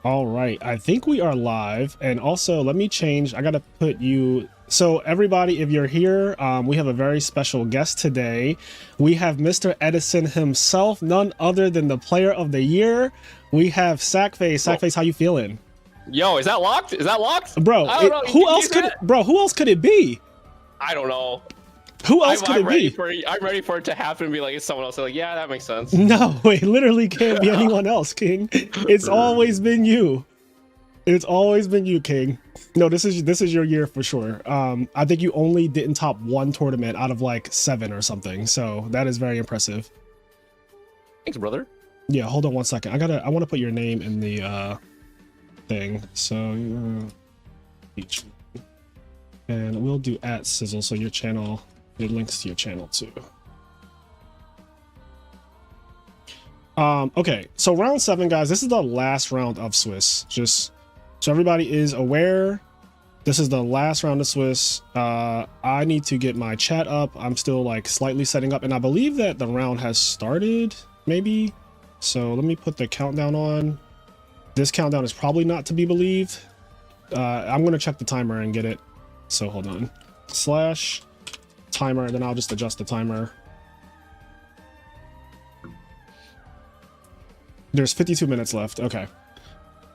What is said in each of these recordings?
All right, I think we are live. And also, let me change. I gotta put you. So everybody, if you're here, we have a very special guest today. We have Mr. Edison himself, none other than the player of the year. We have Sackface. Sackface, how you feeling? Yo, is that locked? Is that locked? Bro, I don't know. who else could who else could it be? I don't know. Who else could it be? I'm ready for it to happen and be like, it's someone else. I'm like, yeah, that makes sense. No, it literally can't be anyone else, King. It's always been you. It's always been you, King. No, this is your year for sure. I think you only didn't top one tournament out of like 7 or something. So that is very impressive. Thanks, brother. Yeah, hold on one second. I want to put your name in the thing. So and we'll do @Sizzle so your channel, it links to your channel too. Okay, so round 7, guys. This is the last round of Swiss. Just so everybody is aware, this is the last round of Swiss. I need to get my chat up. I'm still like slightly setting up, and I believe that the round has started, maybe. So let me put the countdown on. This countdown is probably not to be believed. I'm gonna check the timer and get it. So hold on. / timer, and then I'll just adjust the timer. There's 52 minutes left. Okay.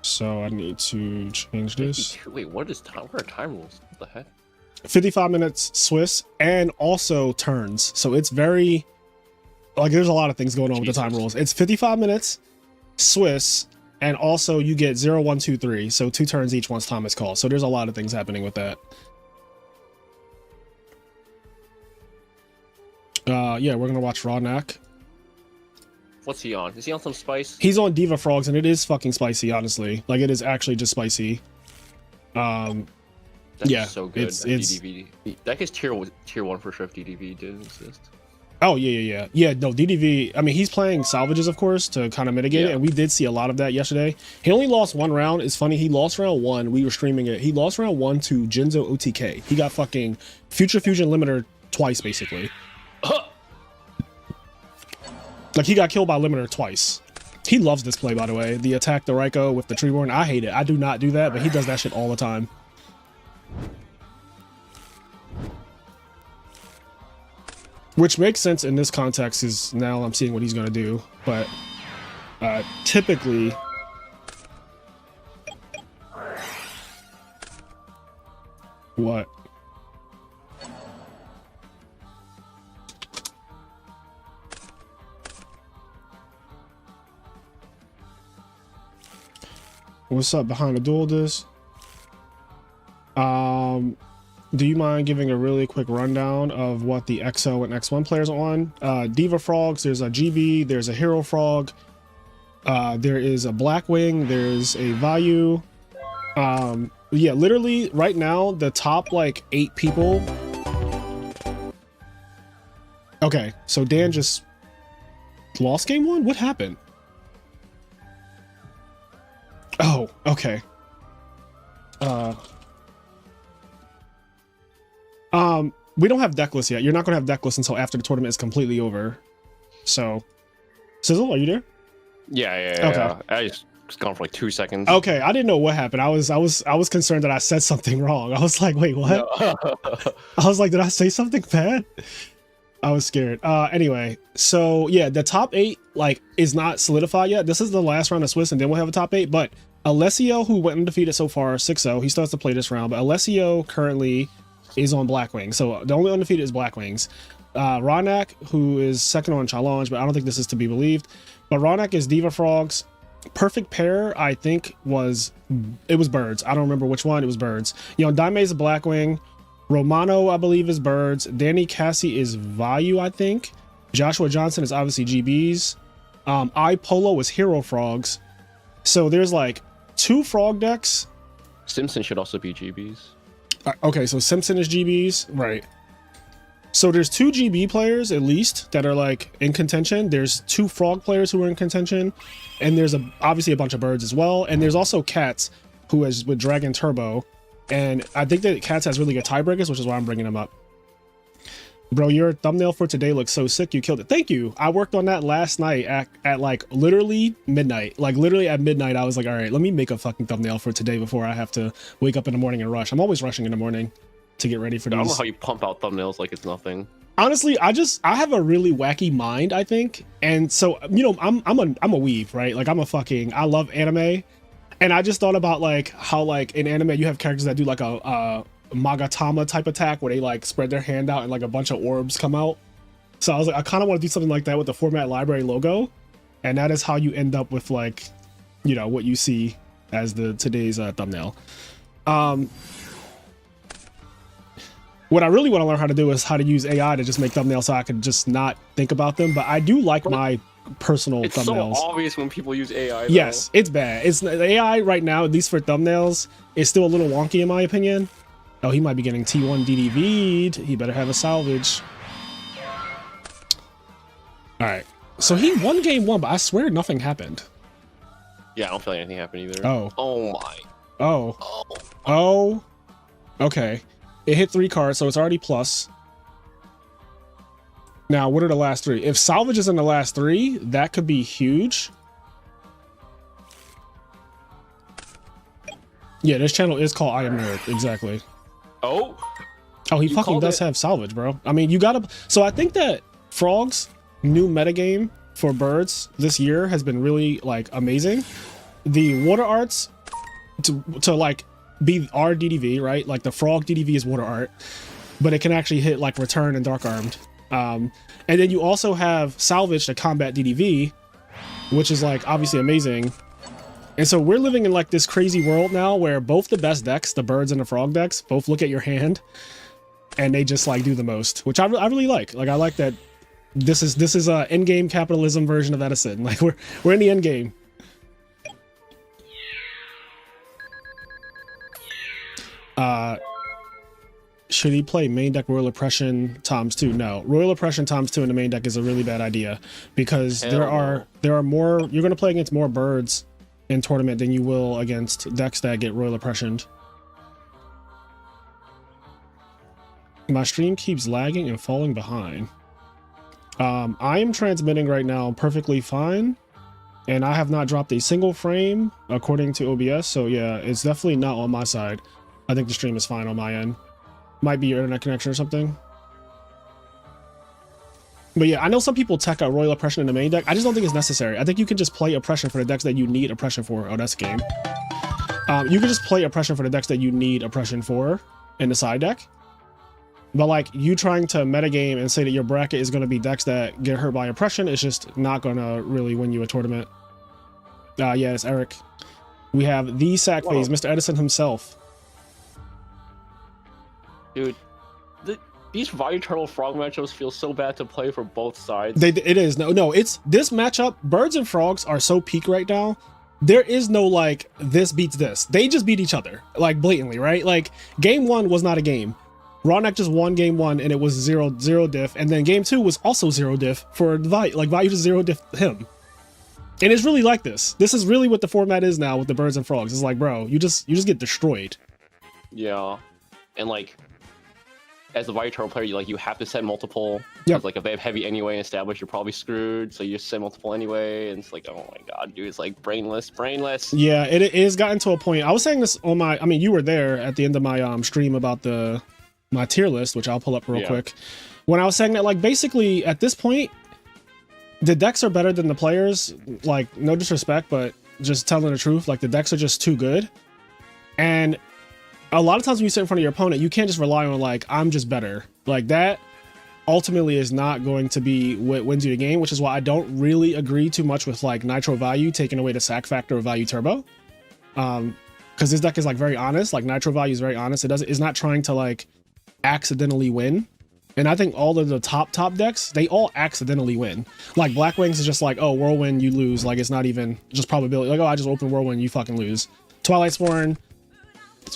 So I need to change this. Wait, what are time rules? What the heck? 55 minutes Swiss and also turns. So it's very, like, there's a lot of things going on with the time rules. It's 55 minutes Swiss, and also you get 0, 1, 2, 3. So 2 turns each once time is called. So there's a lot of things happening with that. Yeah, we're gonna watch Rawnak. What's he on? Is he on some spice? He's on Diva Frogs, and it is fucking spicy, honestly. Like, it is actually just spicy. That's yeah, so good. It's DDV. That guy's tier 1 for sure if DDV didn't exist. Oh yeah. No, DDV. I mean, he's playing salvages, of course, to kind of mitigate it, and we did see a lot of that yesterday. He only lost 1 round. It's funny. He lost round 1. We were streaming it. He lost round 1 to Jinzo OTK. He got fucking Future Fusion Limiter twice, basically. Like, he got killed by Limiter twice. He loves this play, by the way. The attack the Raikou with the Treeborn. I hate it. I do not do that, but he does that shit all the time. Which makes sense in this context, is now I'm seeing what he's going to do. But typically... What? What's up behind the dual disc? Do you mind giving a really quick rundown of what the XO and X1 players are on? Diva Frogs, there's a GB, there's a Hero Frog, there is a Blackwing, there's a Vayu. Yeah, literally right now, the top like 8 people. Okay, so Dan just lost game 1? What happened? Oh, okay. We don't have deckless yet. You're not gonna have deckless until after the tournament is completely over. So, Sizzle, are you there? Yeah. Okay. I just was gone for like 2 seconds. Okay, I didn't know what happened. I was concerned that I said something wrong. I was like, wait, what? No. I was like, did I say something bad? I was scared. Anyway, so yeah, the top 8 like is not solidified yet. This is the last round of Swiss, and then we'll have a top 8. But Alessio, who went undefeated so far, 6-0, he starts to play this round. But Alessio currently is on Blackwing, so the only undefeated is Blackwings. Rawnak, who is second on challenge, but I don't think this is to be believed. But Rawnak is Diva Frogs. Perfect pair, I think, was Birds. I don't remember which one. It was Birds. You know, Daime is a Blackwing. Romano, I believe, is Birds. Danny Cassie is Vayu, I think. Joshua Johnson is obviously GBs. Polo is Hero Frogs. So there's like 2 frog decks. Simpson should also be GBs. Okay, so Simpson is GBs, right? So there's 2 GB players at least that are like in contention. There's 2 frog players who are in contention, and there's obviously a bunch of birds as well. And there's also Cats, who is with Dragon Turbo, and I think that Cats has really good tiebreakers, which is why I'm bringing them up. Bro, your thumbnail for today looks so sick. You killed it. Thank you. I worked on that last night at like literally midnight. Like literally at midnight, I was like, all right, let me make a fucking thumbnail for today before I have to wake up in the morning and rush. I'm always rushing in the morning to get ready for these. I don't know how you pump out thumbnails like it's nothing. Honestly, I have a really wacky mind, I think. And so, you know, I'm a weeb, right? Like I love anime. And I just thought about like how like in anime you have characters that do like a Magatama type attack where they like spread their hand out and like a bunch of orbs come out. So I was like, I kind of want to do something like that with the format library logo, and that is how you end up with like, you know, what you see as the today's thumbnail. What I really want to learn how to do is how to use AI to just make thumbnails so I can just not think about them. But I do like my personal thumbnails. It's so obvious when people use AI. Though. Yes, it's bad. It's the AI right now, at least for thumbnails, is still a little wonky in my opinion. Oh, he might be getting T1 DDV'd. He better have a salvage. All right. So he won game 1, but I swear nothing happened. Yeah, I don't feel like anything happened either. Oh. Oh my. Oh. Oh. Oh. Okay. It hit 3 cards, so it's already plus. Now, what are the last 3? If salvage is in the last 3, that could be huge. Yeah, this channel is called I Am Nerd. Exactly. Oh. Oh, he fucking does have salvage, bro. I mean, you gotta... So I think that Frog's new metagame for birds this year has been really, like, amazing. The water arts to like, be our DDV, right? Like, the Frog DDV is water art, but it can actually hit, like, return and dark armed. And then you also have salvage to combat DDV, which is, like, obviously amazing. And so we're living in like this crazy world now where both the best decks, the birds and the frog decks, both look at your hand and they just like do the most, which I really like. Like I like that this is a end game capitalism version of Edison. Like we're in the end game. Should he play main deck Royal Oppression ×2? No, Royal Oppression ×2 in the main deck is a really bad idea because there are more. You're going to play against more birds in tournament than you will against decks that get Royal Oppressioned. My stream keeps lagging and falling behind. I am transmitting right now perfectly fine, and I have not dropped a single frame according to OBS. So yeah, it's definitely not on my side. I think the stream is fine on my end. Might be your internet connection or something. But yeah, I know some people tech out Royal Oppression in the main deck. I just don't think it's necessary. I think you can just play Oppression for the decks that you need Oppression for. Oh, that's a game. You can just play Oppression for the decks that you need Oppression for in the side deck. But like you trying to metagame and say that your bracket is going to be decks that get hurt by Oppression is just not going to really win you a tournament. Yeah, it's Eric. We have the sack phase, Mr. Edison himself. Dude, these Value Turtle Frog matchups feel so bad to play for both sides. It is. No, it's this matchup. Birds and frogs are so peak right now. There is no like this beats this. They just beat each other like blatantly, right? Like game 1 was not a game. Rawneck just won game 1 and it was 0-0 diff, and then game 2 was also 0 diff for Value. Like Value just 0 diff him. And it's really like this. This is really what the format is now with the birds and frogs. It's like, bro, you just get destroyed. Yeah, and like. As a Value Turtle player, you have to set multiple. Yep. Like if they have heavy anyway and established, you're probably screwed. So you just set multiple anyway, and it's like, oh my god, dude, it's like brainless. Yeah, it is gotten to a point. I was saying this on my, I mean, you were there at the end of my stream about my tier list, which I'll pull up real quick. When I was saying that, like, basically at this point, the decks are better than the players. Like, no disrespect, but just telling the truth, like the decks are just too good. And a lot of times when you sit in front of your opponent, you can't just rely on like, I'm just better. Like that ultimately is not going to be what wins you the game, which is why I don't really agree too much with like Nitro Value taking away the sack factor of Value Turbo. Because this deck is like very honest. Like Nitro Value is very honest. It's not trying to like accidentally win. And I think all of the top decks, they all accidentally win. Like Black Wings is just like, oh, Whirlwind, you lose. Like it's not even just probability. Like, oh, I just open Whirlwind, you fucking lose. Twilight Sworn,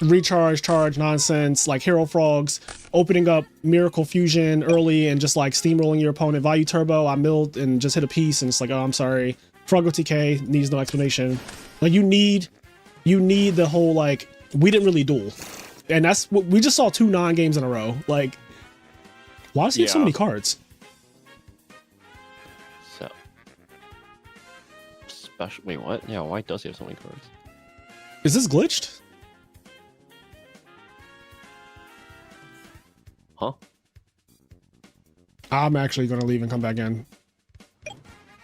recharge, charge, nonsense. Like Hero Frogs, opening up Miracle Fusion early and just like steamrolling your opponent. Value Turbo, I milled and just hit a piece and it's like, oh, I'm sorry. Froggo TK needs no explanation. Like you need the whole like, we didn't really duel. And that's what we just saw 2 non-games in a row. Like, Why does he have so many cards? So special. Wait, what? Yeah, why does he have so many cards? Is this glitched? Huh? I'm actually gonna leave and come back in.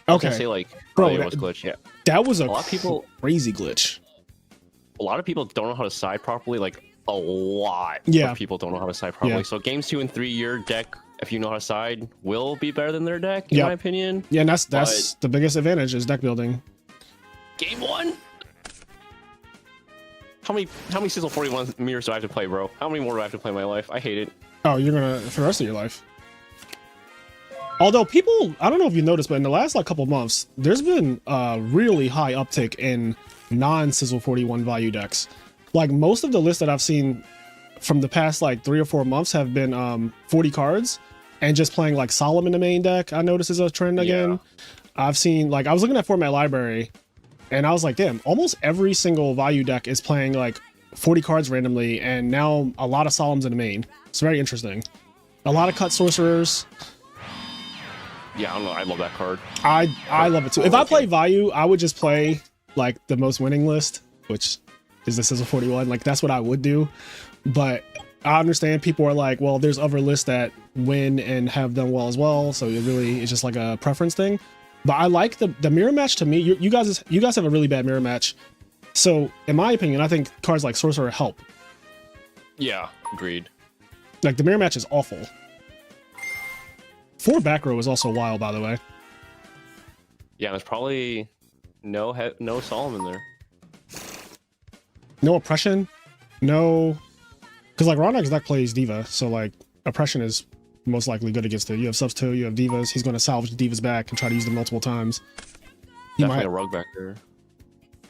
I Okay, say like, bro, it was glitch. Yeah, that was a lot of people, crazy glitch. a lot of people don't know how to side properly. Like a lot Yeah. of people don't know how to side properly. Yeah. So games 2 and 3, your deck, if you know how to side, will be better than their deck, in my opinion. Yeah, and that's the biggest advantage is deck building. Game 1. How many Sizzle 41 mirrors do I have to play, bro? How many more do I have to play in my life? I hate it. Oh, you're gonna for the rest of your life. Although people, I don't know if you noticed, but in the last like couple months, there's been a really high uptick in non-Sizzle 41 value decks. Like most of the lists that I've seen from the past like 3 or 4 months have been 40 cards and just playing like Solemn in the main deck. I noticed is a trend again. Yeah. I've seen like I was looking at Format Library and I was like, damn, almost every single value deck is playing like 40 cards randomly, and now a lot of Solemns in the main. It's very interesting. A lot of cut sorcerers. Yeah, I don't know. I love that card. I love it too. If I play value, I would just play like the most winning list, which is the Sizzle 41. Like that's what I would do. But I understand people are like, well, there's other lists that win and have done well as well. So it really is just like a preference thing. But I like the mirror match. To me, you guys have a really bad mirror match. So in my opinion, I think cards like Sorcerer help. Yeah, agreed. Like the mirror match is awful. 4 back row is also wild, by the way. Yeah, there's probably no Solemn in there. No oppression, no, because like Ronak's deck plays Diva, so like oppression is most likely good against it. You have subs too, you have Divas. He's going to salvage the Divas back and try to use them multiple times. He Definitely a rug back there.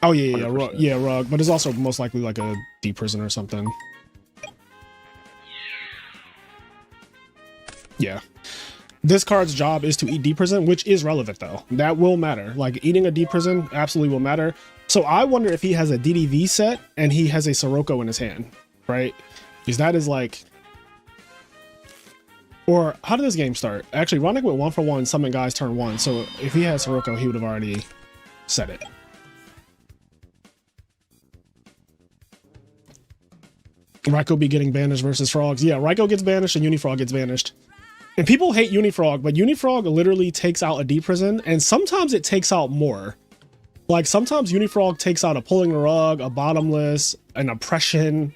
Oh yeah, rug, but it's also most likely like a deep prison or something. Yeah. This card's job is to eat deep prison, which is relevant though. That will matter. Like eating a deep prison absolutely will matter. So I wonder if he has a DDV set and he has a Sirocco in his hand, right? Because that is like, or how did this game start? Actually, Ronak went 1 for 1, summon guys turn 1. So if he had Sirocco, he would have already set it. Raiko be getting banished versus frogs. Yeah, Raiko gets banished and Unifrog gets banished. And people hate Unifrog, but Unifrog literally takes out a deep prison, and sometimes it takes out more. Like sometimes Unifrog takes out a pulling the rug, a bottomless, an oppression.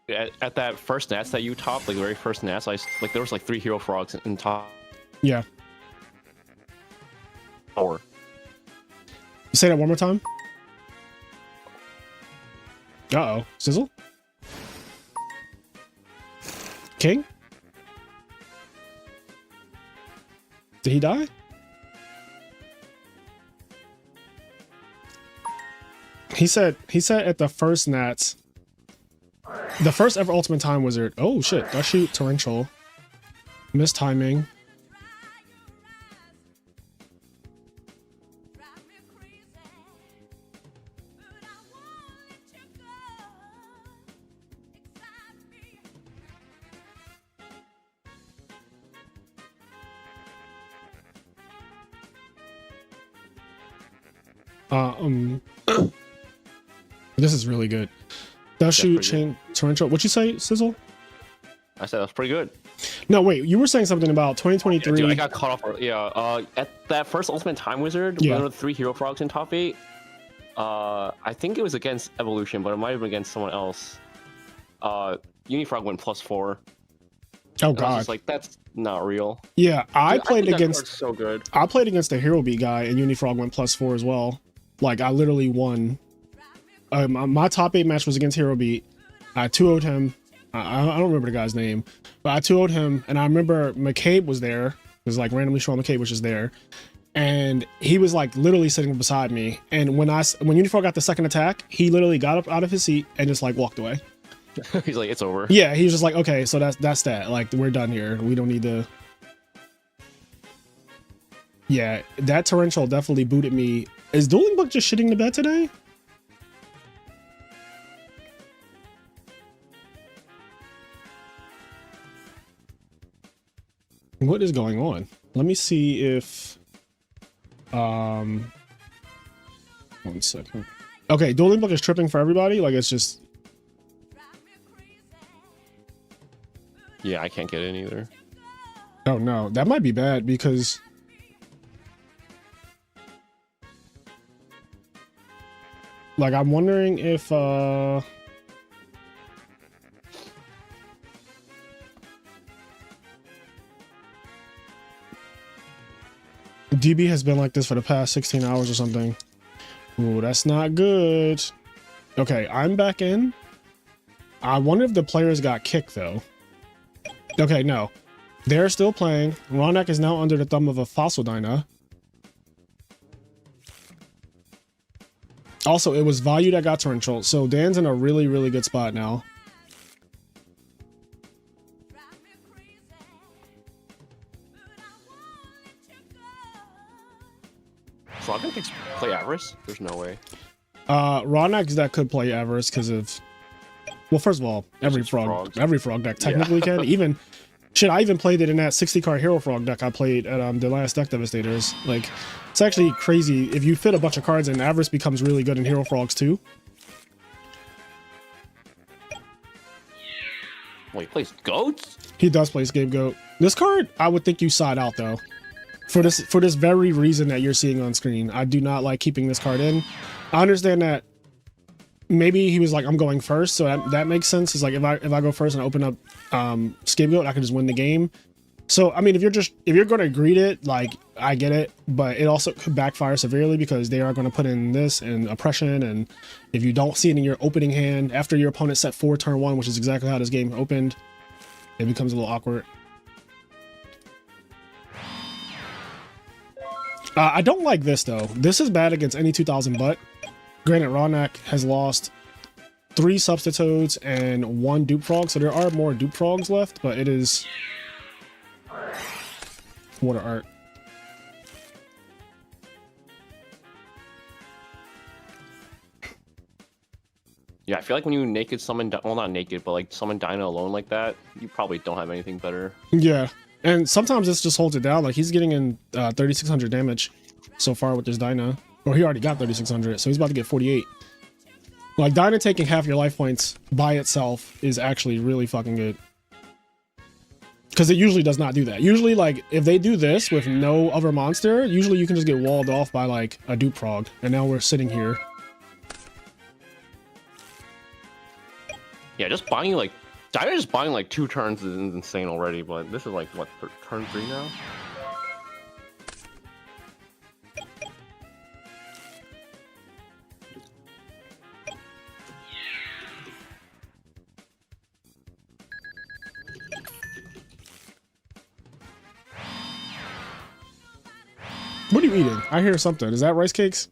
At that first Nats that you topped, like the very first Nats, there was like 3 hero frogs in top. Yeah. 4. Say that one more time. Uh-oh. Sizzle? King? Did he die? He said at the first Nats, the first ever Ultimate Time Wizard. Oh shit, that shoot torrential. Missed timing. This is really good. That shoot chain torrential. What'd you say, Sizzle? I said that was pretty good. No, wait, you were saying something about 2023. Yeah, dude, I got caught off. Yeah, at that first Ultimate Time Wizard, one of the 3 hero frogs in top 8. I think it was against Evolution, but it might have been against someone else. Unifrog went +4. Oh and god, I was just like, that's not real. Yeah, I played against. That so good. I played against the Hero Beat guy, and Unifrog went +4 as well. Like I literally won. My top 8 match was against Hero Beat. I 2-0'd him. I don't remember the guy's name, but I 2-0'd him, and I remember McCabe was there. It was like randomly showing McCabe was just there, and he was like literally sitting beside me. And when Unifrog got the second attack, he literally got up out of his seat and just like walked away. He's like, it's over. Yeah, he was just like, okay, so that's that. Like we're done here. We don't need to. Yeah, that torrential definitely booted me. Is Dueling Book just shitting the bed today? What is going on? Let me see if... 1 second. Okay, Dueling Book is tripping for everybody? Like, it's just... Yeah, I can't get in either. Oh, no. That might be bad, because... Like, I'm wondering if, DB has been like this for the past 16 hours or something. Ooh, that's not good. Okay, I'm back in. I wonder if the players got kicked, though. Okay, no. They're still playing. Ronak is now under the thumb of a Fossil Dyna. Also, it was Vayu that got torrential, so Dan's in a really, really good spot now. Ronak can play Avarice? There's no way. Ronak that could play Avarice because of... Well, first of all, every frog deck technically can. Even... Shit, I even played it in that 60-card Hero Frog deck I played at the last Deck Devastators. Like, it's actually crazy. If you fit a bunch of cards in, Avarice becomes really good in Hero Frogs too. Wait, he plays Goats? He does play Scapegoat. This card, I would think you side out though. For this very reason that you're seeing on screen. I do not like keeping this card in. I understand that maybe he was like, I'm going first, so that makes sense. It's like if I go first and open up Scapegoat, I can just win the game. So I mean, if you're going to greet it, like, I get it, but it also could backfire severely because they are going to put in this and oppression, and if you don't see it in your opening hand after your opponent set 4 turn 1, which is exactly how this game opened, it becomes a little awkward. I don't like this though. This is bad against any 2000 butt. Granted, Ronak has lost 3 Substitutes and 1 Dupe Frog, so there are more Dupe Frogs left, but it is Water Art. Yeah, I feel like when you naked summon, well, not naked, but like summon Dyna alone like that, you probably don't have anything better. Yeah, and sometimes this just holds it down. Like, he's getting in 3600 damage so far with this Dyna. Or he already got 3600, so he's about to get 48. Like, Dyna taking half your life points by itself is actually really fucking good. Because it usually does not do that. Usually, like, if they do this with no other monster, usually you can just get walled off by, like, a Dupe Frog. And now we're sitting here. Yeah, just buying, like... Dyna just buying, like, 2 turns is insane already, but this is, like, what, turn 3 now? What are you eating? I hear something. Is that rice cakes?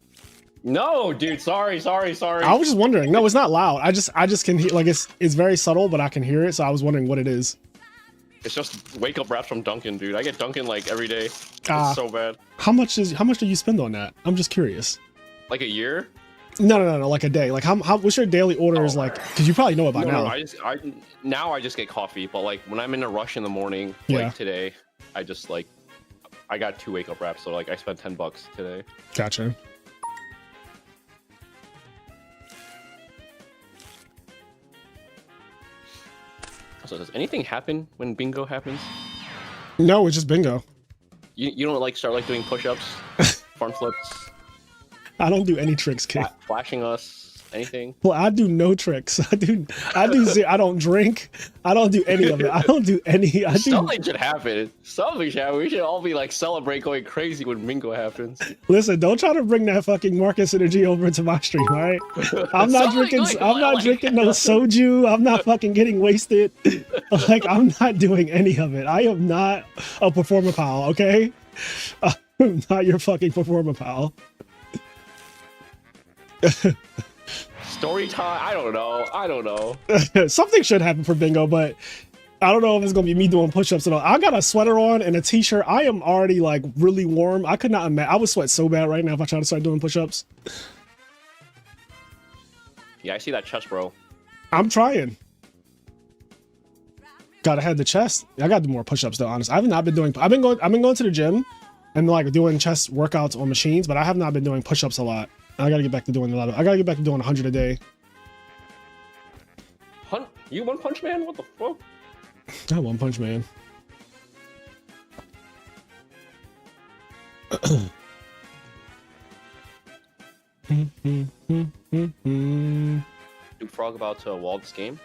No, dude. Sorry. I was just wondering. No, it's not loud. I just can hear, like, it's very subtle, but I can hear it. So I was wondering what it is. It's just wake up wraps from Dunkin', dude. I get Dunkin' like every day. It's so bad. How much do you spend on that? I'm just curious. Like a year? No. Like a day. Like how what's your daily orders like? Because you probably know it by now. No, I just get coffee. But like when I'm in a rush in the morning, like today, I just like I got 2 wake up wraps, so like I spent $10 today. Gotcha. So does anything happen when bingo happens? No, it's just bingo. You don't like start like doing push-ups, front flips? I don't do any tricks, kid. Flashing us, anything? Well, I do no tricks. I do I don't drink. I don't do any of it. I don't do any. Something should happen. Something should happen. We should all be like celebrate going crazy when bingo happens. Listen, don't try to bring that fucking Marcus energy over into my stream, all right? I'm not drinking no soju. I'm not fucking getting wasted. Like, I'm not doing any of it. I am not a performer pal, okay? I'm not your fucking performer pal. Story time? I don't know. Something should happen for bingo, but I don't know if it's gonna be me doing push-ups at all. I got a sweater on and a t-shirt. I am already like really warm. I could not imagine. I would sweat so bad right now if I try to start doing push-ups. Yeah, I see that chest, bro. I'm trying. Gotta head the chest. I gotta do more push-ups though, honestly. I've been going to the gym and like doing chest workouts on machines, but I have not been doing push-ups a lot. I gotta get back to doing a lot of, I gotta get back to doing 100 a day. You One Punch Man? What the fuck? Not One Punch Man. Do Frog about to wall this game?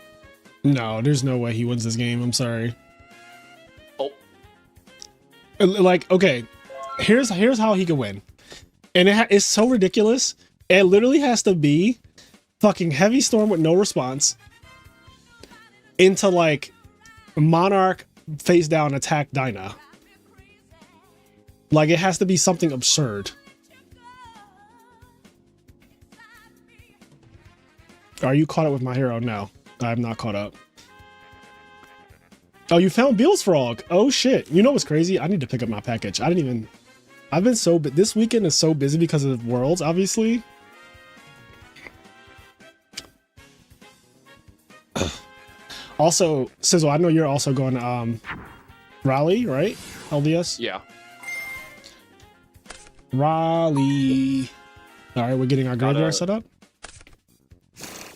No, there's no way he wins this game. I'm sorry. Oh. Like, okay, here's how he could win. And it's so ridiculous. It literally has to be fucking Heavy Storm with no response into like Monarch face down attack Dyna. Like, it has to be something absurd. Are you caught up with my hero? No, I have not caught up. Oh, you found Beel's Frog. Oh shit. You know what's crazy? I need to pick up my package. I've been so, this weekend is so busy because of Worlds, obviously. Also, Sizzle, I know you're also going to Raleigh, right? LDS? Yeah. Raleigh. All right, we're getting our graveyard set up.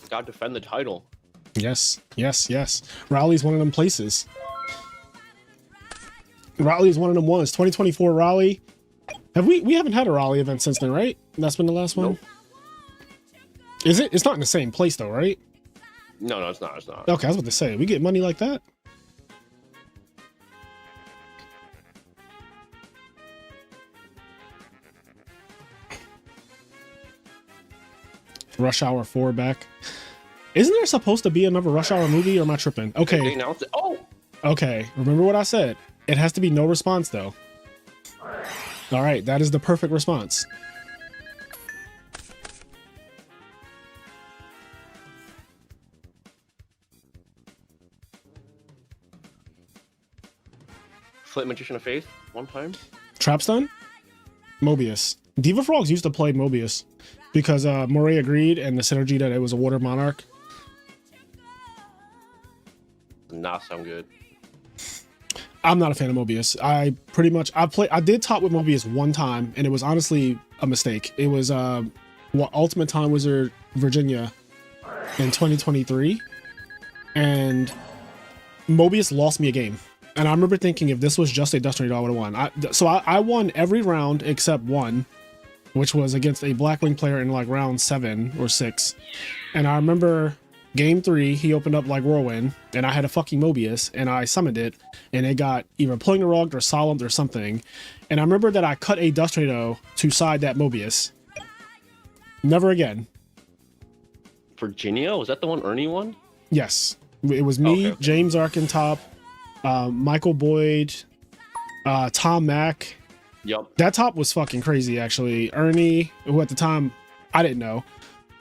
Gotta defend the title. Yes, yes, yes. Raleigh's one of them places. Raleigh is one of them ones. 2024 Raleigh. We haven't had a Raleigh event since then, right? That's been the last one. Nope. Is it? It's not in the same place though, right? No, it's not. It's not. Okay, I was about to say, we get money like that. Rush Hour 4 back. Isn't there supposed to be another Rush Hour movie, or am I tripping? Okay. They announced it. Oh. Okay. Remember what I said. It has to be no response though. All right, that is the perfect response. Flint Magician of Faith, one time. Trapstun? Mobius. Diva Frogs used to play Mobius because Moray agreed, and the synergy that it was a Water Monarch. Not sound good. I'm not a fan of Mobius. I did top with Mobius one time, and it was honestly a mistake. It was Ultimate Time Wizard Virginia in 2023, and Mobius lost me a game. And I remember thinking, if this was just a Dust Tornado, I would have won. So I won every round except one, which was against a Blackwing player in like round 7 or 6. And I remember game 3, he opened up like Whirlwind, and I had a fucking Mobius, and I summoned it, and it got either Pulling the Rug or Solemn or something. And I remember that I cut a Dust Tornado to side that Mobius. Never again. Virginia? Was that the one Ernie won? Yes. It was me, Okay. James Arkin-top, Michael Boyd, Tom Mack. Yup. That top was fucking crazy, actually. Ernie, who at the time I didn't know,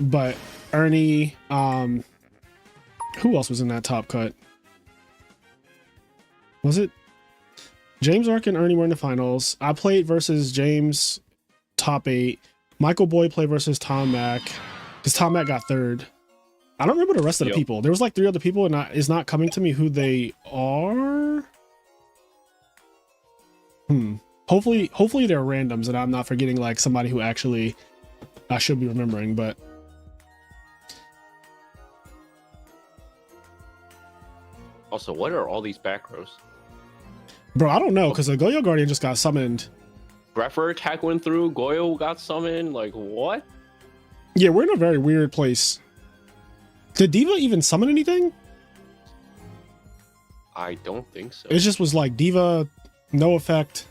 but Ernie, who else was in that top cut? Was it James Arkin and Ernie were in the finals? I played versus James, top 8. Michael Boyd played versus Tom Mack, because Tom Mack got 3rd. I don't remember the rest of the people. There was like 3 other people, and it's not coming to me who they are. Hopefully they're randoms, and I'm not forgetting like somebody who actually I should be remembering. But Also, what are all these back rows? bro, I don't know, because the Goyo Guardian just got summoned. Greffer attack went through. Goyo got summoned. Like what? Yeah, we're in a very weird place. Did Diva even summon anything? I don't think so. It just was like Diva, no effect.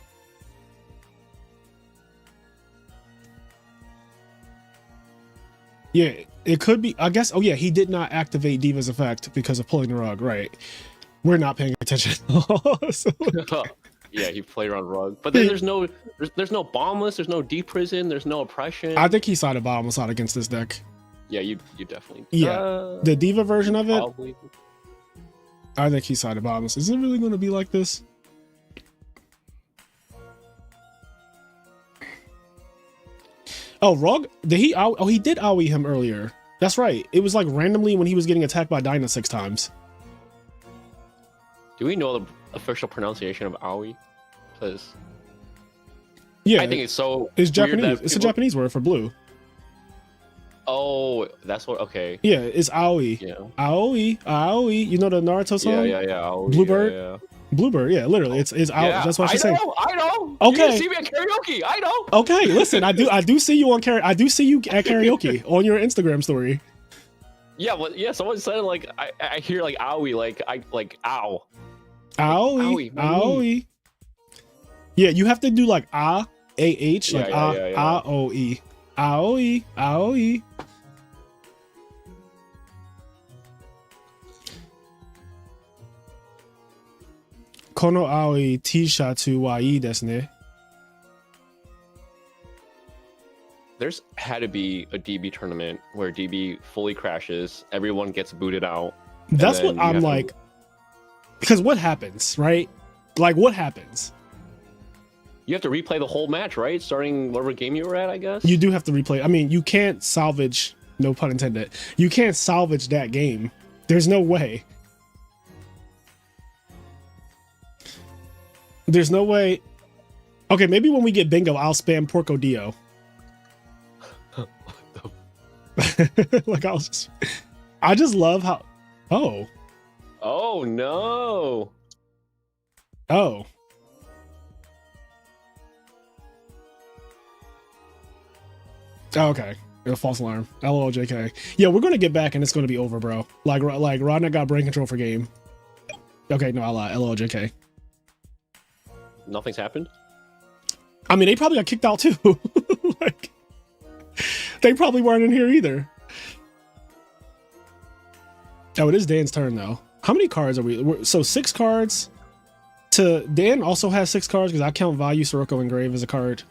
Yeah, it could be. I guess. Oh yeah, he did not activate Diva's effect because of Pulling the Rug. Right. We're not paying attention. So, Yeah, he played around Rug, but then there's no bombless, there's no deep prison, there's no oppression. I think he sided bottomless out against this deck. Yeah, you definitely. Yeah, the Diva version of it. Probably. I think he sided bottomless. Is it really going to be like this? Oh, Rug? Did he? Oh, he did owie him earlier. That's right. It was like randomly when he was getting attacked by Dyna 6 times. Do we know the official pronunciation of Aoi? Because Yeah, I think it's so. it's weird Japanese. that It's a people- Japanese word for blue. Oh, that's what. Okay. Yeah, it's Aoi. Yeah. Aoi, Aoi. You know the Naruto song? Yeah. Aoi, Bluebird? Yeah. Bluebird. Yeah, literally. It's Aoi. Yeah, That's what she's saying. I know. Okay. You didn't see me at karaoke. I know. Okay, listen, I do see you on I do see you at karaoke on your Instagram story. Yeah, but yeah, someone said like I hear like Aoi, like I like ow. Aoi, Aoi, my Aoi. Yeah, you have to do like A-H, like Yeah. A-O-E. Aoi, Aoi. Kono aoi T-shirtu wa ii desu ne. There's had to be a DB tournament where DB fully crashes, everyone gets booted out. That's and what then you I'm have to- like. Because what happens, right? Like, what happens? You have to replay the whole match, right? Starting whatever game you were at, I guess. You do have to replay. I mean, you can't salvage, no pun intended. You can't salvage that game. There's no way. There's no way. Okay, maybe when we get bingo, I'll spam Porco Dio. Like I just love how. Oh. Oh no. Oh. Oh, okay. A false alarm. LOL JK. Yeah, we're gonna get back and it's gonna be over, bro. Like Rodney got brain control for game. Okay, no, I lied. LOL JK. Nothing's happened? I mean, they probably got kicked out too. Like, they probably weren't in here either. Oh, it is Dan's turn though. How many cards are we? So 6 cards. Dan also has 6 cards because I count Value, Sirocco, and Grave as a card.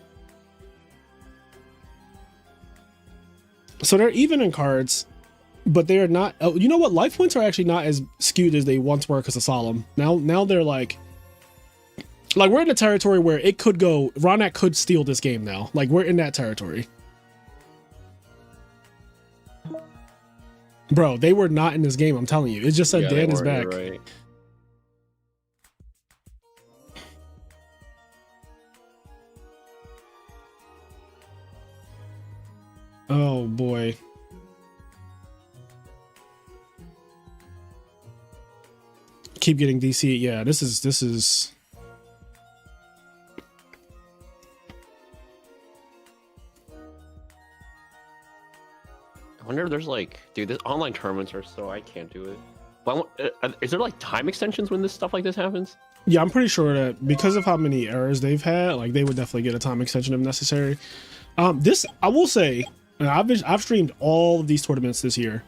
So they're even in cards, but they are not. Oh, you know what? Life points are actually not as skewed as they once were because of Solemn. Now they're like we're in a territory where it could go. Ronak could steal this game now. Like we're in that territory. Bro, they were not in this game. I'm telling you. It just said Dan is back. Right. Oh boy. Keep getting DC. Yeah, this is. I wonder if there's like, dude, this online tournaments are so I can't do it. But is there like time extensions when this stuff like this happens? Yeah, I'm pretty sure that because of how many errors they've had, like they would definitely get a time extension if necessary. This I will say, I've streamed all of these tournaments this year.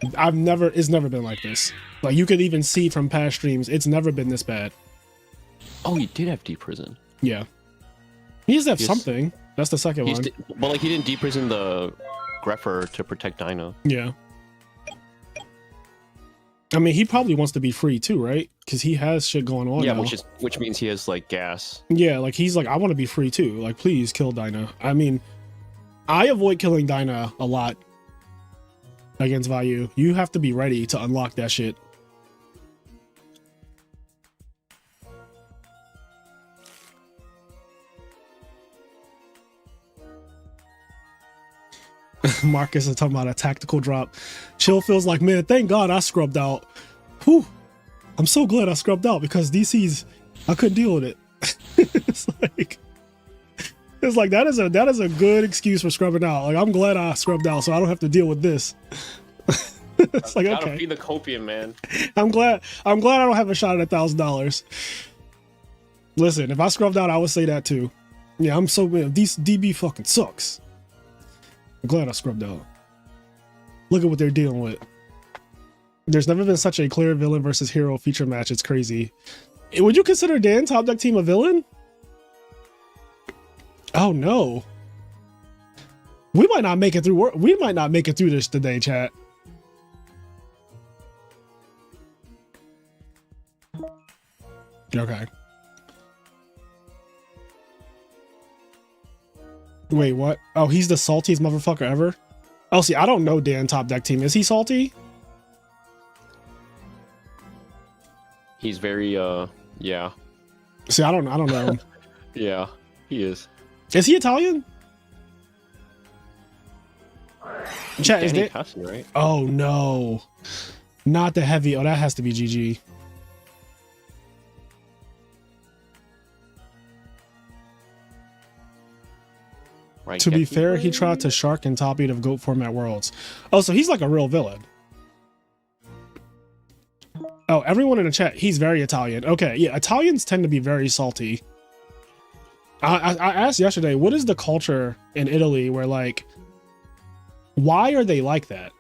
It's never been like this. Like you could even see from past streams, it's never been this bad. Oh, he did have deep prison. Yeah, he has to have something. That's the second one. But like he didn't deep prison the Greffer to protect Dino. Yeah. I mean, he probably wants to be free too, right? Because he has shit going on. Yeah, now. which means he has like gas. Yeah, like he's like, I want to be free too. Like, please kill Dinah. I mean, I avoid killing Dinah a lot against Value. You have to be ready to unlock that shit. Marcus is talking about a tactical drop. Chill feels like, man, thank God I scrubbed out. Whew. I'm so glad I scrubbed out because DC's, I couldn't deal with it. it's like that is a good excuse for scrubbing out. Like I'm glad I scrubbed out so I don't have to deal with this. It's like, gotta okay. feed the copium, man. I'm glad I don't have a shot at $1,000. Listen, if I scrubbed out, I would say that too. Yeah, I'm so mad. These DB fucking sucks. I'm glad I scrubbed out. Look at what they're dealing with. There's never been such a clear villain versus hero feature match. It's crazy. Would you consider Dan top deck team a villain? Oh no. We might not make it through. We might not make it through this today, chat. Okay. Wait, what? Oh, he's the saltiest motherfucker ever? Oh, see, I don't know Dan top deck team. Is he salty? He's very yeah. See, I don't know him. Yeah, he is. Is he Italian? Chat, is that Cassie, right? Oh no. Not the heavy. Oh, that has to be GG. Right, to be fair, he tried to shark and top 8 of GOAT format worlds. Oh, so he's like a real villain. Oh, everyone in the chat, he's very Italian. Okay, yeah, Italians tend to be very salty. I asked yesterday, what is the culture in Italy where, like, why are they like that?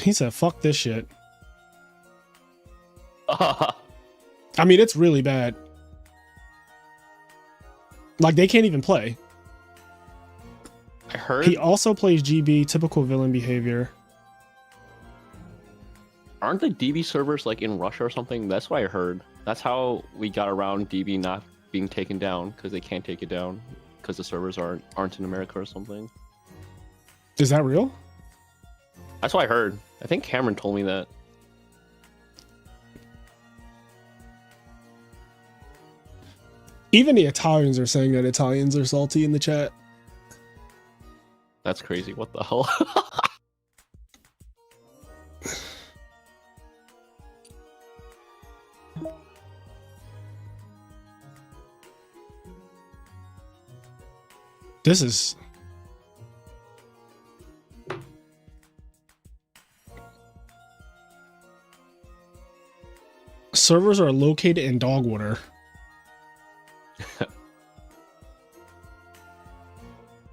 He said, fuck this shit. I mean, it's really bad. Like, they can't even play. I heard he also plays GB, typical villain behavior. Aren't the DB servers like in Russia or something? That's what I heard. That's how we got around DB not being taken down, because they can't take it down because the servers aren't in America or something. Is that real? That's what I heard. I think Cameron told me that. Even the Italians are saying that Italians are salty in the chat. That's crazy. What the hell? This is... Servers are located in Dogwater.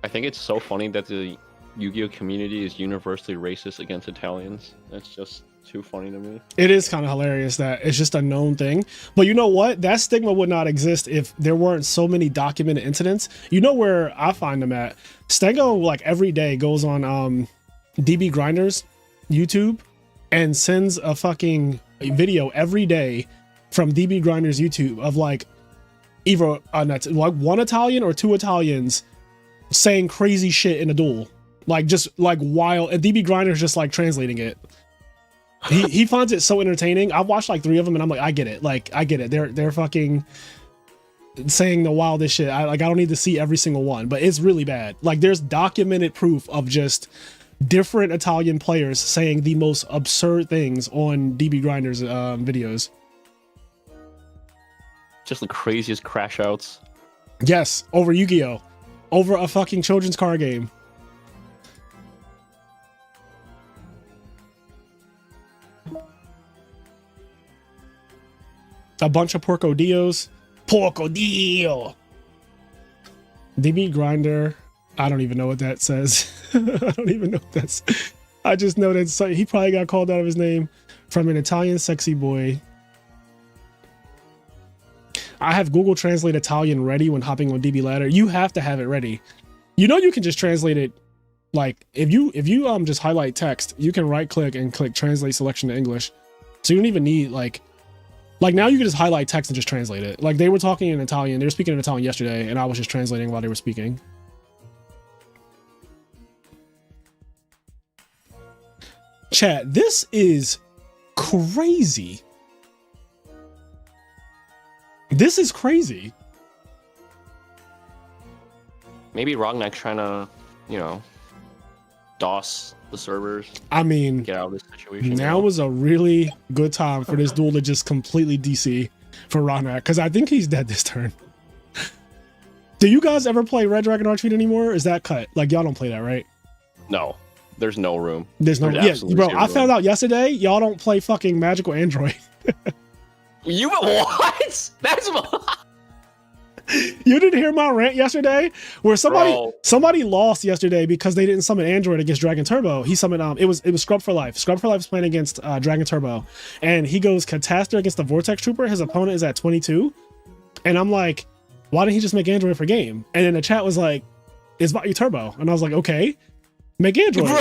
I think it's so funny that the Yu-Gi-Oh community is universally racist against Italians. That's just too funny to me. It is kind of hilarious that it's just a known thing. But you know what? That stigma would not exist if there weren't so many documented incidents. You know where I find them at? Stego, like, every day goes on DB Grinders YouTube and sends a fucking video every day from DB Grinders YouTube of, like, either like one Italian or two Italians saying crazy shit in a duel. Like, just like wild, and DB Grinders just like translating it. He finds it so entertaining. I've watched like 3 of them and I'm like, I get it. Like, I get it. They're fucking saying the wildest shit. I don't need to see every single one, but it's really bad. Like, there's documented proof of just different Italian players saying the most absurd things on DB Grinders videos. Just the craziest crash outs. Yes, over Yugioh. Over a fucking children's card game. A bunch of Porcodillos. Porcodillo! DB Grinder. I don't even know what that says. I don't even know what that's... I just know that he probably got called out of his name from an Italian sexy boy. I have Google Translate Italian ready when hopping on DB Ladder. You have to have it ready. You know, you can just translate it. Like, if you just highlight text, you can right click and click translate selection to English. So you don't even need like now you can just highlight text and just translate it. Like, they were talking in Italian. They were speaking in Italian yesterday and I was just translating while they were speaking. Chat, this is crazy. This is crazy. Maybe Rognack's trying to, you know, DOS the servers. I mean, get out of this situation. Now was a really good time for this duel to just completely DC for Rognack, because I think he's dead this turn. Do you guys ever play Red Dragon Archery anymore? Or is that cut? Like, y'all don't play that, right? No, there's no room. There's no, yeah, bro. I found out yesterday y'all don't play fucking Magical Android. You what? That's you didn't hear my rant yesterday where somebody lost yesterday because they didn't summon Android against Dragon Turbo. He summoned it was Scrub for Life. Scrub for Life is playing against Dragon Turbo, and he goes Catastor against the Vortex Trooper. His opponent is at 22, and I'm like, why didn't he just make Android for game? And then the chat was like, it's Vayu Turbo, and I was like, okay, make Android.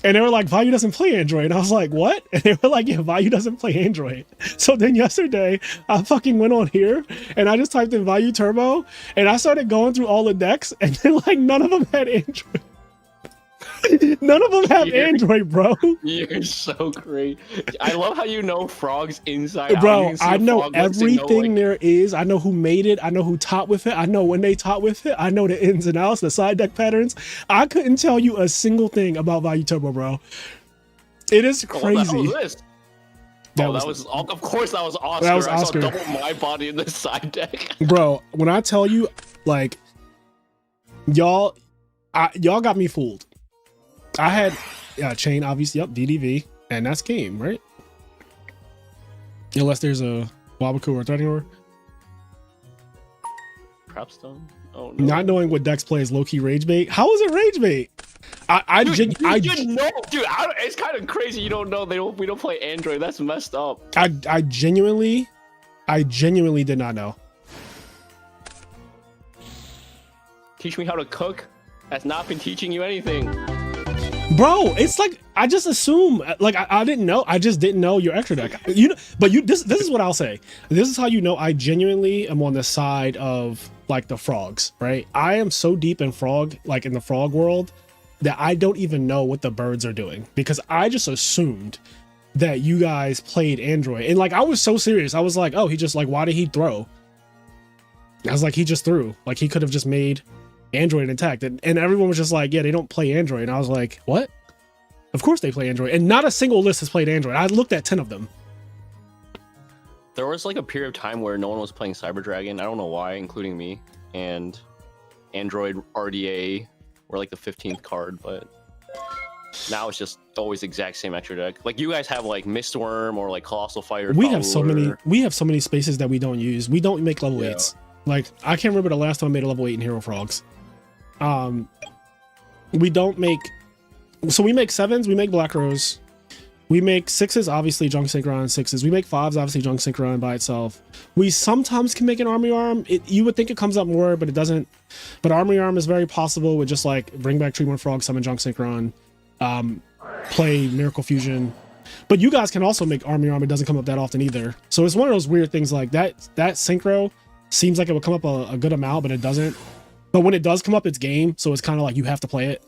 And they were like, Vayu doesn't play Android. And I was like, what? And they were like, yeah, Vayu doesn't play Android. So then yesterday, I fucking went on here and I just typed in Vayu Turbo and I started going through all the decks and then like none of them had Android. None of them have Android, bro. You're so great. I love how you know frogs inside out. Bro, I know everything there is. I know who made it. I know who taught with it. I know when they taught with it. I know the ins and outs, the side deck patterns. I couldn't tell you a single thing about Value Turbo, bro. It is crazy. What was this? Of course that was Oscar. That was Oscar. I saw double my body in the side deck. Bro, when I tell you, like, y'all got me fooled. I had chain, obviously, yep, VDV, and that's game, right? Unless there's a Wabaku or Threading Roar. Crapstone? Oh no. Not knowing what decks play is low-key rage bait. How is it rage bait? I didn't know, dude. It's kind of crazy. You don't know. We don't play Android. That's messed up. I genuinely did not know. Teach me how to cook. That's not been teaching you anything. Bro, it's like I just assume, like I didn't know. I just didn't know your extra deck. This is what I'll say. This is how you know I genuinely am on the side of like the frogs, right? I am so deep in frog, like in the frog world, that I don't even know what the birds are doing because I just assumed that you guys played Android. And like I was so serious. I was like, oh, he just like, why did he throw? I was like, he just threw. Like he could have just made Android intact, and everyone was just like, yeah, they don't play Android. And I was like, what? Of course they play Android, and not a single list has played Android. I looked at 10 of them. There was like a period of time where no one was playing Cyber Dragon. I don't know why, including me, and Android RDA were like the 15th card, but now it's just always exact same extra deck. Like you guys have like Mistworm or like Colossal Fighter. We have so many spaces that we don't use. We don't make level 8s. Like I can't remember the last time I made a level 8 in Hero Frogs. We don't make, so we make 7s, we make Black Rose, we make 6s, obviously Junk Synchron 6s, we make 5s, obviously Junk Synchron by itself. We sometimes can make an Army Arm. You would think it comes up more, but it doesn't. But Army Arm is very possible with just like bring back Treatment Frog, summon Junk Synchron, play Miracle Fusion. But you guys can also make Army Arm. It doesn't come up that often either. So it's one of those weird things like that. That Synchro seems like it would come up a good amount, but it doesn't. But when it does come up, it's game. So it's kind of like you have to play it.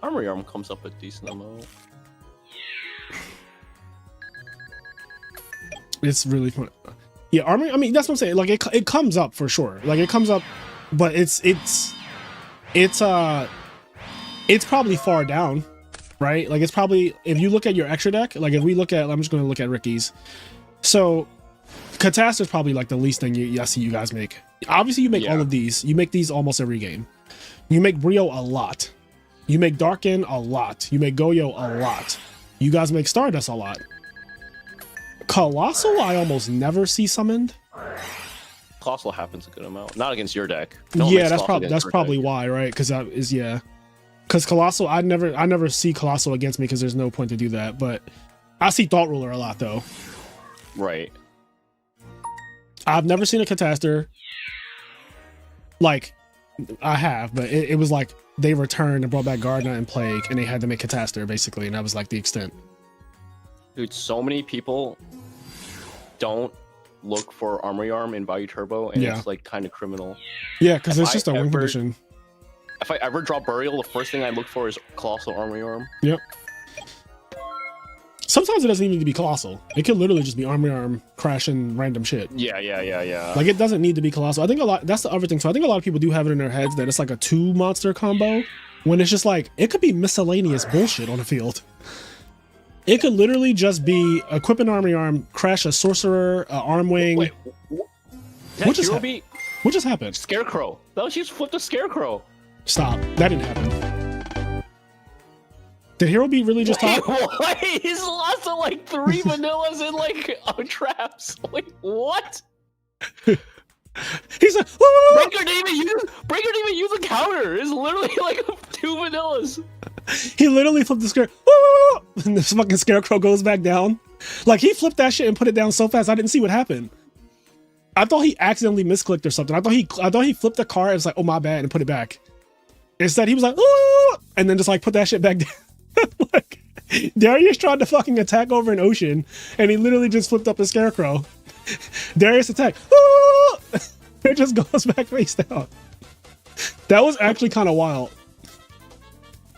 Armory Arm comes up a decent amount. It's really fun. Yeah, Armory. I mean, that's what I'm saying. Like it comes up for sure. Like it comes up, but it's probably far down, right? Like it's probably, if you look at your extra deck, like if we look at, I'm just going to look at Ricky's. So Catastrophe is probably like the least thing I see you guys make. Obviously you make all of these. You make these almost every game. You make Brio a lot. You make Darkin a lot. You make Goyo a lot. You guys make Stardust a lot. Colossal I almost never see summoned. Colossal happens a good amount. Not against your deck. Yeah, that's probably why, right? Because that is, yeah. Because Colossal, I never see Colossal against me because there's no point to do that. But I see Thought Ruler a lot though. Right. I've never seen a Catastor. Like, I have, but it was like they returned and brought back Gardner and Plague, and they had to make Catastor basically, and that was like the extent. Dude, so many people don't look for Armory Arm in Value Turbo, and it's like kind of criminal. Yeah, because it's just a win condition. If I ever draw Burial, the first thing I look for is Colossal Armory Arm. Yep. Sometimes it doesn't even need to be Colossal. It could literally just be Armory Arm crashing random shit. Yeah. Like it doesn't need to be Colossal. I think that's the other thing. So I think a lot of people do have it in their heads that it's like a 2 monster combo, when it's just like, it could be miscellaneous bullshit on the field. It could literally just be equip an Armory Arm, crash a Sorcerer, Arm Wing. Wait, what just happened? Scarecrow. No, she just flipped a Scarecrow. Stop. That didn't happen. Did Hero Beat really just talk? What? He's lost to like 3 vanillas and like traps. Like what? He's like, Breaker didn't even use a counter. It's literally like 2 vanillas. He literally flipped the Scarecrow, and this fucking Scarecrow goes back down. Like he flipped that shit and put it down so fast I didn't see what happened. I thought he accidentally misclicked or something. I thought he flipped the card and was like, oh my bad, and put it back. Instead he was like, and then just like put that shit back down. Like Darius tried to fucking attack over an ocean, and he literally just flipped up a Scarecrow. Darius attack, it just goes back face down. That was actually kind of wild.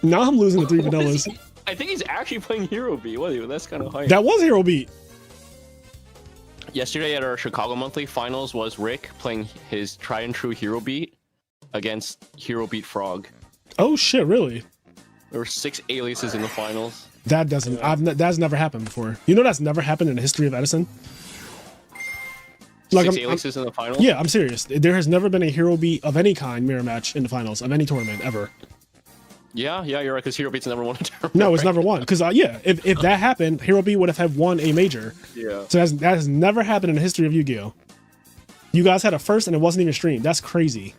Now I'm losing the 3 vanillas. I think he's actually playing Hero Beat. What? That's kind of hype. That was Hero Beat. Yesterday at our Chicago Monthly Finals was Rick playing his tried and true Hero Beat against Hero Beat Frog. Oh shit! Really? There were 6 aliases in the finals. That doesn't. That's never happened before. You know, that's never happened in the history of Edison. Like 6 aliases in the finals? Yeah, I'm serious. There has never been a Hero Beat of any kind mirror match in the finals of any tournament ever. Yeah, you're right. Because Hero Beat's never won a tournament. No, it's never won. Because yeah, if that happened, Hero Beat would have won a major. Yeah. So that has never happened in the history of Yu-Gi-Oh. You guys had a first and it wasn't even streamed. That's crazy.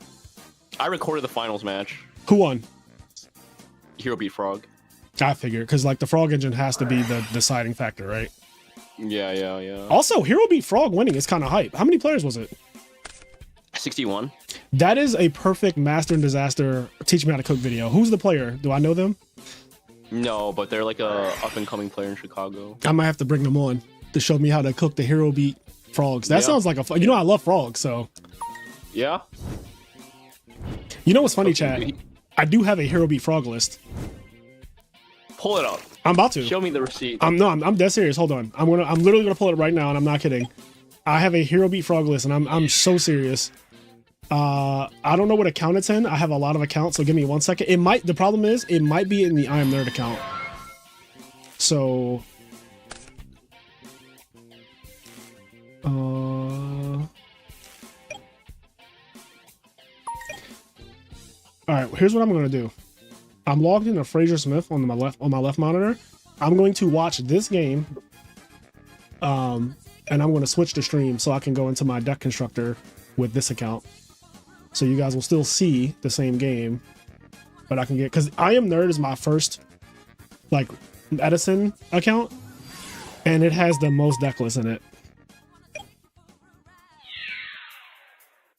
I recorded the finals match. Who won? Hero Beat Frog. I figured, because like the Frog engine has to be the deciding factor, right? Yeah. Also, Hero Beat Frog winning is kind of hype. How many players was it? 61. That is a perfect Master and Disaster teach me how to cook video. Who's the player? Do I know them? No, but they're like a up and coming player in Chicago. I might have to bring them on to show me how to cook the Hero Beat frogs. That sounds like a, you know, I love frogs, so. Yeah. You know what's funny, Chad? I do have a Hero Beat frog list. Pull it up. I'm about to. Show me the receipt. I'm dead serious. Hold on. I'm literally gonna pull it up right now, and I'm not kidding. I have a Hero Beat frog list, and I'm so serious. I don't know what account it's in. I have a lot of accounts, so give me 1 second. The problem is it might be in the I Am Nerd account. So all right, here's what I'm gonna do. I'm logged into Fraser Smith on my left monitor. I'm going to watch this game, and I'm going to switch the stream so I can go into my deck constructor with this account. So you guys will still see the same game, but I can get, because I Am Nerd is my first like Edison account, and it has the most deck lists in it.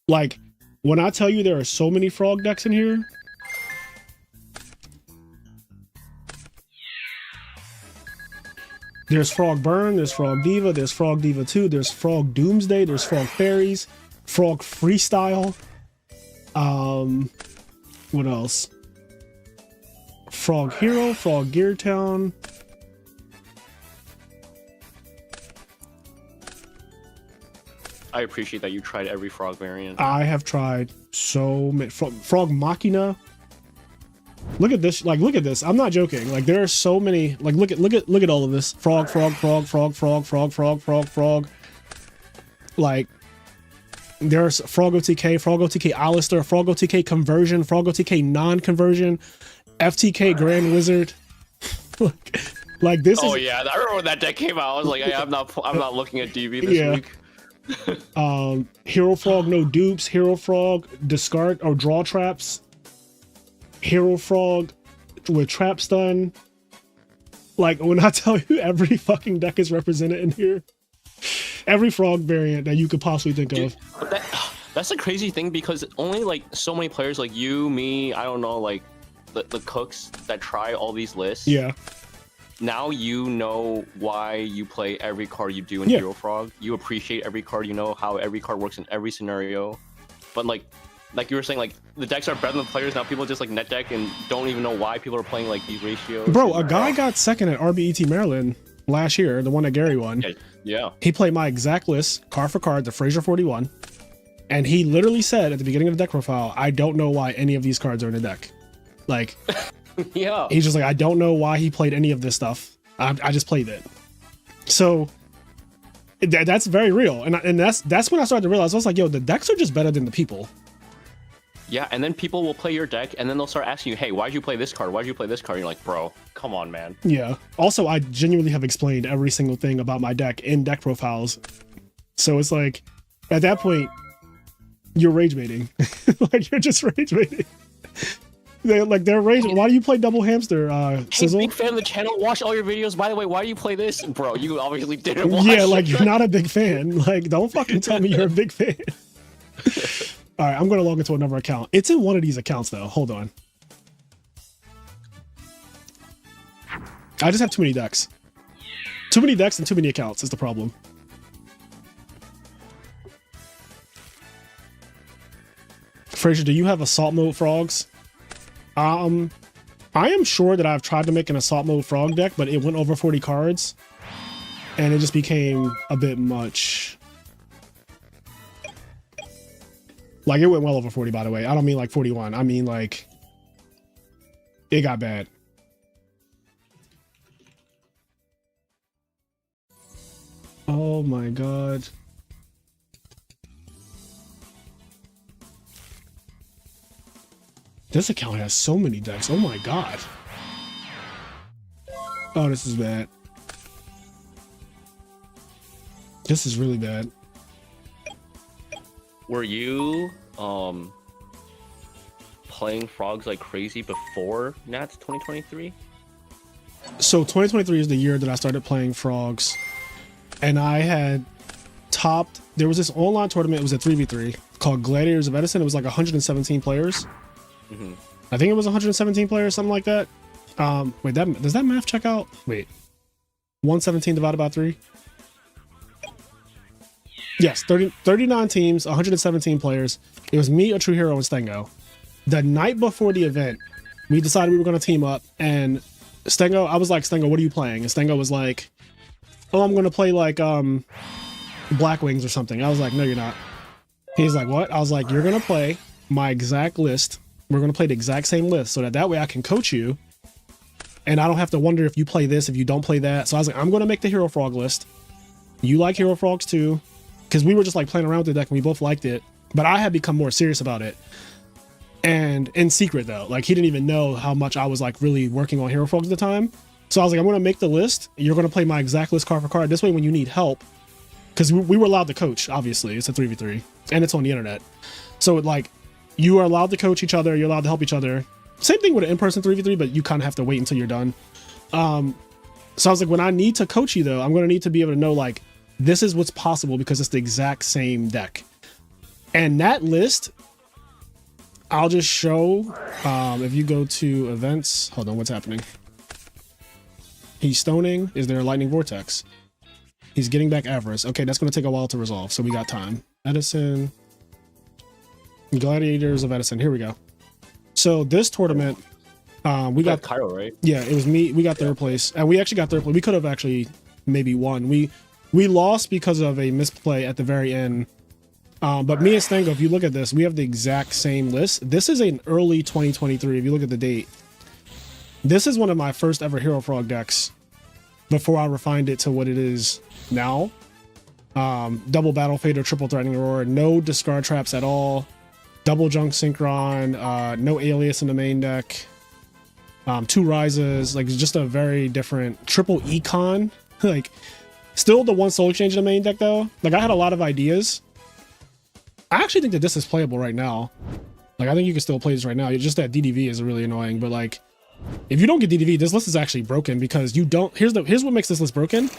Like, when I tell you there are so many frog decks in here, there's Frog Burn, there's Frog Diva, there's Frog Diva 2, there's Frog Doomsday, there's Frog Fairies, Frog Freestyle. What else? Frog Hero, Frog Gear Town. I appreciate that you tried every frog variant. I have tried so many. Frog Machina. Look at this. Like, look at this. I'm not joking. Like, there are so many. Like, look at all of this. Frog. Like, there's Frog OTK, Alistair, Frog OTK conversion, Frog OTK non-conversion, FTK Grand Wizard. like this. Oh yeah, I remember when that deck came out. I was like, I'm not looking at DV this week. Hero Frog no dupes, Hero Frog discard or draw traps, Hero Frog with trap stun. Like, when I tell you every fucking deck is represented in here, every frog variant that you could possibly think of. But that's a crazy thing, because only like so many players like you, me, I don't know, like the cooks that try all these lists. Yeah. Now you know why you play every card you do in Hero Frog. You appreciate every card. You know how every card works in every scenario. But like you were saying, like, the decks are better than the players. Now people just like net deck and don't even know why people are playing like these ratios. Bro, a guy got second at RBET Maryland last year, the one that Gary won. Yeah. He played my exact list, card for card, the Fraser 41. And he literally said at the beginning of the deck profile, I don't know why any of these cards are in the deck. Like, yeah. He's just like, I don't know why he played any of this stuff. I just played it. So that's very real. And that's when I started to realize, I was like, yo, the decks are just better than the people. Yeah, and then people will play your deck, and then they'll start asking you, hey, why'd you play this card? Why'd you play this card? And you're like, bro, come on, man. Yeah. Also, I genuinely have explained every single thing about my deck in deck profiles. So it's like, at that point, you're rage baiting. Like, you're just rage baiting. They're rage. Why do you play double hamster, Sizzle? Hey, big fan of the channel. Watch all your videos. By the way, why do you play this? Bro, you obviously didn't watch. Yeah, like, you're not a big fan. Like, don't fucking tell me you're a big fan. All right, I'm going to log into another account. It's in one of these accounts, though. Hold on. I just have too many decks. Too many decks and too many accounts is the problem. Fraser, do you have assault mode frogs? I am sure that I've tried to make an assault mode frog deck, but it went over 40 cards, and it just became a bit much. Like, it went well over 40, by the way. I don't mean like 41. I mean like it got bad. Oh my god. This account has so many decks. Oh my god. Oh, this is bad. This is really bad. Were you playing frogs like crazy before Nats 2023? So 2023 is the year that I started playing frogs, and I had topped. There was this online tournament. It was a 3v3 called Gladiators of Edison. It was like 117 players. Mm-hmm. I think it was 117 players, something like that. Wait, does that math check out? Wait, 117 divided by 3. Yes, 39 teams, 117 players. It was me, a True Hero, and Stengo. The night before the event, we decided we were going to team up, and Stengo, I was like, Stengo, what are you playing? And Stengo was like, oh, I'm going to play like Black Wings or something. I was like, no, you're not. He's like, what? I was like, you're going to play my exact list. We're going to play the exact same list so that way I can coach you, and I don't have to wonder if you play this, if you don't play that. So I was like, I'm going to make the Hero Frog list. You like Hero Frogs too. Because we were just like playing around with the deck and we both liked it, but I had become more serious about it, and in secret though. Like, he didn't even know how much I was like really working on Hero Frogs at the time. So I was like, I'm gonna make the list. You're gonna play my exact list card for card. This way, when you need help, because we were allowed to coach. Obviously, it's a 3v3 and it's on the internet, so like you are allowed to coach each other. You're allowed to help each other. Same thing with an in-person 3v3, but you kind of have to wait until you're done. So I was like, when I need to coach you though, I'm gonna need to be able to know like, this is what's possible because it's the exact same deck. And that list, I'll just show, if you go to events, hold on, what's happening? He's stoning. Is there a lightning vortex? He's getting back avarice. Okay, that's going to take a while to resolve, so we got time. Edison, Gladiators of Edison. Here we go. So this tournament, we got Cairo, right? Yeah, it was me. We got third place, and we actually got third place. We could have actually maybe won. We lost because of a misplay at the very end. But me and Stengo, if you look at this, we have the exact same list. This is an early 2023. If you look at the date, this is one of my first ever Hero Frog decks before I refined it to what it is now. Double Battle Fader, triple Threatening Aurora, no discard traps at all, double Junk Synchron, no Alias in the main deck, 2 Rises, like just a very different triple Econ, like. Still the 1 Soul Exchange in the main deck though. Like, I had a lot of ideas. I actually think that this is playable right now. Like, I think you can still play this right now. It's just that DDV is really annoying. But like, if you don't get DDV, this list is actually broken because you don't. Here's what makes this list broken.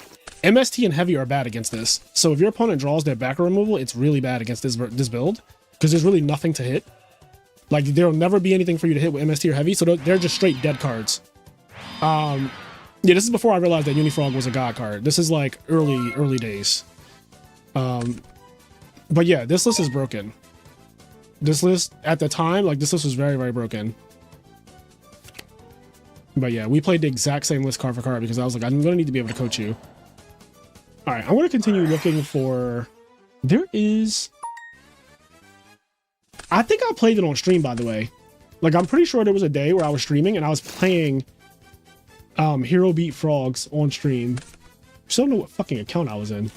MST and Heavy are bad against this. So if your opponent draws their backer removal, it's really bad against this build because there's really nothing to hit. Like, there'll never be anything for you to hit with MST or Heavy. So they're just straight dead cards. Yeah, this is before I realized that Unifrog was a god card. This is like early days. But yeah, this list is broken. This list at the time, like, this list was very, very broken. But yeah, we played the exact same list card for card because I was like, I'm gonna need to be able to coach you. All right, I'm gonna continue looking for. There is. I think I played it on stream, by the way. Like, I'm pretty sure there was a day where I was streaming and I was playing Hero Beat Frogs on stream. Just don't know what fucking account I was in.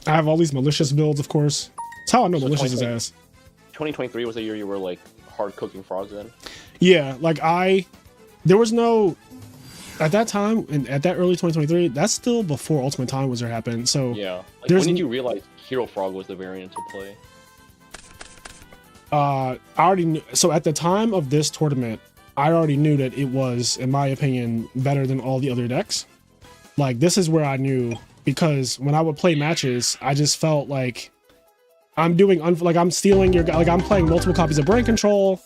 I have all these malicious builds, of course. That's how I know malicious is ass. 2023 was the year you were like hard cooking frogs in. Yeah, like there was no at that time, and at that early 2023. That's still before Ultimate Time Wizard happened. So yeah, like, when did you realize Hero Frog was the variant to play? I already knew. So at the time of this tournament, I already knew that it was, in my opinion, better than all the other decks. Like, this is where I knew, because when I would play matches, I just felt like I'm doing like I'm stealing your, like, I'm playing multiple copies of Brain Control.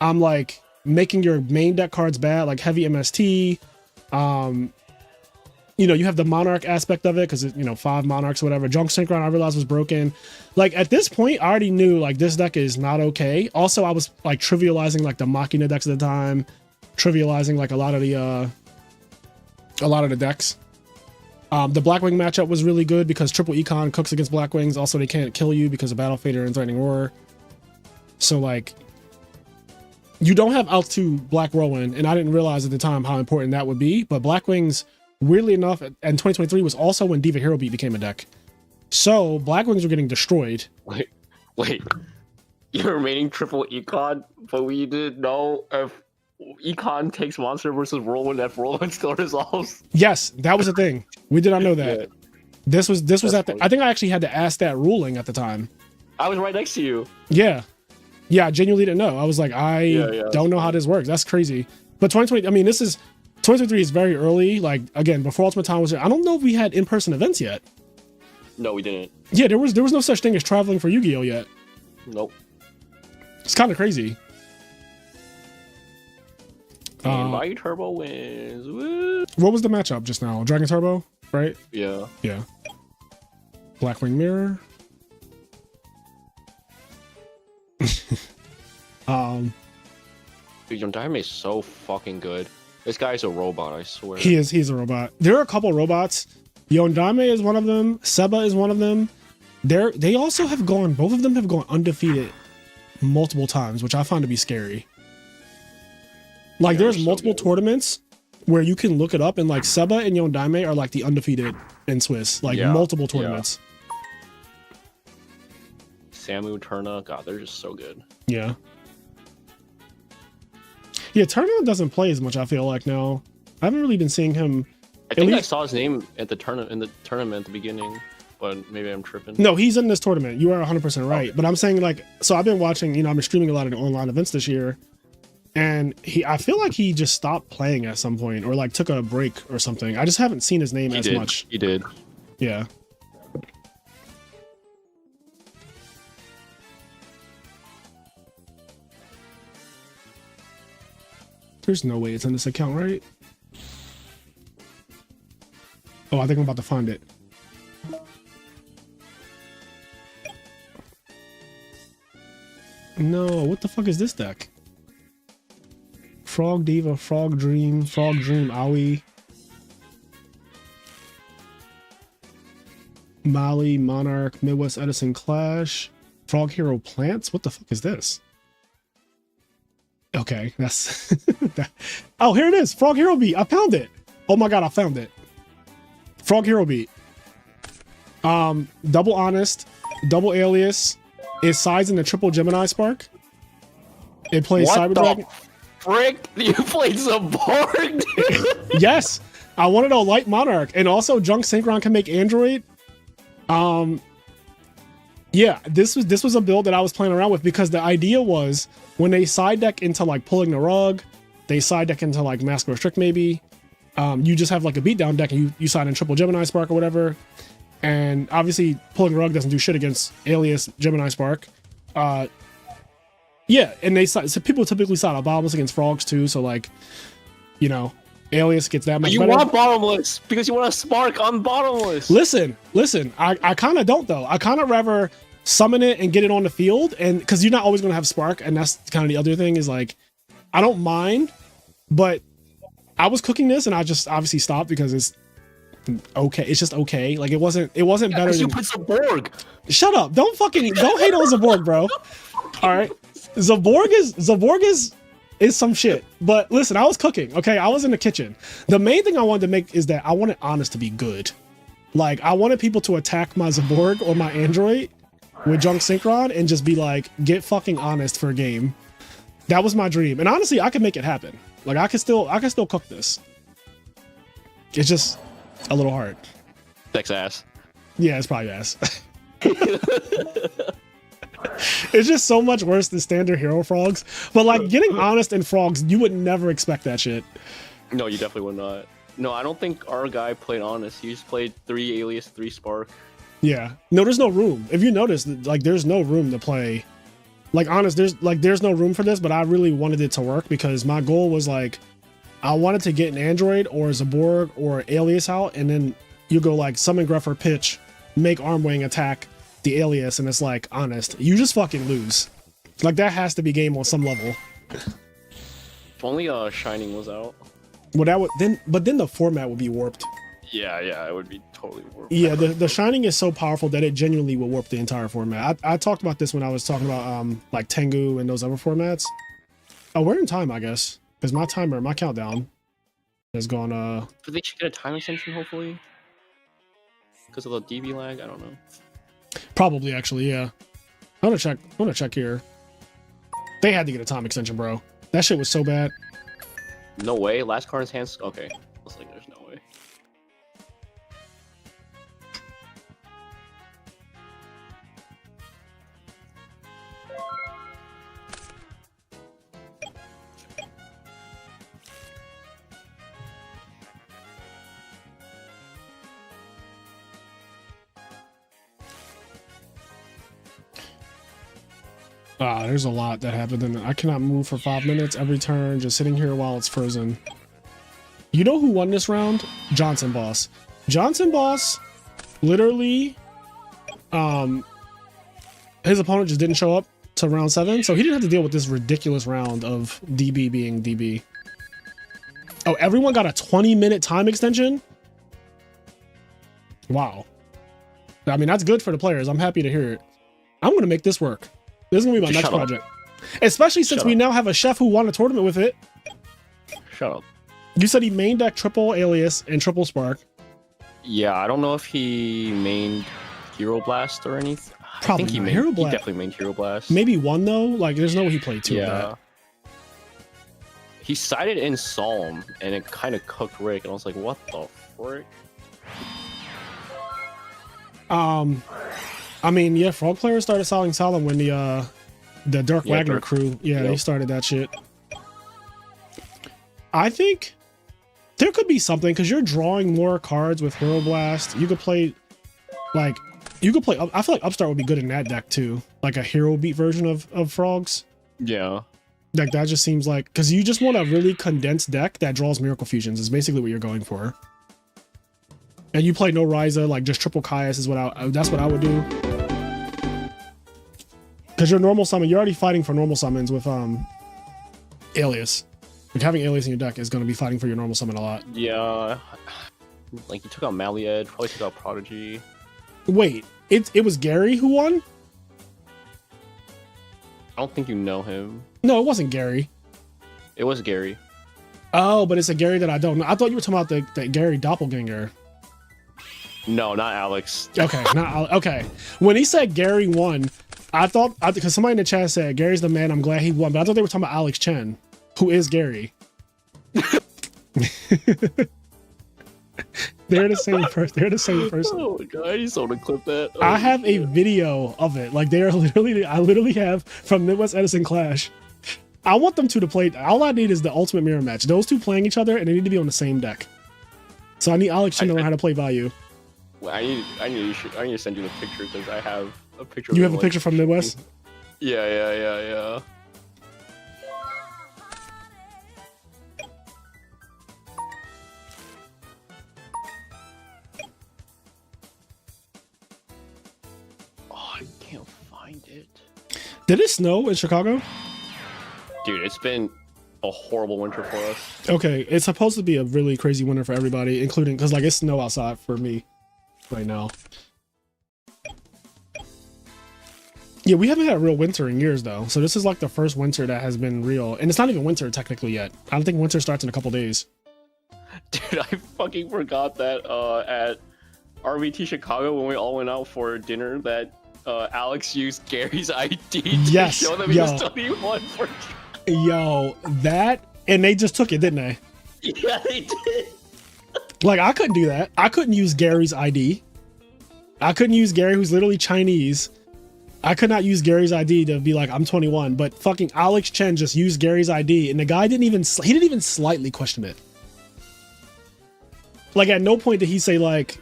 I'm like making your main deck cards bad, like heavy MST. you have the Monarch aspect of it because, 5 Monarchs or whatever. Junk Synchron, I realized was broken. Like, at this point, I already knew, like, this deck is not okay. Also, I was, like, trivializing, like, the Machina decks at the time. Trivializing, like, a lot of the decks. The Blackwing matchup was really good because triple Econ cooks against Blackwings. Also, they can't kill you because of Battle Fader and Threatening Roar. So, like, you don't have Alt2 Black Rowan, and I didn't realize at the time how important that would be. But Blackwings, weirdly enough, and 2023 was also when Diva Hero Beat became a deck. So Blackwings were getting destroyed. Wait. You're remaining triple Econ, but we didn't know if Econ takes monster versus Whirlwind, if Whirlwind still resolves. Yes, that was the thing. We did not know that. Yeah. This was at the, I think I actually had to ask that ruling at the time. I was right next to you. Yeah. Yeah, I genuinely didn't know. I was like, I don't know how this works. That's crazy. But 2020, I mean, 2023 is very early. Like, again, before Ultimate Time was here, I don't know if we had in-person events yet. No, we didn't. Yeah, there was no such thing as traveling for Yu-Gi-Oh yet. Nope. It's kind of crazy. Light Turbo wins. Woo. What was the matchup just now? Dragon Turbo, right? Yeah. Yeah. Blackwing Mirror. Dude, Yondaime is so fucking good. This guy's a robot, I swear. He's a robot. There are a couple robots. Yondaime is one of them. Seba is one of them. They also have gone, both of them have gone undefeated multiple times, which I find to be scary. Like, there's multiple tournaments where you can look it up, and like Seba and Yondaime are like the undefeated in Swiss. Like, multiple tournaments. Samu, Turna, God, they're just so good. Yeah. Yeah, Turna doesn't play as much, I feel like, now. I haven't really been seeing him. I think I saw his name at the tournament at the beginning, but maybe I'm tripping. No, he's in this tournament. You are 100% right. Okay. But I'm saying, like, so I've been watching, I've been streaming a lot of the online events this year, and I feel like he just stopped playing at some point, or like took a break or something. I just haven't seen his name as much. He did. Yeah. There's no way it's in this account, right? Oh, I think I'm about to find it. No, what the fuck is this deck? Frog Diva, Frog Dream, Aoi. Mali, Monarch, Midwest Edison Clash, Frog Hero Plants? What the fuck is this? Okay, that's... Oh, here it is! Frog Hero Beat! I found it! Oh my god, I found it. Frog Hero Beat. Double Honest, Double Alias. It sides in the triple Gemini Spark. It plays Cyber Dragon. Frick? You played Zaborg, dude? Yes! I wanted a light Monarch. And also, Junk Synchron can make Android. Yeah, this was a build that I was playing around with because the idea was when they side deck into like Pulling the Rug, they side deck into like Mask Restrict maybe. You just have like a beatdown deck and you side in triple Gemini Spark or whatever. And obviously Pulling the Rug doesn't do shit against Alias Gemini Spark. Yeah, and so people typically side out Bottomless against Frogs too, so like, Alias gets that much better. You want Bottomless because you want a Spark on Bottomless. Listen, I kind of don't though. I kind of rather summon it and get it on the field, and because you're not always going to have Spark, and that's kind of the other thing is like, I don't mind, but I was cooking this and I just obviously stopped because it's okay. It's just okay. Like it wasn't better than... you put Zaborg. Shut up. Don't hate on Zaborg, bro. All right. Zaborg is some shit. But listen, I was cooking, okay? I was in the kitchen. The main thing I wanted to make is that I wanted Honest to be good. Like, I wanted people to attack my Zaborg or my Android with Junk Synchron and just be like, get fucking Honest for a game. That was my dream. And honestly, I could make it happen. Like, I can still cook this. It's just a little hard. Sex ass. Yeah, it's probably ass. It's just so much worse than standard hero frogs. But like getting Honest in frogs, you would never expect that shit. No, you definitely would not. No, I don't think our guy played Honest. He just played 3 Alias, 3 Spark. Yeah. No, there's no room. If you notice, like there's no room to play. Like Honest, there's no room for this, but I really wanted it to work because my goal was like, I wanted to get an Android or Zaborg or Alias out, and then you go like summon Gruffer, pitch, make Armwing attack the Alias, and it's like, honest, you just fucking lose. Like that has to be game on some level. If only Shining was out. Well, that would then, but then the format would be warped. Yeah, it would be totally warped. Yeah, the Shining is so powerful that it genuinely will warp the entire format. I talked about this when I was talking about like Tengu and those other formats. Oh, we're in time, I guess, because my countdown has gone. But they should get a time extension, hopefully, because of the DB lag. I don't know. Probably, actually, yeah. I want to check here. They had to get a time extension, bro. That shit was so bad. No way. Last card in his hands. Okay, looks like there's no way. There's a lot that happened, and I cannot move for 5 minutes every turn, just sitting here while it's frozen. You know who won this round? Johnson Boss. Johnson Boss, literally, his opponent just didn't show up to round 7, so he didn't have to deal with this ridiculous round of DB being DB. Oh, everyone got a 20-minute time extension? Wow. I mean, that's good for the players. I'm happy to hear it. I'm going to make this work. This is going to be my next project. Especially since we now have a chef who won a tournament with it. Shut up. You said he main decked triple Alias and triple Spark. Yeah, I don't know if he mained Hero Blast or anything. Probably I think he Hero Blast. He definitely mained Hero Blast. Maybe one though. Like, there's no way he played two of that. He sided in Solemn, and it kind of cooked Rick, and I was like, what the frick? I mean, yeah, Frog players started selling Solemn when the Dirk Wagner crew, they started that shit. I think there could be something, because you're drawing more cards with Hero Blast. You could play, I feel like Upstart would be good in that deck too. Like a hero beat version of Frogs. Yeah. Like that just seems like, because you just want a really condensed deck that draws Miracle Fusions is basically what you're going for. And you play no Ryza, like just triple Caius is that's what I would do. Because your normal summon, you're already fighting for normal summons with Alias. Like having Alias in your deck is going to be fighting for your normal summon a lot. Yeah. Like he took out Maliad, probably took out Prodigy. Wait, it was Gary who won? I don't think you know him. No, it wasn't Gary. It was Gary. Oh, but it's a Gary that I don't know. I thought you were talking about the Gary doppelganger. No, not Alex. Okay, okay. When he said Gary won, I thought, because somebody in the chat said Gary's the man, I'm glad he won, but I thought they were talking about Alex Chen, who is Gary. They're the same person. They're the same person. Oh my god, I just want to clip that. Oh, I have a video of it. Like I literally have from Midwest Edison Clash. I want them two to play. All I need is the ultimate mirror match. Those two playing each other, and they need to be on the same deck. So I need Alex Chen to learn how to play Value. Well, I need to send you the picture because I have a picture. You have a picture from Midwest? Yeah. Oh, I can't find it. Did it snow in Chicago? Dude, it's been a horrible winter for us. Okay, it's supposed to be a really crazy winter for everybody, including because like it's snow outside for me right now. Yeah, we haven't had a real winter in years though, so this is like the first winter that has been real, and it's not even winter technically yet. I don't think winter starts in a couple days. Dude, I fucking forgot that at RVT Chicago when we all went out for dinner that Alex used Gary's ID to show them he was 21 for. Yo, that, and they just took it, didn't they? Yeah, they did. Like, I couldn't do that. I couldn't use Gary's ID. I couldn't use Gary, who's literally Chinese. I could not use Gary's ID to be like, I'm 21, but fucking Alex Chen just used Gary's ID, and the guy didn't even slightly question it. Like, at no point did he say, like,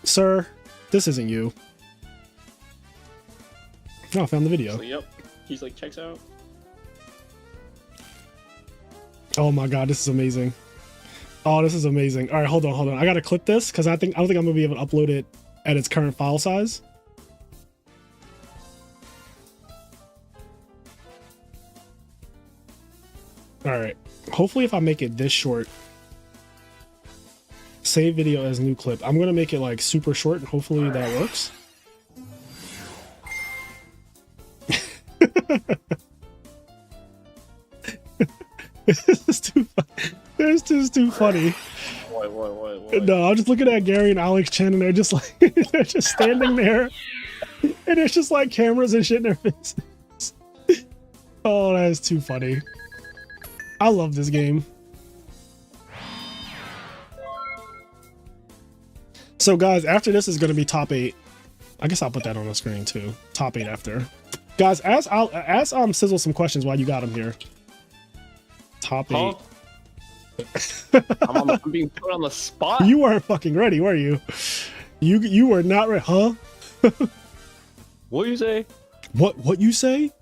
sir, this isn't you. Oh, I found the video. So, yep. He's like, checks out. Oh my god, this is amazing. Oh, this is amazing. All right, hold on. I gotta clip this because I don't think I'm gonna be able to upload it at its current file size. All right. Hopefully, if I make it this short, save video as new clip. I'm gonna make it like super short, and hopefully that works. This is too funny. This is too funny. What? No, I'm just looking at Gary and Alex Chen, and they're just like they're just standing there, and it's just like cameras and shit in their faces. Oh, that is too funny. I love this game. So guys, after this is going to be top 8. I guess I'll put that on the screen too. Top 8 after. Guys, ask Sizzle some questions while you got him here. Top 8. Huh? I'm being put on the spot. You weren't fucking ready, were you? You were not ready, huh? What you say? What you say?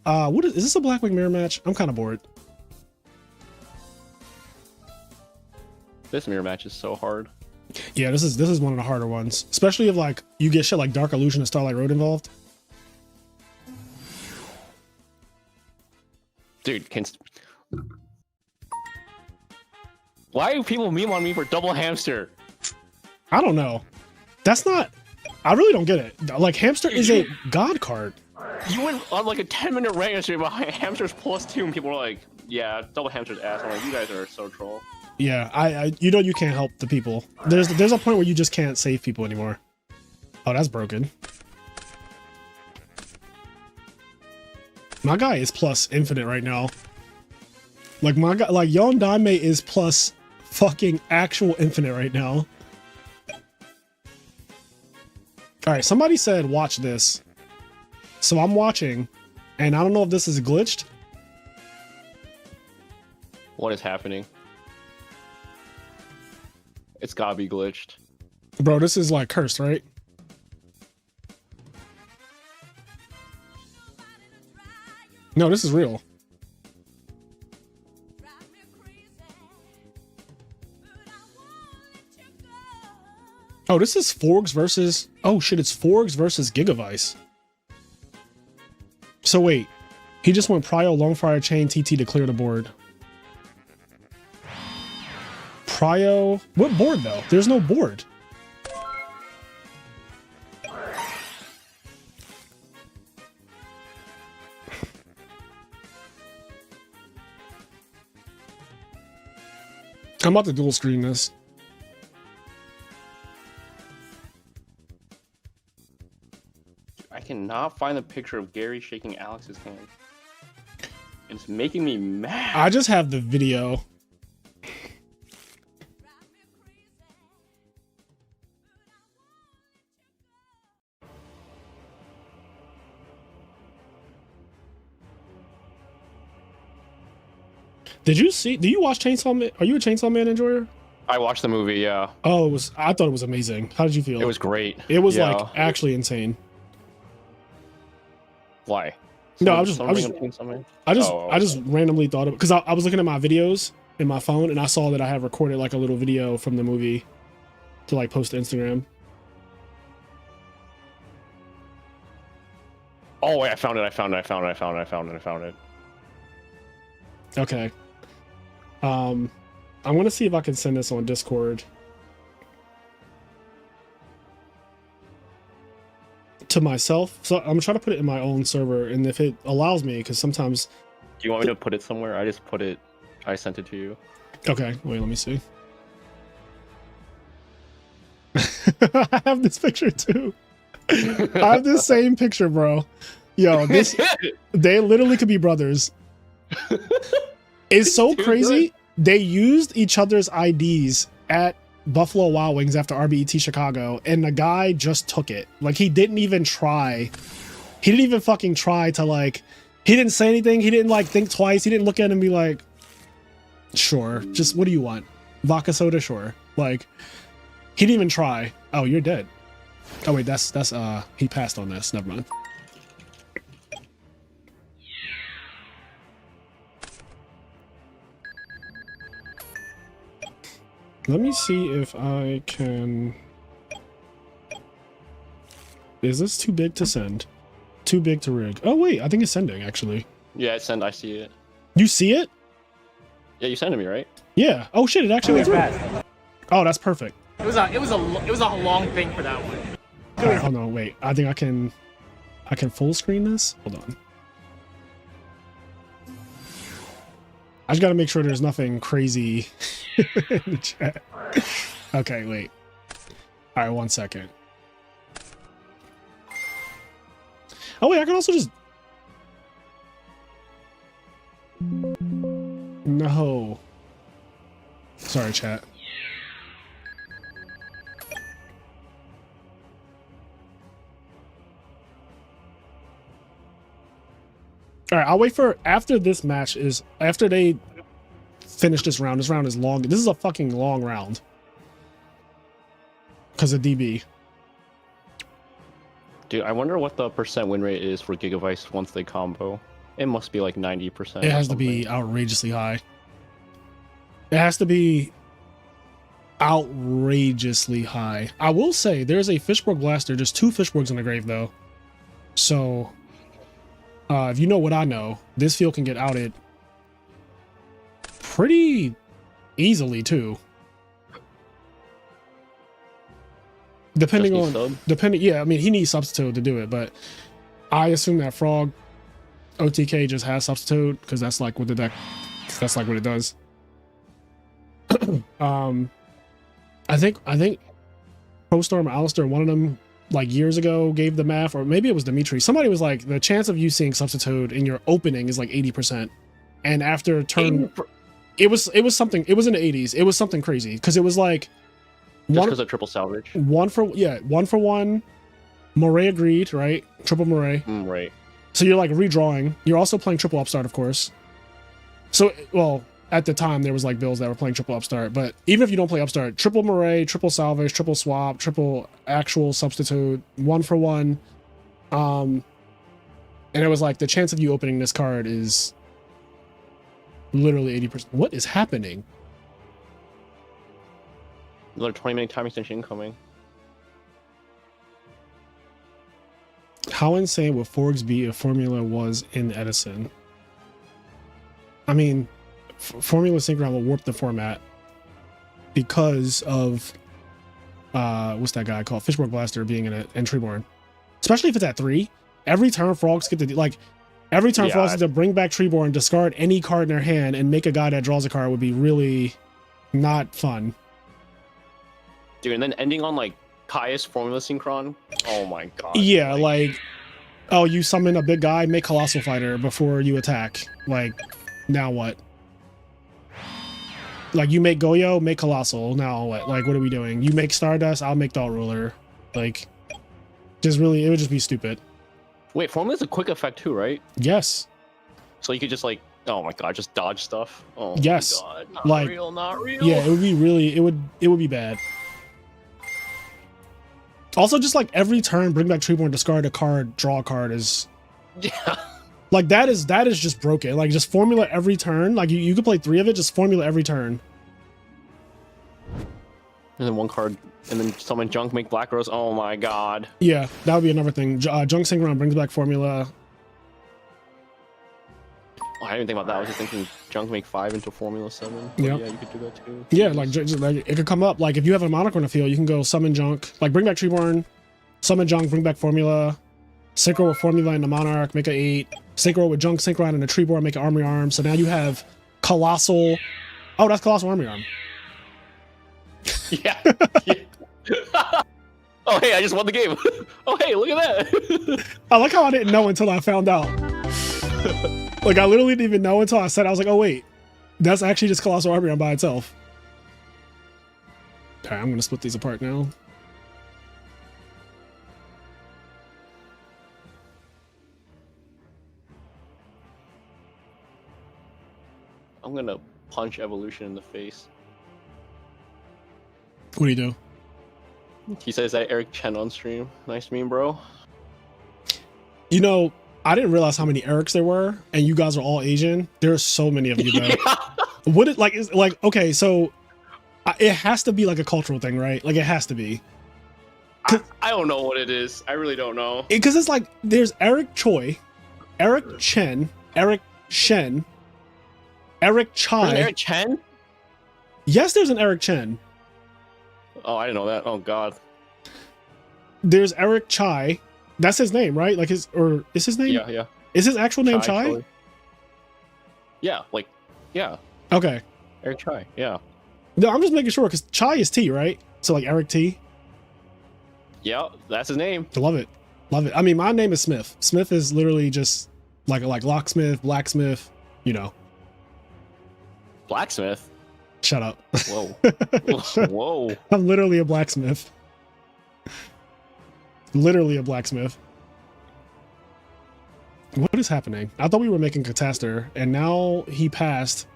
What is this a Blackwing mirror match? I'm kind of bored. This mirror match is so hard. Yeah, this is one of the harder ones, especially if like you get shit like Dark Illusion and Starlight Road involved. Dude, why do people meme on me for double hamster? I don't know. That's not. I really don't get it. Like hamster is a god card. You went on like a 10-minute rant yesterday about hamsters +2, and people were like, "Yeah, double hamster's ass." I'm like, you guys are so troll. Yeah, I you know you can't help the people. There's a point where you just can't save people anymore. Oh, that's broken. My guy is plus infinite right now. Like my guy, like Yon Daime is plus fucking actual infinite right now. All right, somebody said watch this, so I'm watching, and I don't know if this is glitched. What is happening? It's gotta be glitched. Bro, this is like cursed, right? No, this is real. Oh, this is Forgs versus... Oh shit, it's Forgs versus Gigavice. So wait, he just went Prio, Longfire, Chain, TT to clear the board. Prio... What board though? There's no board. I'm about to dual screen this. I cannot find the picture of Gary shaking Alex's hand. It's making me mad. I just have the video. Do you watch Chainsaw Man? Are you a Chainsaw Man enjoyer? I watched the movie, yeah. Oh, I thought it was amazing. How did you feel? It was great. It was like actually insane. Why? No, I just randomly thought of it because I was looking at my videos in my phone and I saw that I have recorded like a little video from the movie to like post to Instagram. Oh wait, I found it. Okay. I'm gonna see if I can send this on Discord to myself. So I'm trying to put it in my own server, and if it allows me, because sometimes. Do you want me to put it somewhere? I sent it to you. Okay, wait, let me see. I have this picture too. I have this same picture, bro. Yo, they literally could be brothers. It's so crazy. Good. They used each other's IDs at Buffalo Wild Wings after RBET Chicago, and the guy just took it. Like, he didn't even try. He didn't even fucking try to, like, he didn't say anything. He didn't, like, think twice. He didn't look at him and be like, sure, just what do you want? Vodka soda? Sure. Like, he didn't even try. Oh, you're dead. Oh, wait, that's, he passed on this. Never mind. Let me see if I can... Is this too big to send? Too big to rig? Oh wait, I think it's sending actually. Yeah, it's send. I see it. You see it? Yeah, you sent it to me, right? Yeah. Oh shit, it actually went through. Oh, that's perfect. It was a long thing for that one. All right, hold on, wait. I think I can full screen this. Hold on. I just got to make sure there's nothing crazy in the chat. Okay, wait. All right, 1 second. Oh wait, I can also just... No. Sorry, chat. All right, I'll wait for after this match is after they finish this round. This round is long. This is a fucking long round because of DB. Dude, I wonder what the % win rate is for Gigavice once they combo. It must be like 90%. It has to be outrageously high. It has to be outrageously high. I will say there's a Fishborg Blaster. There's 2 Fishborgs in the grave though. So if you know what I know, this field can get outed pretty easily too. Depending, yeah, I mean, he needs substitute to do it, but I assume that Frog OTK just has substitute because that's like what the deck, that's like what it does. I think ProStorm or Alistair, one of them like years ago gave the math, or maybe it was Dimitri. Somebody was like, the chance of you seeing substitute in your opening is like 80%, and after turn, it was something. It was in the 80s. It was something crazy because it was like. Just because of triple salvage. 1 for 1. Moray agreed, right? Triple Moray. Right. So you're like redrawing. You're also playing triple upstart, of course. So, well, at the time there was like bills that were playing triple upstart, but even if you don't play upstart, triple Moray, triple salvage, triple swap, triple actual substitute, 1 for 1. And it was like the chance of you opening this card is literally 80%. What is happening? Another 20-minute time extension incoming. How insane would Forks be if Formula was in Edison? I mean, Formula Synchron will warp the format because of what's that guy called? Fishborg Blaster being in an Treeborn. Especially if it's at 3. Every turn Frogs get to like every turn Frogs get to bring back Treeborn, discard any card in their hand, and make a guy that draws a card would be really not fun. Dude, and then ending on like Caius Formula Synchron. Oh my god. Yeah, like oh, you summon a big guy, make Colossal Fighter before you attack. Like, now what? Like, you make Goyo, make Colossal. Now what? Like, what are we doing? You make Stardust, I'll make Thought Ruler. Like, just really, it would just be stupid. Wait, Formula's a quick effect too, right? Yes. So you could just like, oh my god, just dodge stuff. Oh yes. My god, like, not real. Yeah, it would be really, it would be bad. Also, just like every turn, bring back Treeborn, discard a card, draw a card is... Yeah. Like, that is just broken. Like, just Formula every turn. Like, you could play 3 of it, just Formula every turn. And then 1 card, and then summon Junk, make Black Rose. Oh my god. Yeah, that would be another thing. Junk Synchron brings back Formula. Oh, I didn't think about that. I was just thinking Junk make 5 into Formula 7. Yeah. Yeah, you could do that too. Yeah, like it could come up. Like, if you have a Monarch on the field, you can go summon Junk. Like, bring back Treeborn, summon Junk, bring back Formula. Synchro with Formula in the Monarch, make a 8. Synchro with Junk Synchron and a Treeborn, make an Armory Arm. So now you have Colossal. Oh, that's Colossal Armory Arm. Yeah. Oh, hey, I just won the game. Oh, hey, look at that. I like how I didn't know until I found out. Like, I literally didn't even know until I said, I was like, oh, wait. That's actually just Colossal Armory Arm by itself. Okay, I'm going to split these apart now. I'm going to punch Evolution in the face. What do you do? He says that Eric Chen on stream. Nice meme, bro. You know, I didn't realize how many Erics there were, and you guys are all Asian. There's so many of you, though. Yeah. What it like is like okay, so it has to be like a cultural thing, right? Like it has to be. I don't know what it is. I really don't know. Because it's like there's Eric Choi, Eric Chen, Eric Shen, Eric Chai. Eric Chen? Yes, there's an Eric Chen. Oh, I didn't know that. Oh God. There's Eric Chai. That's his name, right? Like is his name? Yeah. Is his actual name Chai? Yeah, yeah. Okay. Eric Chai, yeah. No, I'm just making sure because Chai is T, right? So like Eric T. Yeah, that's his name. I love it. Love it. I mean, my name is Smith. Smith is literally just like locksmith, blacksmith, you know. Blacksmith? Shut up. Whoa. Whoa. I'm literally a blacksmith. Literally a blacksmith. What is happening? I thought we were making Catastor, and now he passed.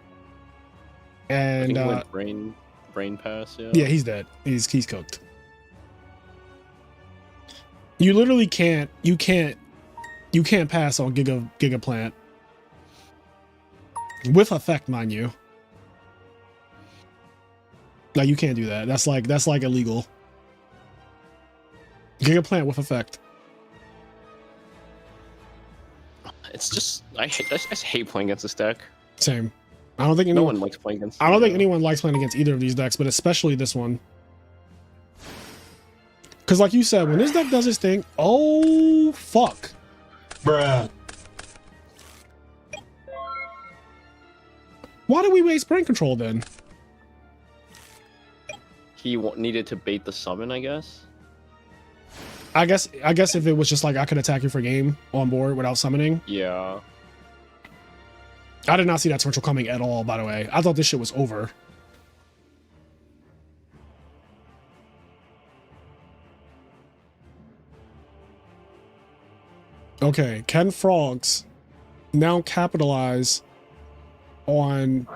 And I think brain pass, yeah. Yeah, he's dead. He's cooked. You literally can't pass on Giga Plant. With effect, mind you. Like you can't do that. That's like illegal. Giga Plant with effect. It's just I just hate playing against this deck. Same. I don't think no one likes playing against. I don't think anyone likes playing against either of these decks, but especially this one. Because like you said, when this deck does its thing, oh fuck. Bruh. Why did we waste brain control then? He needed to bait the summon, I guess. I guess if it was just like I could attack you for game on board without summoning. Yeah. I did not see that torrential coming at all, by the way. I thought this shit was over. Okay, can Frogs now capitalize on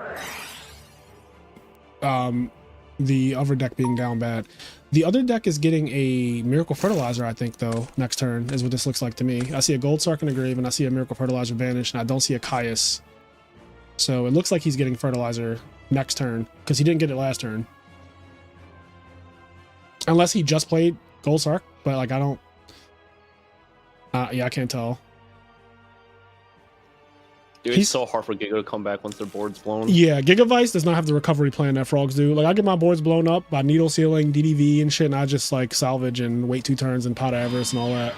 the other deck being down bad? The other deck is getting a Miracle Fertilizer, I think, though, next turn, is what this looks like to me. I see a Gold Sark in the grave, and I see a Miracle Fertilizer banished, and I don't see a Caius. So it looks like he's getting Fertilizer next turn, because he didn't get it last turn. Unless he just played Gold Sark, but, like, I don't... yeah, I can't tell. Dude, it's so hard for Giga to come back once their board's blown. Yeah, Gigavice does not have the recovery plan that Frogs do. Like, I get my boards blown up by Needle Sealing, DDV, and shit, and I just, like, salvage and wait 2 turns and Pot of Avarice and all that.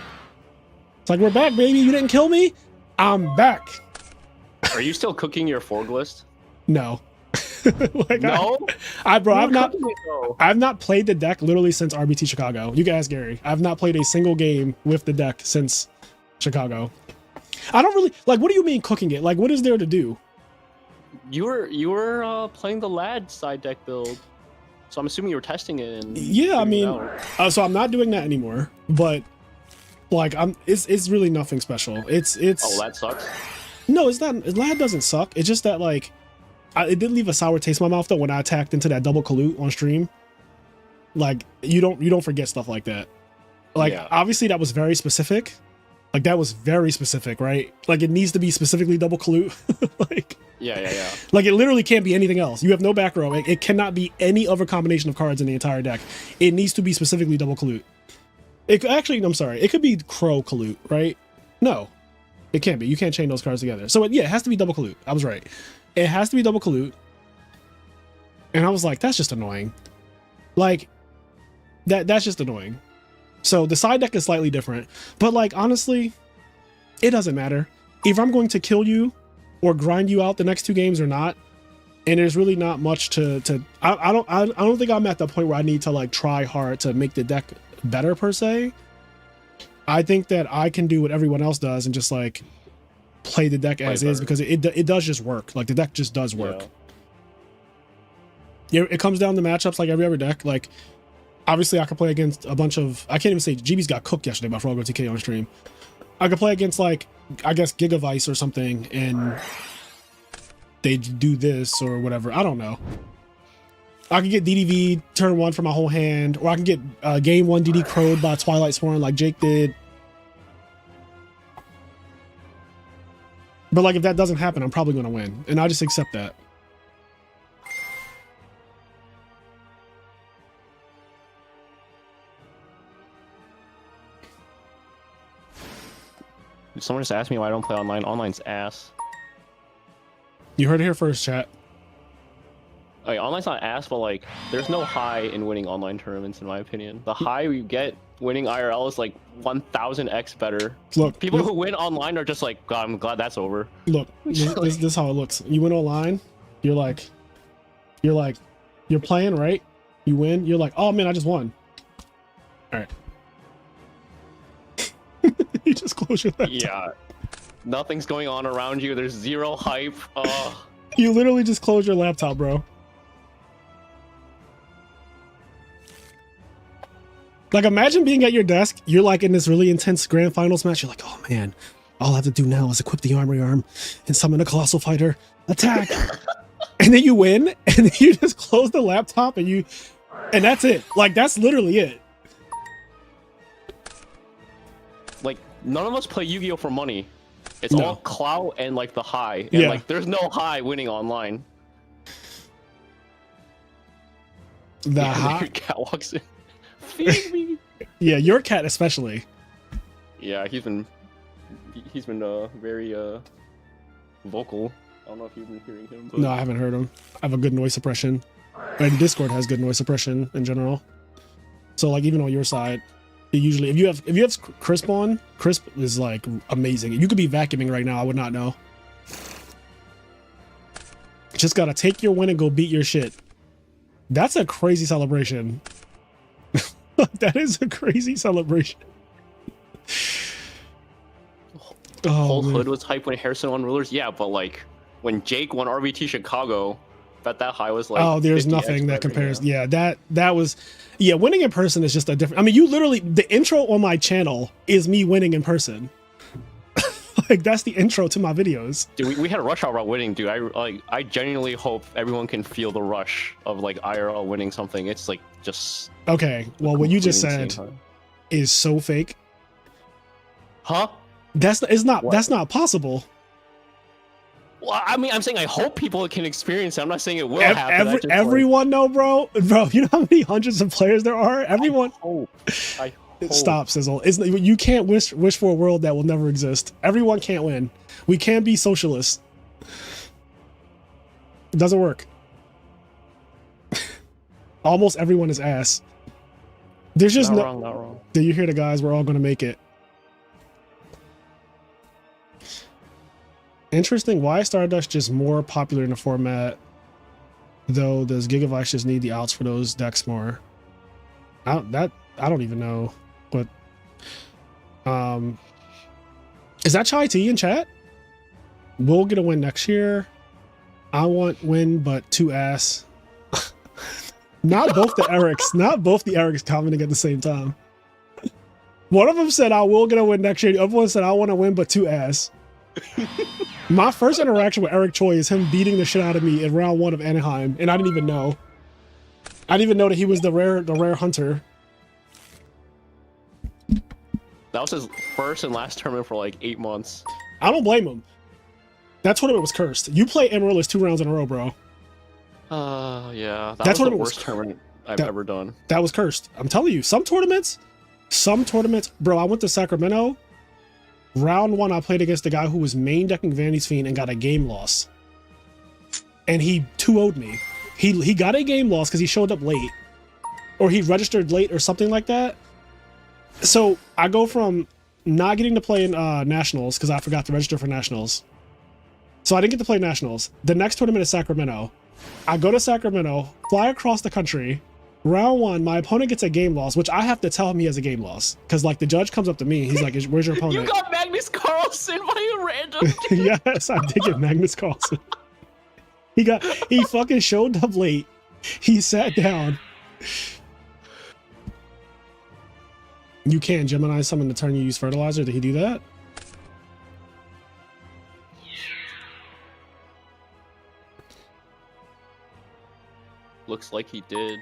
It's like, we're back, baby. You didn't kill me? I'm back. Are you still cooking your Forg list? No. Like, no? Bro, I've not played the deck literally since RBT Chicago. You can ask Gary. I've not played a single game with the deck since Chicago. I don't really like. What do you mean cooking it? Like, what is there to do? You were playing the Lad side deck build, so I'm assuming you were testing it. And yeah, I mean, so I'm not doing that anymore. But like, it's really nothing special. It's. Oh, Lad sucks. No, it's not. Lad doesn't suck. It's just that like, it did leave a sour taste in my mouth though when I attacked into that double Kalut on stream. Like, you don't forget stuff like that. Like, yeah. Obviously that was very specific. Like, that was very specific, right? Like, it needs to be specifically double Kalut. Like, yeah. Like, it literally can't be anything else. You have no back row. It cannot be any other combination of cards in the entire deck. It needs to be specifically double Kalut. I'm sorry. It could be Crow Kalut, right? No, it can't be. You can't chain those cards together. So, yeah, it has to be double Kalut. I was right. It has to be double Kalut. And I was like, that's just annoying. Like, that's just annoying. So the side deck is slightly different, but like, honestly, it doesn't matter. Either I'm going to kill you or grind you out the next 2 games or not. And there's really not much I don't think I'm at the point where I need to like try hard to make the deck better per se. I think that I can do what everyone else does and just like play the deck as is, because it does just work. Like, the deck just does work. Yeah, it comes down to matchups like every other deck. Like, obviously, I could play against a bunch of... I can't even say... GB's got cooked yesterday by Frogo TK on stream. I could play against, like, I guess Gigavice or something, and they do this or whatever. I don't know. I could get DDV turn 1 for my whole hand, or I can get game 1 DD crowed by Twilight Sworn like Jake did. But, like, if that doesn't happen, I'm probably going to win, and I just accept that. Someone just asked me why I don't play online. Online's ass. You heard it here first, chat. Like, online's not ass, but like, there's no high in winning online tournaments, in my opinion. The high you get winning IRL is like 1000x better. Look, people who win online are just like, God, I'm glad that's over. Look, this is how it looks. You win online, you're playing, right? You win, you're like, oh man, I just won. All right. You just close your laptop. Yeah. Nothing's going on around you. There's zero hype. You literally just close your laptop, bro. Like, imagine being at your desk. You're like in this really intense grand finals match. You're like, oh man, all I have to do now is equip the armory arm and summon a colossal fighter. Attack. And then you win, and then you just close the laptop and that's it. Like, that's literally it. Like, none of us play Yu-Gi-Oh for money. It's No. all clout and like the high. And Yeah. like, there's no high winning online. The high. Your cat walks in. Feed me. Yeah, your cat especially. Yeah, he's been very vocal. I don't know if you've been hearing him. But... No, I haven't heard him. I have a good noise suppression. And Discord has good noise suppression in general. So like, even on your side, usually if you have Crisp on, Crisp is like amazing. You could be vacuuming right now, I would not know. Just gotta take your win and go beat your shit. That's a crazy celebration. That is a crazy celebration. Whole man. hood was hype when Harrison won Rulers. Yeah, but like when Jake won RBT Chicago, that high was like. Oh, there's 50x nothing that better, compares. Yeah, that was. Yeah, winning in person is just a different. I mean, you literally, the intro on my channel is me winning in person. Like, that's the intro to my videos. Dude, we had a rush hour about winning, dude. I genuinely hope everyone can feel the rush of like IRL winning something. It's like just. Okay, well, what you just said is so fake. Huh? That's not possible. Well, I mean, I'm saying I hope people can experience it. I'm not saying it will happen. Everyone know, bro. You know how many hundreds of players there are? Everyone. I hope. Stop, Sizzle. You can't wish for a world that will never exist. Everyone can't win. We can't be socialists. It doesn't work. Almost everyone is ass. There's just not wrong. Do you hear the guys? We're all gonna make it. Interesting. Why is Stardust just more popular in the format? Though does Gigavice just need the outs for those decks more? I don't even know. But is that Chai T in chat? We'll get a win next year. I want win, but 2 ass. Not both the Erics commenting at the same time. One of them said I will get a win next year. The other one said I want to win, but 2 ass. My first interaction with Eric Choi is him beating the shit out of me in round 1 of Anaheim, and I didn't even know. I didn't even know that he was the rare hunter. That was his first and last tournament for like 8 months. I don't blame him. That tournament was cursed. You play Amaryllis 2 rounds in a row, bro. Yeah. That was the worst tournament I've ever done. That was cursed. I'm telling you, some tournaments, bro, I went to Sacramento. Round 1, I played against the guy who was main decking Vanity's Fiend and got a game loss. And he 2-0'd me. He got a game loss because he showed up late. Or he registered late or something like that. So I go from not getting to play in Nationals because I forgot to register for Nationals. So I didn't get to play Nationals. The next tournament is Sacramento. I go to Sacramento, fly across the country. Round 1, my opponent gets a game loss, which I have to tell him he has a game loss. Because like the judge comes up to me, he's like, where's your opponent? You got Magnus Carlsen by a random Yes, I did get Magnus Carlsen. He fucking showed up late. He sat down. You can Gemini summon the turn you use fertilizer. Did he do that? Looks like he did.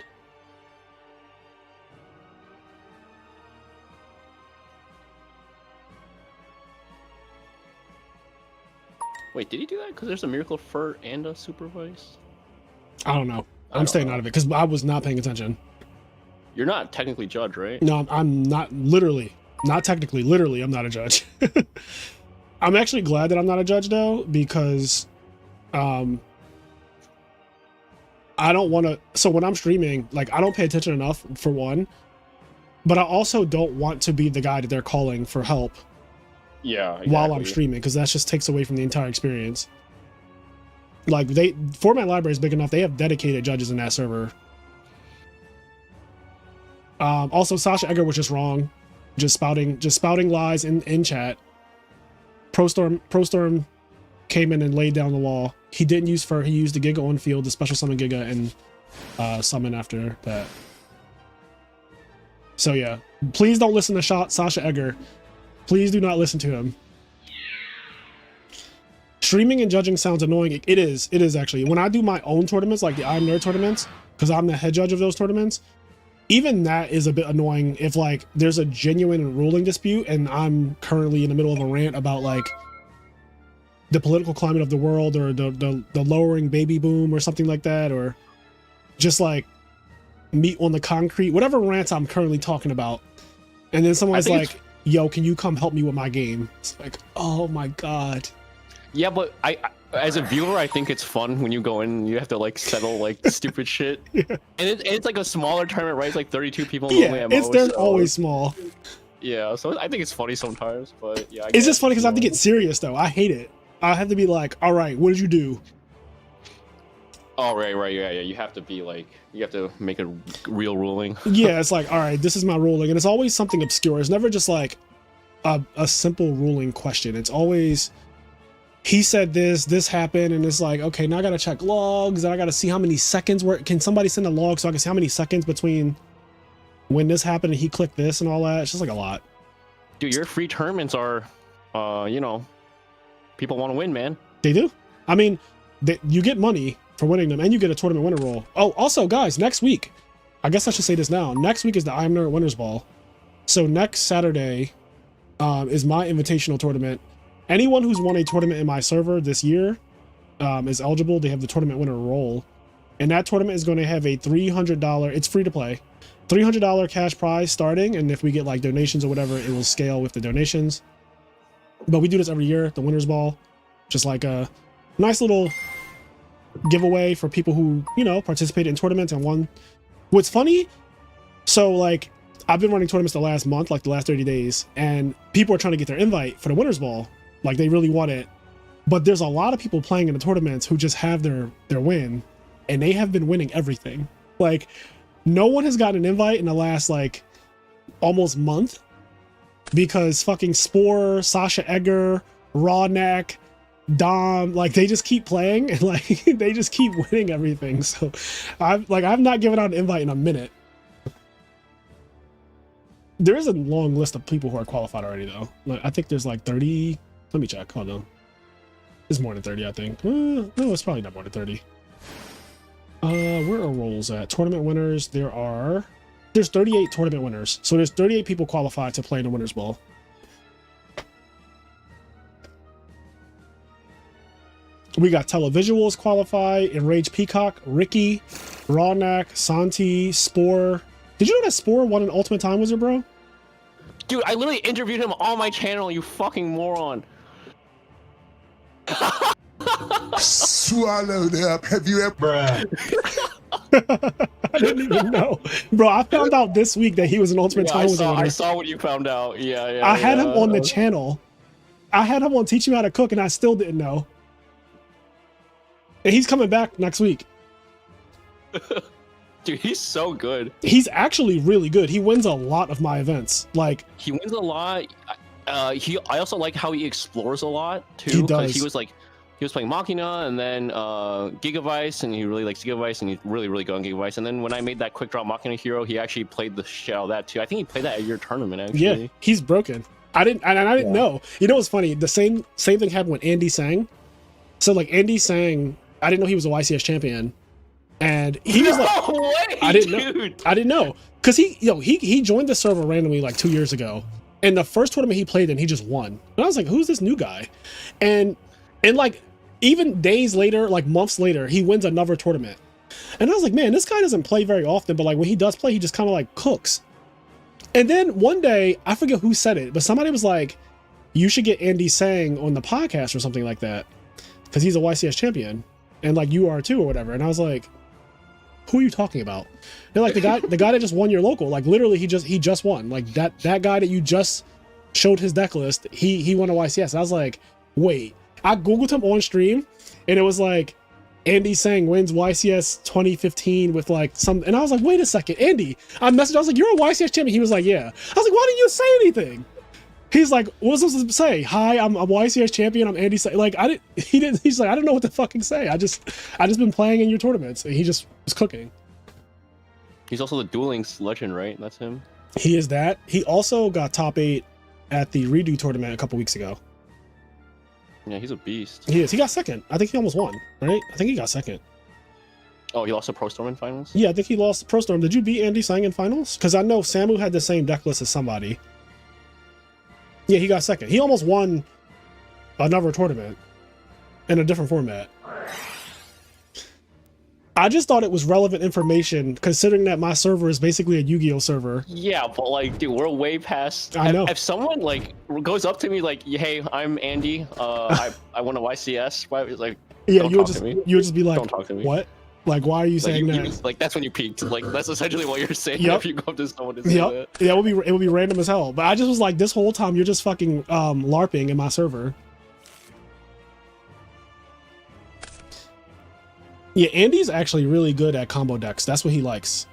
Wait, did he do that? Because there's a Miracle Fur and a Supervise? I don't know. I'm staying out of it because I was not paying attention. You're not technically judge, right? No, I'm not literally. Not technically. Literally, I'm not a judge. I'm actually glad that I'm not a judge though, because I don't want to. So when I'm streaming, like I don't pay attention enough for one, but I also don't want to be the guy that they're calling for help. Yeah, exactly. While I'm streaming, because that just takes away from the entire experience. Like format library is big enough. They have dedicated judges in that server. Also, Sasha Egger was just wrong, just spouting lies in chat. ProStorm came in and laid down the law. He didn't use he used the Giga on field, the special summon Giga, and summon after that. So yeah, please don't listen to Sasha Egger. Please do not listen to him. Streaming and judging sounds annoying. It is actually. When I do my own tournaments, like the I'm Nerd tournaments, because I'm the head judge of those tournaments, even that is a bit annoying if like there's a genuine ruling dispute and I'm currently in the middle of a rant about like the political climate of the world or the lowering baby boom or something like that, or just like meat on the concrete, whatever rants I'm currently talking about. And then someone's like, yo, can you come help me with my game? It's like, oh my God. Yeah, but I as a viewer, I think it's fun when you go in and you have to like settle like stupid shit. Yeah. And it's like a smaller tournament, right? It's like 32 people. Yeah, they're always small. Yeah, so I think it's funny sometimes, but yeah. It's just funny because I have to get serious though. I hate it. I have to be like, all right, what did you do? Oh, right, yeah. You have to be like, you have to make a real ruling. Yeah, it's like, all right, this is my ruling. And it's always something obscure. It's never just like a simple ruling question. It's always, he said this happened, and it's like, okay, now I gotta check logs, and I gotta see how many seconds can somebody send a log so I can see how many seconds between when this happened and he clicked this and all that. It's just like a lot. Dude, your free tournaments are, you know, people want to win, man. They do. I mean, you get money for winning them, and you get a tournament winner roll. Oh, also, guys, next week, I guess I should say this now. Next week is the I'm Nerd Winners Ball. So next Saturday is my invitational tournament. Anyone who's won a tournament in my server this year is eligible. They have the tournament winner roll. And that tournament is going to have a $300, it's free to play, $300 cash prize starting. And if we get like donations or whatever, it will scale with the donations. But we do this every year, the Winners Ball. Just like a nice little giveaway for people who, you know, participated in tournaments and won. What's funny, so like I've been running tournaments the last month, like the last 30 days, and people are trying to get their invite for the Winners Ball. Like they really want it. But there's a lot of people playing in the tournaments who just have their win, and they have been winning everything. Like no one has gotten an invite in the last like almost month because fucking Spore, Sasha Egger, Rawneck, Dom, like they just keep playing and like they just keep winning everything. So I've not given out an invite in a minute. There is a long list of people who are qualified already though. Like I think there's like 30. Let me check. Hold on. It's more than 30, I think. No, it's probably not more than 30. Where are rolls at? Tournament winners. There's 38 tournament winners. So there's 38 people qualified to play in the Winners Ball. We got Televisuals qualify, Enraged Peacock, Ricky, Rawneck, Santi, Spore. Did you know that Spore won an Ultimate Time Wizard, bro? Dude, I literally interviewed him on my channel, you fucking moron. Swallowed up. Have you ever? I didn't even know. Bro, I found out this week that he was an Ultimate Time Wizard. I saw what you found out. Yeah. I had him on the channel. I had him on teaching me how to cook, and I still didn't know. And he's coming back next week. Dude, he's so good. He's actually really good. He wins a lot of my events. Like he wins a lot. I also like how he explores a lot too. He does. He was playing Machina and then Gigavice, and he really likes Gigavice, and he's really good on Gigavice. And then when I made that quick drop Machina hero, he actually played the shit out of that too. I think he played that at your tournament actually. Yeah, he's broken. I didn't know. You know what's funny? The same thing happened with Andy Sang. So like Andy Sang, I didn't know he was a YCS champion. And he was like, no way, I didn't know. Cause he joined the server randomly like 2 years ago. And the first tournament he played in, he just won. And I was like, who's this new guy? And like even days later, like months later, he wins another tournament. And I was like, man, this guy doesn't play very often, but like when he does play, he just kind of like cooks. And then one day, I forget who said it, but somebody was like, you should get Andy Sang on the podcast or something like that, because he's a YCS champion, and like you are too or whatever. And I was like, who are you talking about? They're like, the guy that just won your local, like literally he just won. Like that guy that you just showed his deck list, he won a YCS. I was like, wait. I googled him on stream, and it was like Andy Sang wins YCS 2015 with like some, and I was like, wait a second, Andy. I messaged, I was like, you're a YCS champion. He was like, yeah. I was like, why didn't you say anything? He's like, what was I supposed to say? Hi, I'm a YCS champion. I'm Andy Sang. Like, he's like, I don't know what to fucking say. I just been playing in your tournaments. And he just was cooking. He's also the Duel Links legend, right? That's him. He is that. He also got top 8 at the redo tournament a couple weeks ago. Yeah, he's a beast. He is. He got second. I think he almost won, right? I think he got second. Oh, he lost the Pro Storm in finals? Yeah, I think he lost the Pro Storm. Did you beat Andy Sang in finals? Because I know Samu had the same deck list as somebody. Yeah, he got second. He almost won another tournament in a different format. I just thought it was relevant information, considering that my server is basically a Yu-Gi-Oh server. Yeah, but like, dude, we're way past. I know. If someone like goes up to me like, "Hey, I'm Andy. I won a YCS." Why? Like, yeah, don't you would talk to me. just be like, Don't talk to me. What? Like, why are you saying that? Like, that's when you peaked. Like, that's essentially what you're saying. Yep. If you go up to someone to say that. Yeah, it would be random as hell. But I just was like, this whole time you're just fucking LARPing in my server. Yeah, Andy's actually really good at combo decks. That's what he likes.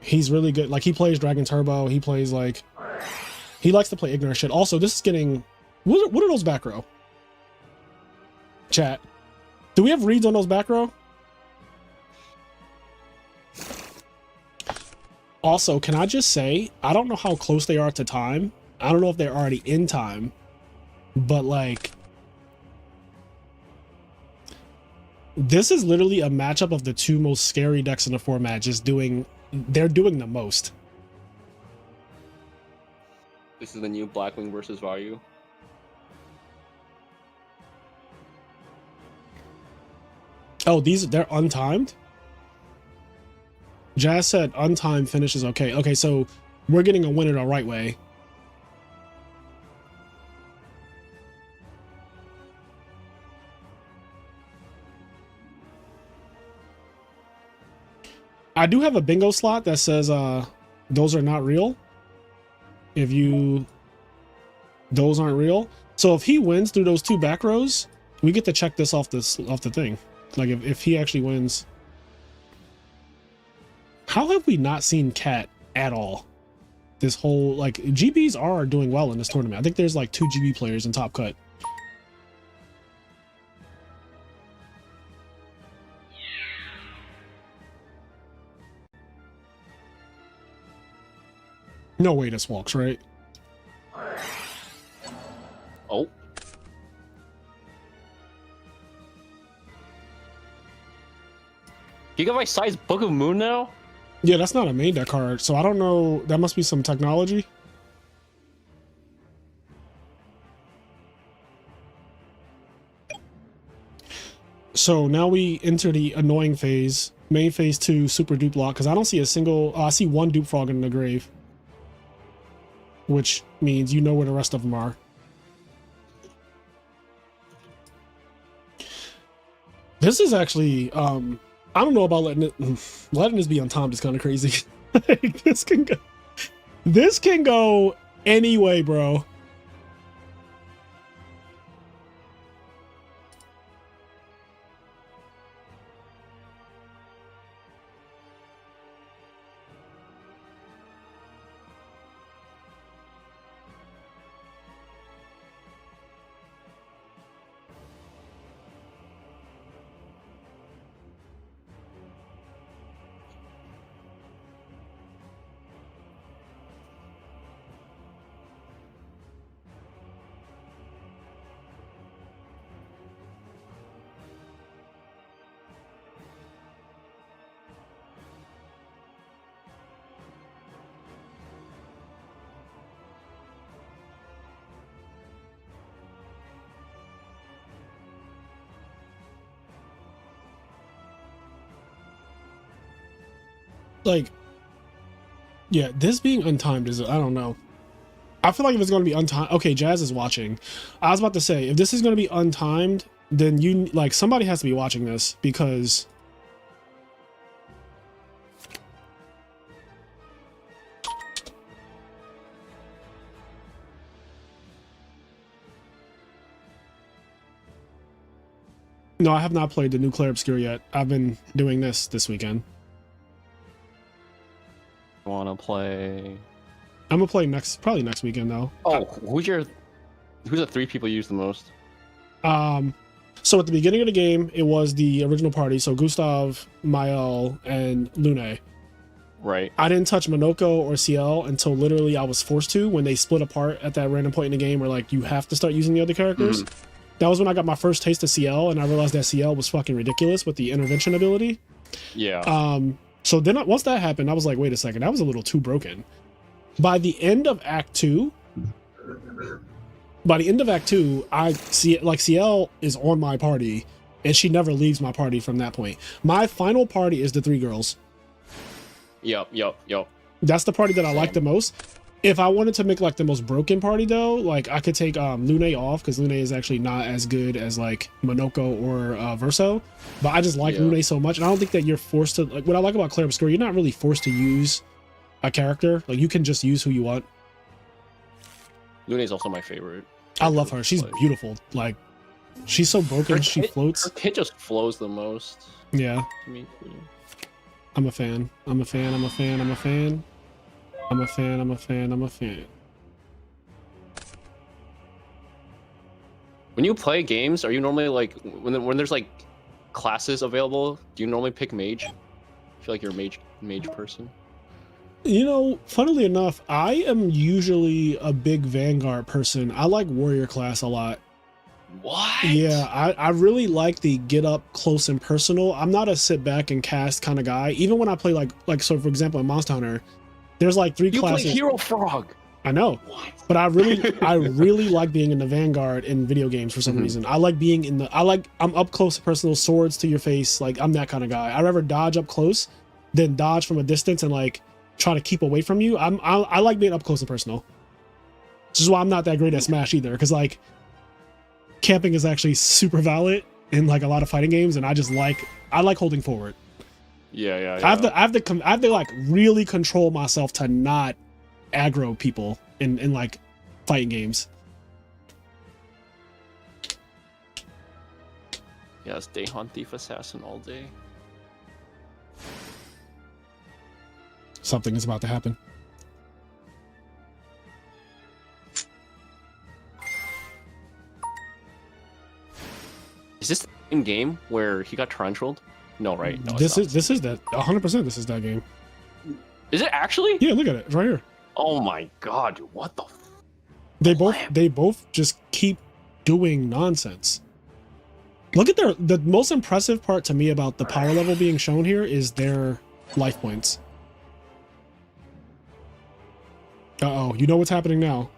He's really good. Like, he plays Dragon Turbo. He plays like, he likes to play ignorant shit. Also, this is getting, what are those back row? Chat. Do we have reads on those back row? Also, can I just say, I don't know how close they are to time. I don't know if they're already in time, but like, this is literally a matchup of the two most scary decks in the format. They're doing the most. This is the new Blackwing versus Vayu. Oh, they're untimed? Jazz said untimed finish is okay. Okay, so we're getting a winner the right way. I do have a bingo slot that says those are not real. Those aren't real. So if he wins through those two back rows, we get to check this off the thing. Like if he actually wins. How have we not seen Cat at all? This whole, like, GBs are doing well in this tournament. I think there's like 2 GB players in Top Cut. No way this walks, right? Oh. Gigabyte size Book of Moon now? Yeah, that's not a main deck card, so I don't know. That must be some technology. So now we enter the annoying phase. Main phase 2, super dupe lock, because I don't see a single... I see one dupe frog in the grave. Which means you know where the rest of them are. This is actually... I don't know about letting this be untimed is kind of crazy. Like, this can go any way, bro. Like, yeah, this being untimed is, I don't know. I feel like if it's going to be untimed, okay, Jazz is watching. I was about to say, if this is going to be untimed, then you like somebody has to be watching this because no, I have not played the new Clair Obscure yet. I've been doing this weekend. Want to play? I'm gonna play probably next weekend though. Oh, who's the 3 people you use the most? So at the beginning of the game, it was the original party. So Gustav, Mael, and Lune. Right. I didn't touch Monoko or CL until literally I was forced to when they split apart at that random point in the game where like you have to start using the other characters. That was when I got my first taste of CL and I realized that CL was fucking ridiculous with the intervention ability. Yeah. So then once that happened, I was like, wait a second, that was a little too broken. By the end of Act 2, I see like CL is on my party and she never leaves my party from that point. My final party is the 3 girls. Yep. That's the party that I like the most. If I wanted to make like the most broken party though, like I could take Lune off because Lune is actually not as good as like Monoko or Verso, but I just like Lune so much, and I don't think that you're forced to like. What I like about Clair Obscure, you're not really forced to use a character. Like you can just use who you want. Lune is also my favorite. I love her. She's beautiful. Like she's so broken. She floats. Her kit just flows the most. Yeah. To me. I'm a fan. I'm a fan. I'm a fan. I'm a fan. I'm a fan, I'm a fan, I'm a fan. When you play games, are you normally like, when there's like classes available, do you normally pick mage? I feel like you're a mage person. You know, funnily enough, I am usually a big Vanguard person. I like warrior class a lot. What? Yeah, I really like the get up close and personal. I'm not a sit back and cast kind of guy. Even when I play like so for example in Monster Hunter, there's like 3 classes. You play Hero Frog. I know. What? But I really like being in the Vanguard in video games for some reason. I like being in the I'm up close and personal, swords to your face. Like I'm that kind of guy. I'd rather dodge up close than dodge from a distance and like try to keep away from you. I like being up close and personal. This is why I'm not that great at Smash either, because like camping is actually super valid in like a lot of fighting games, and I like holding forward. Yeah. I have to like really control myself to not aggro people in like fighting games. Yeah, it's Daehan Thief Assassin all day. Something is about to happen. Is this the same game where he got tarantulled? No, right? No, This is that 100%. This is that game. Is it actually? Yeah, look at it. It's right here. Oh my god, dude, what the? They both just keep doing nonsense. Look at the most impressive part to me about the power level being shown here is their life points. Uh-oh, you know what's happening now.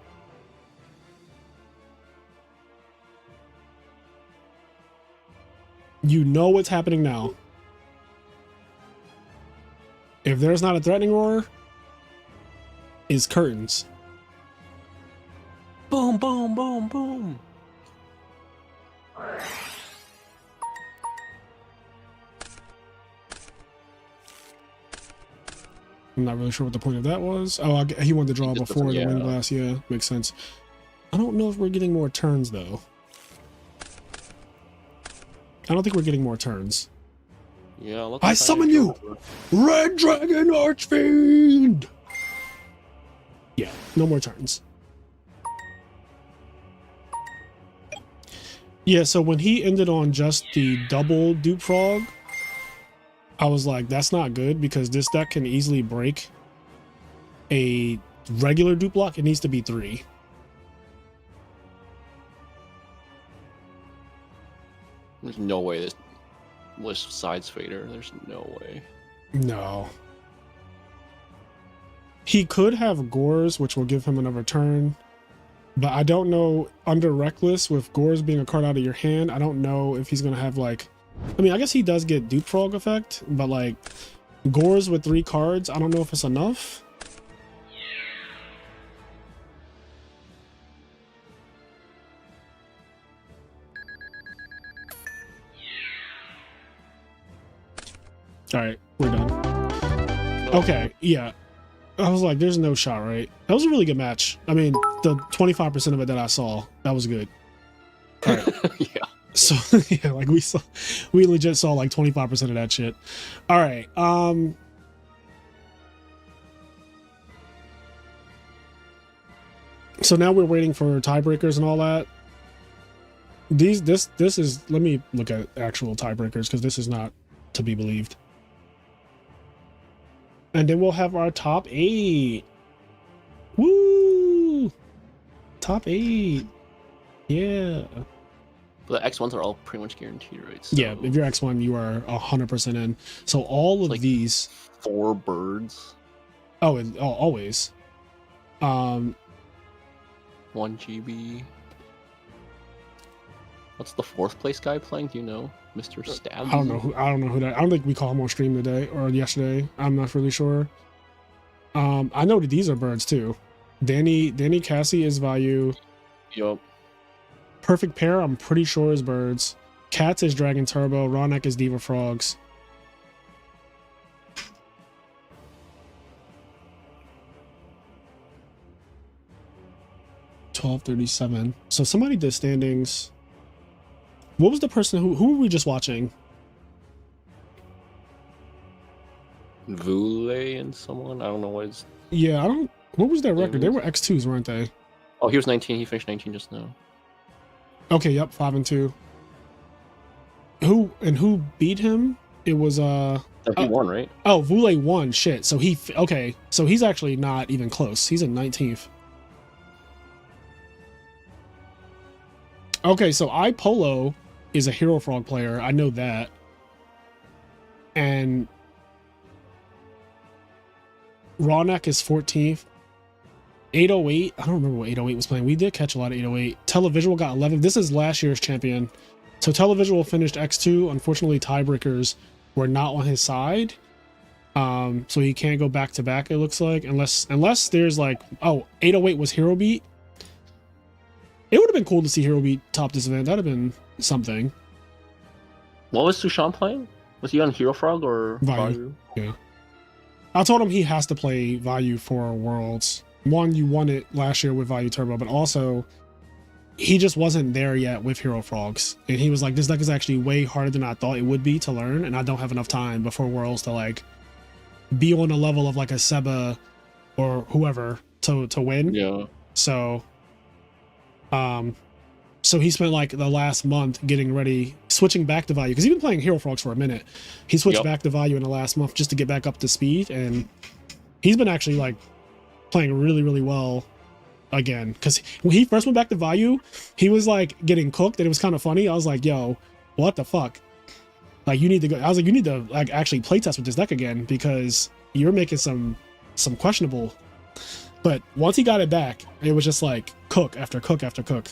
You know what's happening now. If there's not a threatening roar, is curtains. Boom, boom, boom, boom. I'm not really sure what the point of that was. Oh, he wanted to draw before the wind blast. Yeah, makes sense. I don't know if we're getting more turns, though. I don't think we're getting more turns. Yeah, look. I summon you! Red Dragon Archfiend! Yeah, no more turns. Yeah, so when he ended on just the double Dupe Frog, I was like, that's not good because this deck can easily break a regular Dupe block. It needs to be 3. There's no way this was Sides Fader. There's no way. No. He could have Gores, which will give him another turn. But I don't know, under Reckless, with Gores being a card out of your hand, I don't know if he's going to have, like... I mean, I guess he does get Dupe Frog effect, but, like, Gores with 3 cards, I don't know if it's enough. All right, we're done. Okay, yeah. I was like, there's no shot, right? That was a really good match. I mean, the 25% of it that I saw, that was good. All right. Yeah. So yeah, like we legit saw like 25% of that shit. All right. So now we're waiting for tiebreakers and all that. This is, let me look at actual tiebreakers because this is not to be believed. And then we'll have our top 8. Woo! Top 8. Yeah. The X1s are all pretty much guaranteed, right? So Yeah, if you're X1, you are 100% in. So all of like these 4 birds. Oh, always. 1 GB. What's the 4th place guy playing? Do you know, Mr. Stabs? I don't know who that. I don't think we call him on stream today or yesterday. I'm not really sure. I know that these are birds too. Danny Cassie is value. Yup. Perfect pair, I'm pretty sure is birds. Cats is Dragon Turbo. Ronak is Diva Frogs. $12.37. So somebody did standings. What was the person who were we just watching? Vule and someone? I don't know what is. Yeah, I don't. What was their record? They were X2s, weren't they? Oh, he was 19. He finished 19 just now. Okay, yep, 5-2. Who beat him? It was He won, right? Oh, Vule won. Shit. So okay. So he's actually not even close. He's in 19th. Okay, so iPolo is a Hero Frog player. I know that. And Rawneck is 14th. 808. I don't remember what 808 was playing. We did catch a lot of 808. Televisual got 11. This is last year's champion. So Televisual finished X2. Unfortunately, tiebreakers were not on his side. So he can't go back to back, it looks like, unless there's like, oh, 808 was Hero Beat. It would have been cool to see Hero Beat top this event. That'd have been something. What was Sushan playing? Was he on Hero Frog or Value? Yeah. I told him he has to play Value for Worlds. One, you won it last year with Value Turbo, but also he just wasn't there yet with Hero Frogs. And he was like, this deck is actually way harder than I thought it would be to learn, and I don't have enough time before Worlds to like be on the level of like a Seba or whoever to win. Yeah. So he spent like the last month getting ready, switching back to Value, because he's been playing Hero Frogs for a minute. He switched back to Value in the last month just to get back up to speed, and he's been actually like playing really, really well again. Because when he first went back to Value, he was like getting cooked, and it was kind of funny. I was like, yo, what the fuck? Like, you need to go. I was like, you need to like actually play test with this deck again, because you're making some questionable. But once he got it back, it was just like cook after cook after cook.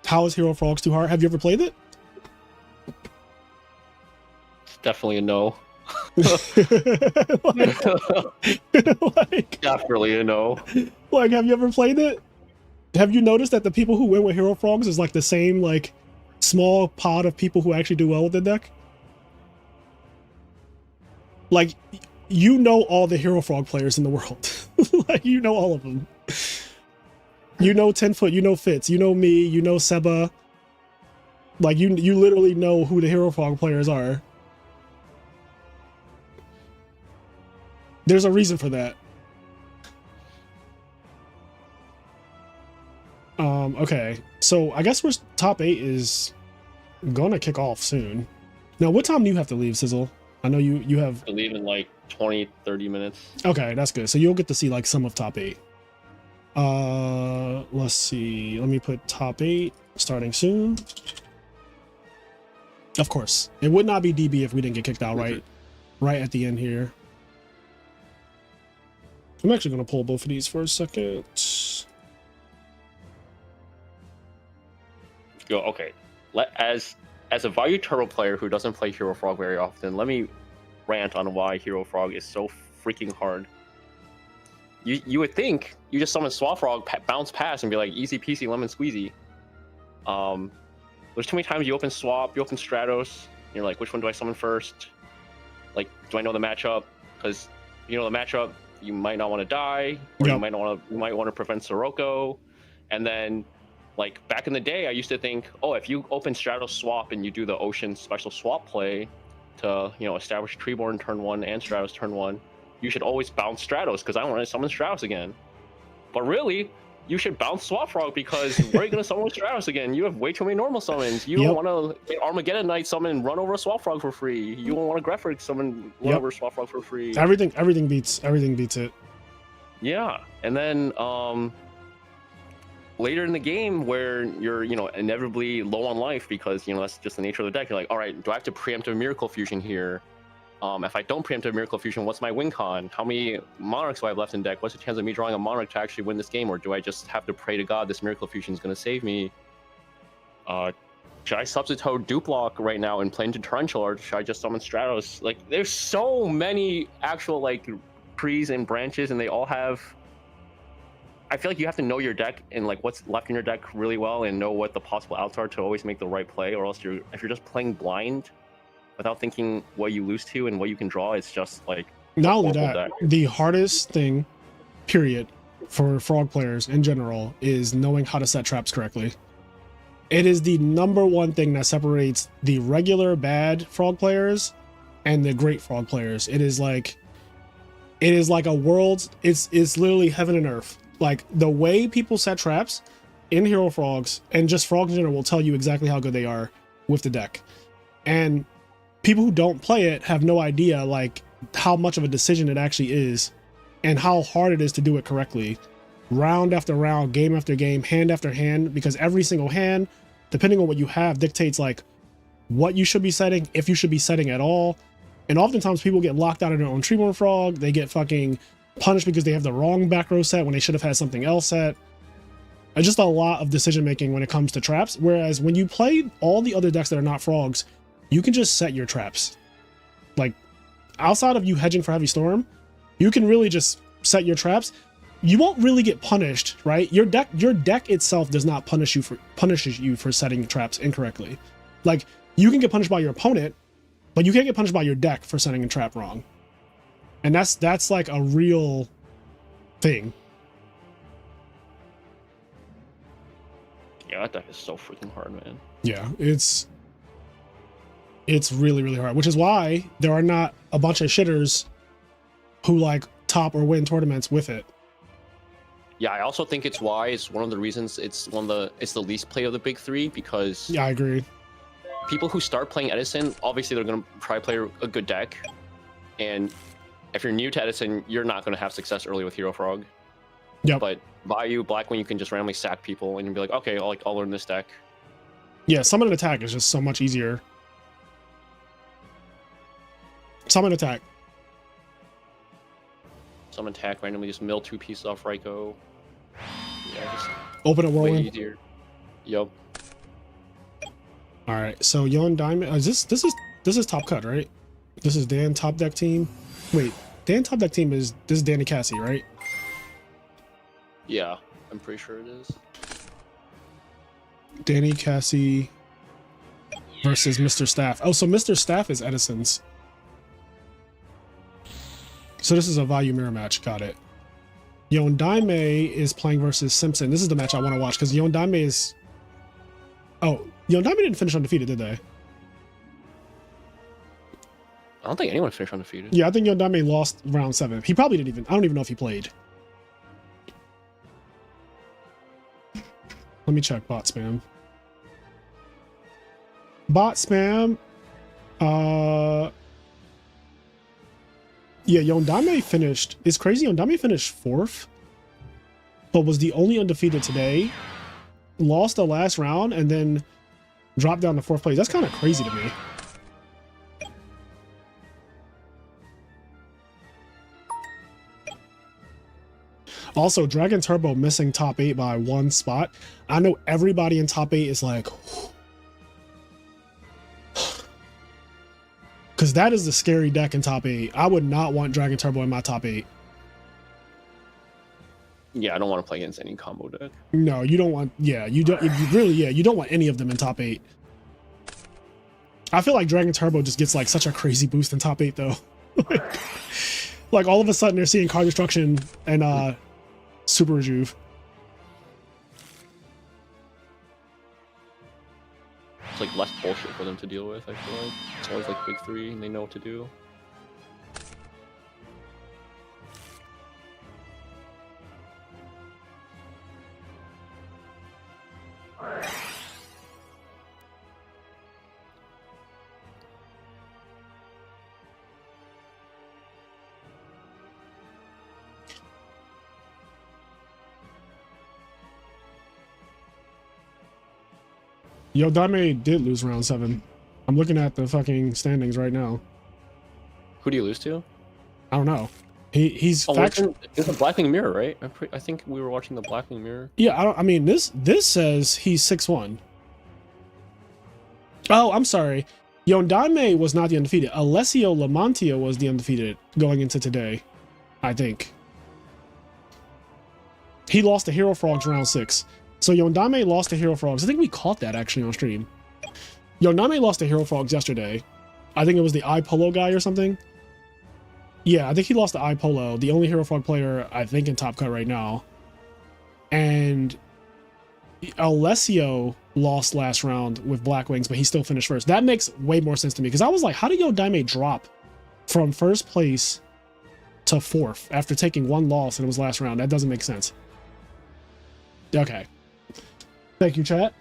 How is Hero Frogs too hard? Have you ever played it? It's definitely a no. like, Definitely a no. Like, have you ever played it? Have you noticed that the people who win with Hero Frogs is like the same like small pod of people who actually do well with the deck? Like, you know all the Hero Frog players in the world. Like, you know all of them. You know 10-foot, you know Fitz, you know me, you know Seba. Like, you literally know who the Hero Frog players are. There's a reason for that. Okay. So I guess we're top 8 is gonna kick off soon. Now, what time do you have to leave, Sizzle? I know you have I leave in like 20-30 minutes. Okay, that's good. So you'll get to see like some of top 8. Let's see. Let me put top 8 starting soon. Of course. It would not be DB if we didn't get kicked out right at the end here. I'm actually going to pull both of these for a second. Go, okay. As a Value Turbo player who doesn't play Hero Frog very often, let me rant on why Hero Frog is so freaking hard. You would think you just summon Swap Frog, bounce pass, and be like easy peasy lemon squeezy. There's too many times you open swap, you open Stratos, you're like, which one do I summon first? Like, do I know the matchup? Because you know the matchup, you might not want to die, or Yep. you might want to prevent Sirocco. And then, like back in the day, I used to think, oh, if you open Stratos swap and you do the Ocean special swap play to establish Treeborn turn 1 and Stratos turn 1, you should always bounce Stratos because I don't want to summon Stratos again. But really, you should bounce Swap Frog because where are you going to summon with Stratos again? You have way too many normal summons. You don't want to Armageddon Knight summon and run over a Swap Frog for free. You don't want to Grefrig summon run over a Swap Frog for free. Everything beats it. Yeah, and then later in the game where you're inevitably low on life because that's just the nature of the deck. You're like, all right, do I have to preemptive Miracle Fusion here? If I don't preemptive Miracle Fusion, what's my win con? How many Monarchs do I have left in deck? What's the chance of me drawing a Monarch to actually win this game? Or do I just have to pray to God this Miracle Fusion is going to save me? Should I substitute Duplock right now and play into Torrential, or should I just summon Stratos? Like, there's so many actual, like, trees and branches, and they all have... I feel like you have to know your deck and, like, what's left in your deck really well and know what the possible outs are to always make the right play, or else if you're just playing blind without thinking what you lose to and what you can draw, it's just like not only that, the hardest thing, period, for Frog players in general is knowing how to set traps correctly. It is the #1 thing that separates the regular bad Frog players and the great Frog players. It is like a world. It's literally heaven and earth. Like, the way people set traps in Hero Frogs and just Frogs in general will tell you exactly how good they are with the deck. And people who don't play it have no idea, like, how much of a decision it actually is and how hard it is to do it correctly. Round after round, game after game, hand after hand, because every single hand, depending on what you have, dictates, like, what you should be setting, if you should be setting at all. And oftentimes people get locked out of their own Treeborn Frog. They get fucking punished because they have the wrong back row set when they should have had something else set. It's just a lot of decision making when it comes to traps. Whereas when you play all the other decks that are not Frogs, you can just set your traps. Like, outside of you hedging for Heavy Storm, you can really just set your traps. You won't really get punished, right? Your deck itself does not punishes you for setting traps incorrectly. Like, you can get punished by your opponent, but you can't get punished by your deck for setting a trap wrong. And that's like a real thing. Yeah, that deck is so freaking hard, man. Yeah, it's really, really hard, which is why there are not a bunch of shitters who, like, top or win tournaments with it. Yeah, I also think it's why it's one of the reasons it's the least played of the big three, because Yeah, I agree. people who start playing Edison, obviously they're going to try to play a good deck, and if you're new to Edison, you're not going to have success early with Hero Frog. Yep. But Bayou, Blackwing, you can just randomly sack people and you'll be like, okay, I'll learn this deck. Yeah, summon and attack is just so much easier. Summon attack. Summon attack, randomly just mill 2 pieces off Raikou. Yeah, just Open a way whirlwind. easier. Yup. All right, so Yon Diamond. This is top cut, right? This is Dan top deck team. Wait, Dan top deck team this is Danny Cassie, right? Yeah, I'm pretty sure it is. Danny Cassie versus Mr. Staff. Oh, so Mr. Staff is Edison's. So this is a value mirror match. Got it. Yondaime is playing versus Simpson. This is the match I want to watch because Yondaime is... Oh, Yondaime didn't finish undefeated, did they? I don't think anyone finished undefeated. Yeah, I think Yondaime lost round 7. He probably didn't even... I don't even know if he played. Let me check bot spam. Bot spam. Yeah, Yondaime finished. It's crazy. Yondaime finished 4th, but was the only undefeated today. Lost the last round and then dropped down to 4th place. That's kind of crazy to me. Also, Dragon Turbo missing top 8 by 1 spot. I know everybody in top 8 is like, because that is the scary deck in top 8. I would not want Dragon Turbo in my top 8. Yeah, I don't want to play against any combo deck. No, you don't want. Yeah, you don't. You really, yeah, you don't want any of them in top 8. I feel like Dragon Turbo just gets like such a crazy boost in top 8 though. Like all of a sudden they're seeing card destruction and super rejuve. It's like less bullshit for them to deal with. I feel like it's always like big 3 and they know what to do. Yo, Dame did lose round 7. I'm looking at the fucking standings right now. Who do you lose to? I don't know. He's it's a Blackwing Mirror, right? I think we were watching the Blackwing Mirror. Yeah, I mean this says he's 6-1. Oh, I'm sorry. Yondame was not the undefeated. Alessio Lamantia was the undefeated going into today, I think. He lost to Hero Frogs round 6. So Yondame lost to Hero Frogs. I think we caught that actually on stream. Yondame lost to Hero Frogs yesterday. I think it was the iPolo guy or something. Yeah, I think he lost to iPolo, the only Hero Frog player I think in Top Cut right now. And Alessio lost last round with Black Wings, but he still finished first. That makes way more sense to me because I was like, how did Yondame drop from first place to 4th after taking 1 loss and it was last round? That doesn't make sense. Okay. Thank you, chat.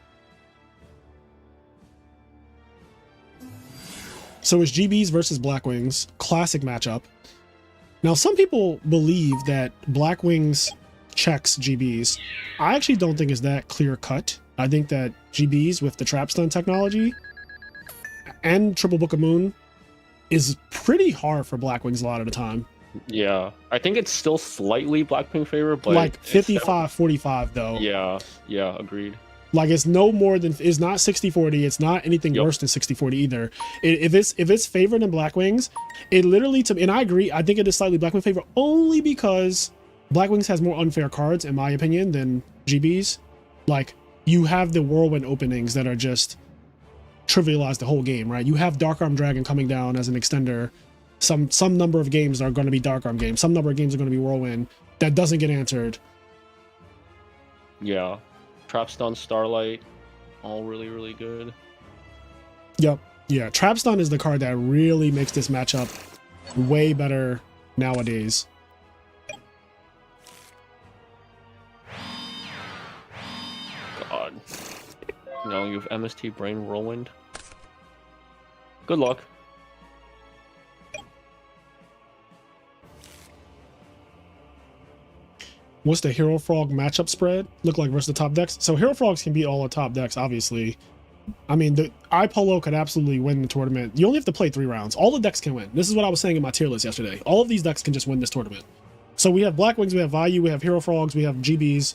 So it's GBs versus Blackwings, classic matchup. Now, some people believe that Blackwings checks GBs. I actually don't think it's that clear cut. I think that GBs with the trap stun technology and Triple Book of Moon is pretty hard for Blackwings a lot of the time. Yeah, I think it's still slightly Blackwing favor, but like 55-45 though. Yeah, agreed. Like it's no more than, it's not 60-40. It's not anything worse than 60-40 either. If it's favored in Blackwings, it literally, and I agree, I think it is slightly Blackwing favor only because Blackwings has more unfair cards, in my opinion, than GBs. Like you have the Whirlwind openings that are just trivialize the whole game, right? You have Dark Arm Dragon coming down as an extender. Some number of games are going to be Dark Arm games. Some number of games are going to be Whirlwind. That doesn't get answered. Yeah. Trapstun, Starlight, all really, really good. Yep. Yeah, Trapstun is the card that really makes this matchup way better nowadays. God. No, you have MST Brain Whirlwind. Good luck. What's the Hero Frog matchup spread look like versus the top decks? So Hero Frogs can beat all the top decks, obviously. I mean, the iPolo could absolutely win the tournament. You only have to play 3 rounds. All the decks can win. This is what I was saying in my tier list yesterday. All of these decks can just win this tournament. So we have Blackwings, we have Vayu, we have Hero Frogs, we have GBs.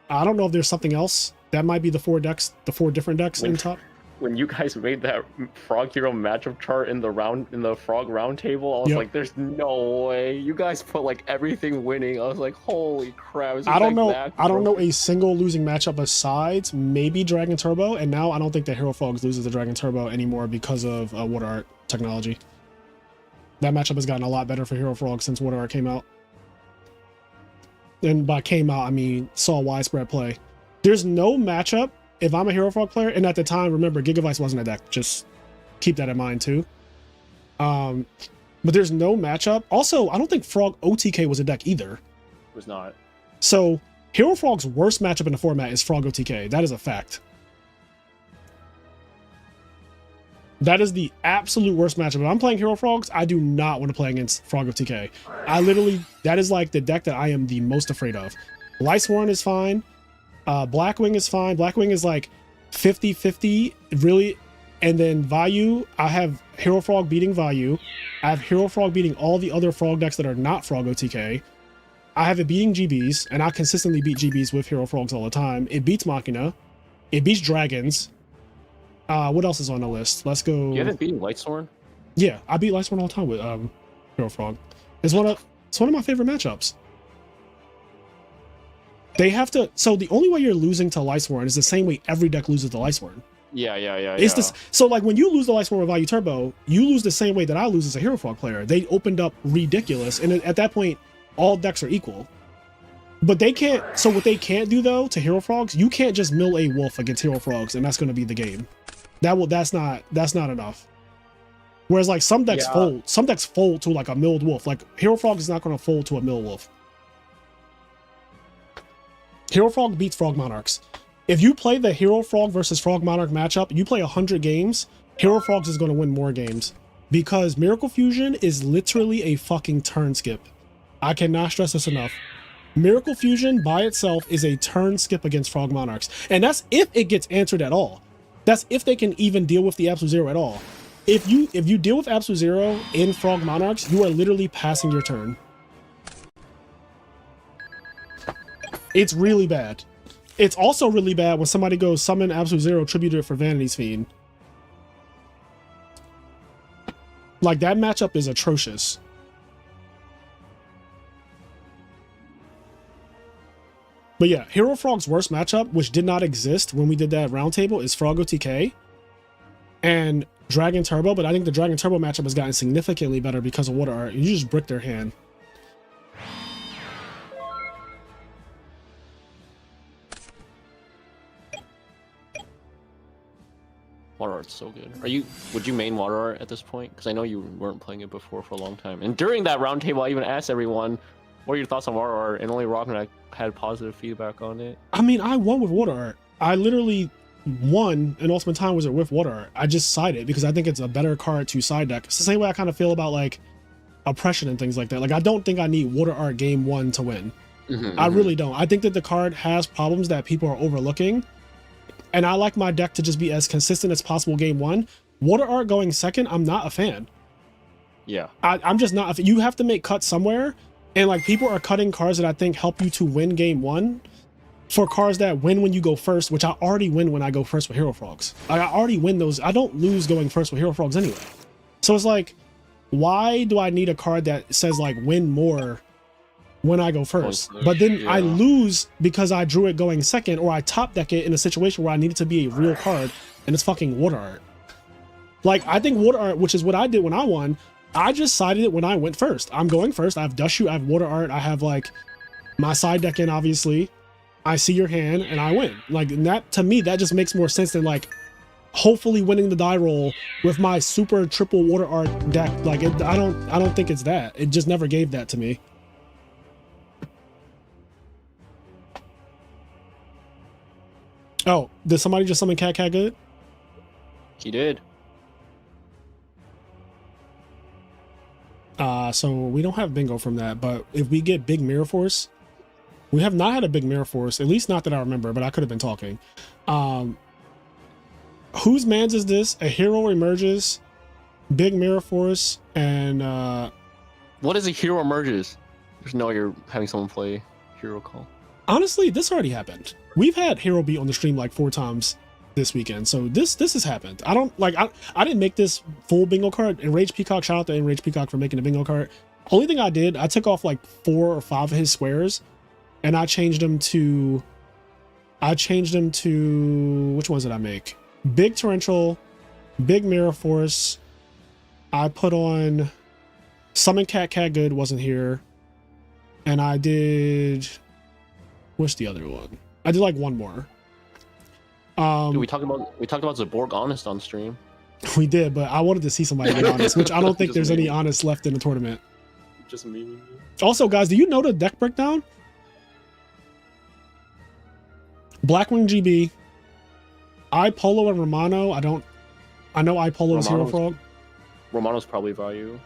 I don't know if there's something else. That might be the 4 decks, the 4 different decks in top. When you guys made that Frog Hero matchup chart in the Frog round table, I was like, "There's no way." You guys put like everything winning. I was like, "Holy crap!" I don't know. I don't know a single losing matchup besides maybe Dragon Turbo, and now I don't think that Hero Frogs loses the Dragon Turbo anymore because of Water Art technology. That matchup has gotten a lot better for Hero Frogs since Water Art came out. And by came out, I mean saw widespread play. There's no matchup. If I'm a Hero Frog player, and at the time, remember, Gigavice wasn't a deck. Just keep that in mind, too. But there's no matchup. Also, I don't think Frog OTK was a deck either. It was not. So, Hero Frog's worst matchup in the format is Frog OTK. That is a fact. That is the absolute worst matchup. If I'm playing Hero Frogs, I do not want to play against Frog OTK. That is like the deck that I am the most afraid of. Lightsworn is fine. Blackwing is fine. Blackwing is like 50-50, really. And then Vayu, I have Hero Frog beating Vayu. I have Hero Frog beating all the other Frog decks that are not Frog OTK. I have it beating GBs, and I consistently beat GBs with Hero Frogs all the time. It beats Machina. It beats Dragons. What else is on the list? Let's go. You haven't beaten Lightsworn? Yeah, I beat Lightsworn all the time with Hero Frog. It's one of my favorite matchups. They have to. So the only way you're losing to Lysworn is the same way every deck loses to Lysworn. Yeah. It's this. So like when you lose the Lysworn with Value Turbo, you lose the same way that I lose as a Hero Frog player. They opened up ridiculous, and at that point, all decks are equal. But they can't. So what they can't do though to Hero Frogs, you can't just mill a wolf against Hero Frogs, and that's going to be the game. That's not enough. Whereas like some decks fold to like a milled wolf. Like Hero Frog is not going to fold to a milled wolf. Hero Frog beats Frog Monarchs. If you play the Hero Frog versus Frog Monarch matchup, you play 100 games, Hero Frogs is going to win more games. Because Miracle Fusion is literally a fucking turn skip. I cannot stress this enough. Miracle Fusion by itself is a turn skip against Frog Monarchs. And that's if it gets answered at all. That's if they can even deal with the Absolute Zero at all. If you deal with Absolute Zero in Frog Monarchs, you are literally passing your turn. It's really bad. It's also really bad when somebody goes summon Absolute Zero, tribute it for Vanity's Fiend. Like, that matchup is atrocious. But yeah, Hero Frog's worst matchup, which did not exist when we did that roundtable, is Frog OTK and Dragon Turbo. But I think the Dragon Turbo matchup has gotten significantly better because of Water Art. You just brick their hand. Water Art's so good. Would you main Water Art at this point? Because I know you weren't playing it before for a long time. And during that roundtable, I even asked everyone, what are your thoughts on Water Art? And only Rock and I had positive feedback on it. I mean, I won with Water Art. I literally won an Ultimate Time Wizard with Water Art. I just side it because I think it's a better card to side deck. It's the same way I kind of feel about like Oppression and things like that. Like, I don't think I need Water Art game 1 to win. I really don't. I think that the card has problems that people are overlooking. And I like my deck to just be as consistent as possible game 1. Water Art going second, I'm not a fan. Yeah. I'm just not. You have to make cuts somewhere. And like, people are cutting cards that I think help you to win game 1 for cards that win when you go first, which I already win when I go first with Hero Frogs. Like, I already win those. I don't lose going first with Hero Frogs anyway. So it's like, why do I need a card that says like win more when I go first? But then I lose because I drew it going second, or I top deck it in a situation where I need it to be a real card, and it's fucking Water Art. Like, I think Water Art, which is what I did when I won, I just sided it when I went first. I'm going first. I have Dust Shoot, I have Water Art, I have like my side deck in, obviously. I see your hand and I win. Like, and that, to me, that just makes more sense than like hopefully winning the die roll with my super triple Water Art deck. Like, I don't think it's that. It just never gave that to me. Oh, did somebody just summon Cat Good? He did. So we don't have bingo from that, but if we get big Mirror Force, we have not had a big Mirror Force, at least not that I remember, but I could have been talking. Whose mans is this? A hero emerges, big Mirror Force, and what is a hero emerges? Just know you're having someone play Hero Call. Honestly, this already happened. We've had Hero Beat on the stream like 4 times this weekend, so this has happened. I don't like. I didn't make this full bingo card. Enraged Peacock, shout out to Enraged Peacock for making a bingo card. Only thing I did, I took off like 4 or 5 of his squares, and I changed them to. Which ones did I make? Big Torrential, big Mirror Force. I put on Summon Cat Good, wasn't here, and I did. What's the other one? I did like 1 more. Dude, we talked about Zaborg Honest on stream. We did, but I wanted to see somebody get honest, which I don't think there's any honest left in the tournament. Just me. Also, guys, do you know the deck breakdown? Blackwing GB, iPolo and Romano. I know iPolo is Hero Frog. Romano's probably value.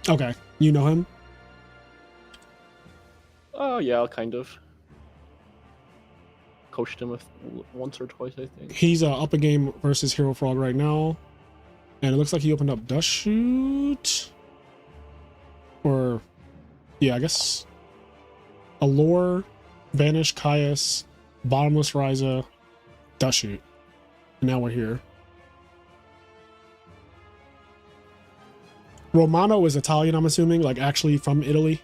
Okay, you know him? Oh yeah, kind of. Coached him once or twice, I think. He's up a game versus Hero Frog right now, and it looks like he opened up Dust Shoot, or yeah, I guess Allure, Banish, Caius, Bottomless Ryza, Dust Shoot. And now we're here. Romano is Italian, I'm assuming, like actually from Italy.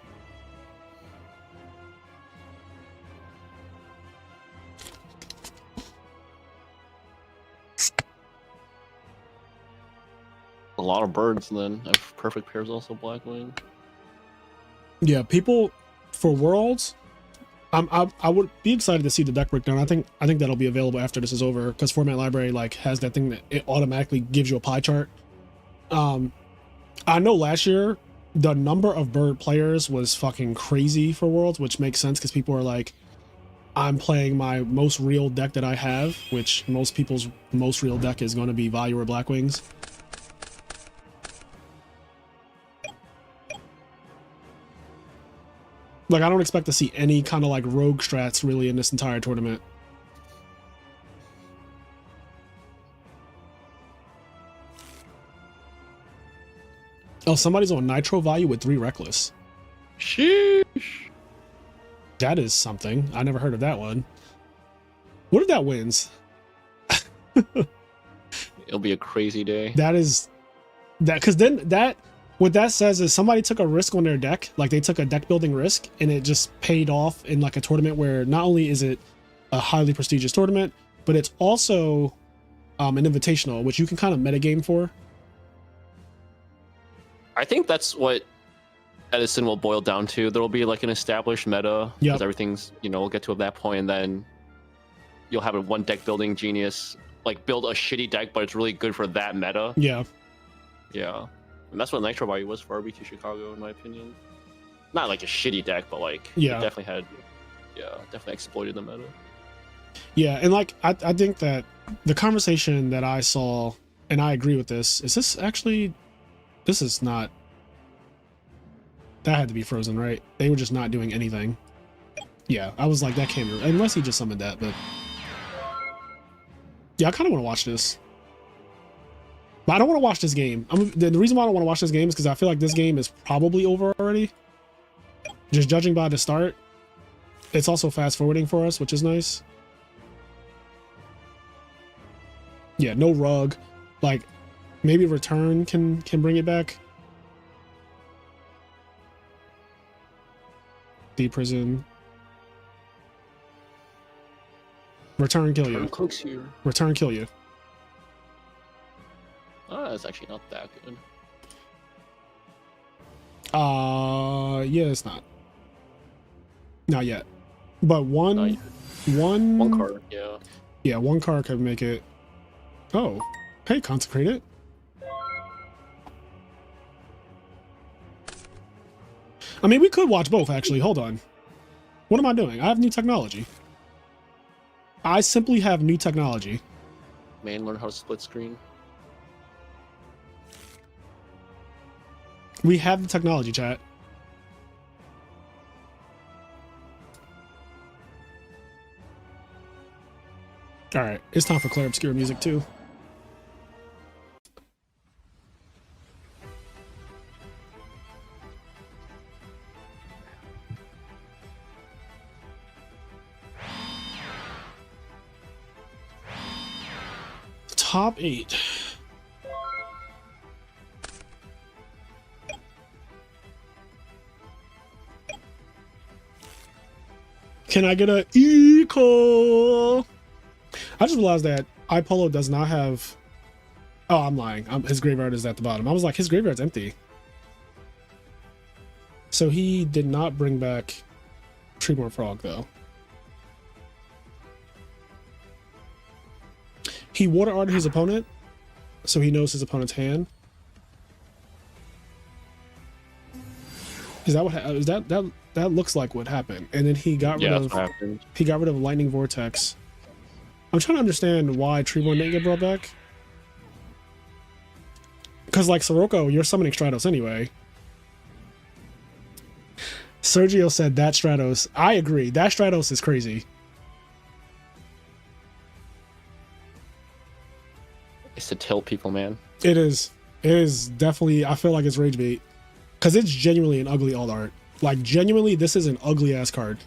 lot of birds then. Perfect pairs also Blackwing. Yeah, people for Worlds, I would be excited to see the deck breakdown. I think that'll be available after this is over because Format Library like has that thing that it automatically gives you a pie chart. I know last year the number of bird players was fucking crazy for Worlds, which makes sense because people are like, I'm playing my most real deck that I have, which most people's most real deck is going to be Value or Blackwings. Like, I don't expect to see any kind of like rogue strats really in this entire tournament. Oh, somebody's on Nitro Value with 3 Reckless. Sheesh. That is something. I never heard of that one. What if that wins? It'll be a crazy day. That is... that because then that... what that says is somebody took a risk on their deck. Like, they took a deck building risk, and it just paid off in like a tournament where not only is it a highly prestigious tournament, but it's also an invitational, which you can kind of metagame for. I think that's what Edison will boil down to. There'll be like an established meta because everything's, we'll get to that point, and then you'll have a one deck building genius like build a shitty deck, but it's really good for that meta. Yeah. And that's what Nitro Value was for RBT Chicago, in my opinion. Not like a shitty deck, but like it definitely exploited the meta. Yeah, and like I think that the conversation that I saw, and I agree with this, is this actually, this is not, that had to be frozen, right? They were just not doing anything. Yeah, I was like, that can't be, unless he just summoned that, but yeah, I kind of want to watch this. But I don't want to watch this game. The reason why I don't want to watch this game is because I feel like this game is probably over already. Just judging by the start. It's also fast forwarding for us, which is nice. Yeah, no rug. Like, maybe return can bring it back. Deep prison. Return kill you. Return kill you. It's actually not that good. Yeah, it's not. Not yet. But one card, yeah. Yeah, one card could make it. Oh, hey, consecrate it. I mean, we could watch both, actually. Hold on. What am I doing? I have new technology. I simply have new technology. Man, learn how to split screen. We have the technology, chat. All right, it's time for Claire Obscure music too. Top 8. Can I get a eco? I just realized that iPolo does not have... Oh, I'm lying. His graveyard is at the bottom. I was like, his graveyard's empty. So he did not bring back Treeborn Frog, though. He water arted his opponent, so he knows his opponent's hand. Is that what is that looks like what happened? And then he got rid of Lightning Vortex. I'm trying to understand why Treeborn didn't get brought back. Because like Sirocco, you're summoning Stratos anyway. Sergio said that Stratos. I agree. That Stratos is crazy. It's to tilt people, man. It is. It is definitely. I feel like it's rage bait. Because it's genuinely an ugly alt art. Like, genuinely, this is an ugly-ass card.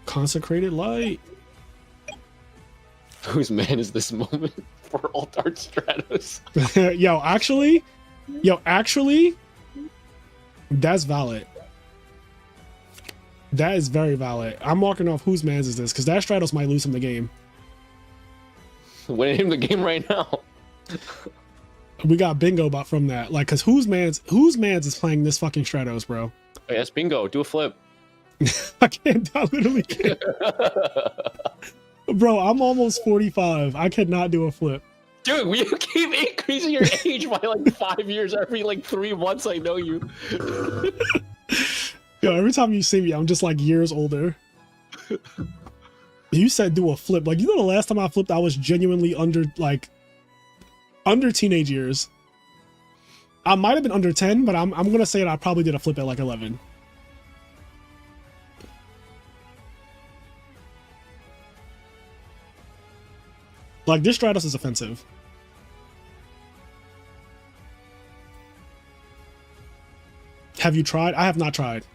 Consecrated Light. Whose man is this moment for alt art Stratos? Yo, actually, that's valid. That is very valid. I'm marking off whose man's is this because that Stratos might lose him the game. Winning him the game right now. We got bingo about from that. Like, cause whose man's is playing this fucking Stratos, bro? Oh, yes, bingo. Do a flip. I can't. I literally can't. Bro, I'm almost 45. I cannot do a flip. Dude, you keep increasing your age by like 5 years every like 3 months. I know you. Yo, every time you see me, I'm just like years older. You said do a flip. Like, you know, the last time I flipped, I was genuinely under teenage years. I might have been under 10, but I'm gonna say that I probably did a flip at like 11. Like, this Stratos is offensive. Have you tried? I have not tried.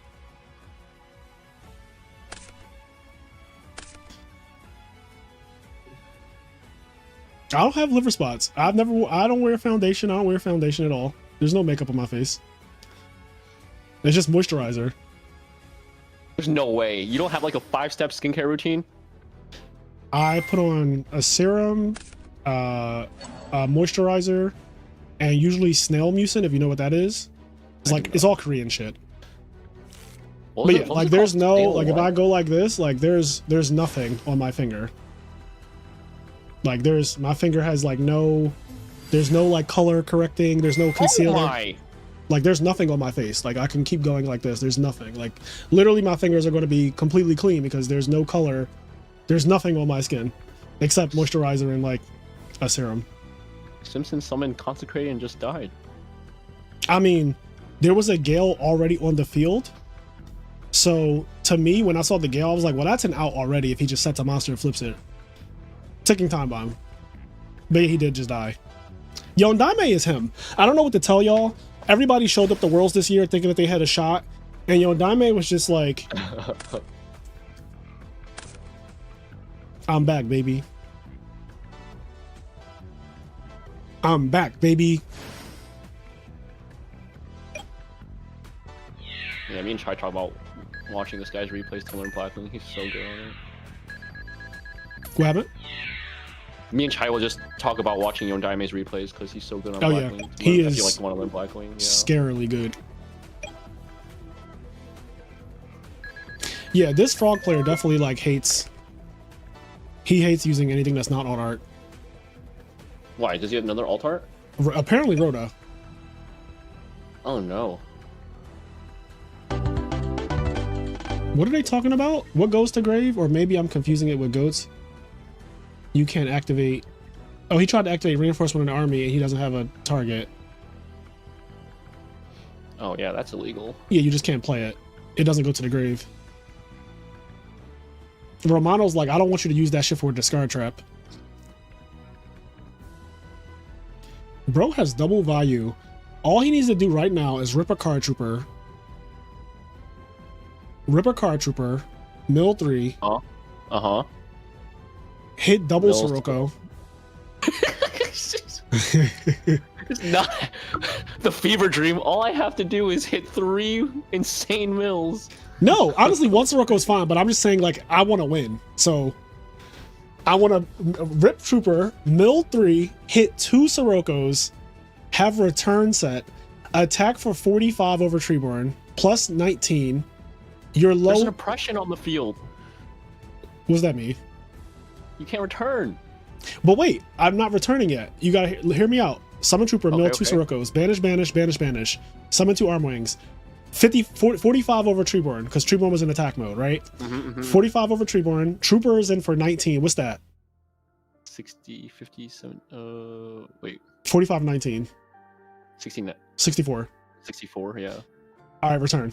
I don't have liver spots. I don't wear foundation. I don't wear foundation at all. There's no makeup on my face. It's just moisturizer. There's no way. You don't have like a 5-step skincare routine? I put on a serum, a moisturizer, and usually snail mucin, if you know what that is. It's like, it's all Korean shit. But yeah, like there's no, like if I go like this, like there's nothing on my finger. Like my finger has like there's no like color correcting, there's no concealer. Oh my. Like there's nothing on my face. Like I can keep going like this, there's nothing. Like literally my fingers are going to be completely clean because there's no color. There's nothing on my skin except moisturizer and like a serum. Simpson summoned Consecrated and just died. I mean, there was a Gale already on the field. So to me, when I saw the Gale, I was like, well, that's an out already if he just sets a monster and flips it. Ticking time bomb. But he did just die. Yondaime is him. I don't know what to tell y'all. Everybody showed up the Worlds this year thinking that they had a shot. And Yondaime was just like, I'm back, baby. I'm back, baby. Yeah, me and Chai talk about watching this guy's replays to learn Blackling. He's so good on it. What happened? Me and Chai will just talk about watching Yondaime's replays because he's so good on Oh, Blackwing. yeah. He is if you like want to learn Blackwing. Yeah. Scarily good. Yeah, this frog player definitely like hates. He hates using anything that's not alt art. Why? Does he have another alt art? Apparently Rhoda. Oh no. What are they talking about? What goes to grave? Or maybe I'm confusing it with goats. You can't activate. Oh, he tried to activate reinforcement in the army and he doesn't have a target. Oh yeah, that's illegal. Yeah, you just can't play it. It doesn't go to the grave. Romano's like, I don't want you to use that shit for a discard trap. Bro has double value. All he needs to do right now is rip a card trooper. Rip a card trooper. Mill 3. Uh-huh. Hit double Sirocco. It's not the fever dream. All I have to do is hit 3 insane mills. No, honestly, one Sirocco is fine, but I'm just saying, like, I want to win. So, I want to rip Trooper, mill 3, hit 2 Siroccos, have return set, attack for 45 over Treeborn, plus 19. You're low. There's an oppression on the field. What does that mean? You can't return. But wait, I'm not returning yet. You gotta hear me out. Summon Trooper, mill 2 Siroccos, banish, banish, banish, banish. Summon 2 Armwings. 45 over Treeborn, because Treeborn was in attack mode, right? 45 over Treeborn. Trooper is in for 19. What's that? 60, 57, wait. 45, 19. 16, 64. 64, yeah. All right, return.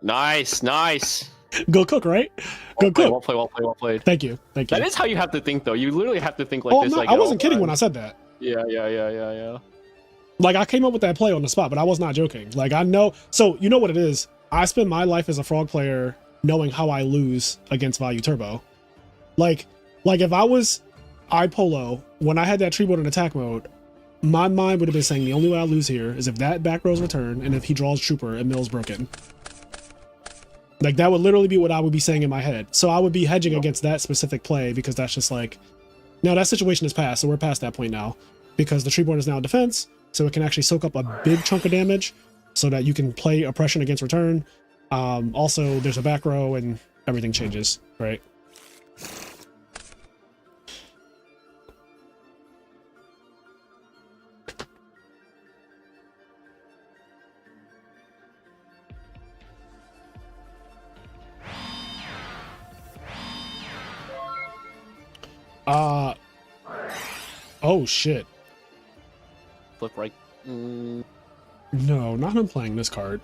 Nice, nice. Go cook, right? Go cook. Well played, well played, well played. Thank you, thank you. That is how you have to think, though. You literally have to think like oh, this. No, like, I wasn't kidding when I said that. Yeah. Like, I came up with that play on the spot, but I was not joking. Like, I know. So, you know what it is? I spend my life as a frog player knowing how I lose against Value Turbo. Like if I was iPolo, when I had that Treeborn in attack mode, my mind would have been saying the only way I lose here is if that back row's return and if he draws Trooper and Mill's broken. Like that would literally be what I would be saying in my head. So I would be hedging against that specific play because that's just like, now that situation is past, so we're past that point now because the Treeborn is now in defense, so it can actually soak up a big chunk of damage so that you can play oppression against return. Also, there's a back row and everything changes, right? Oh shit. Flip right. No, not him playing this card.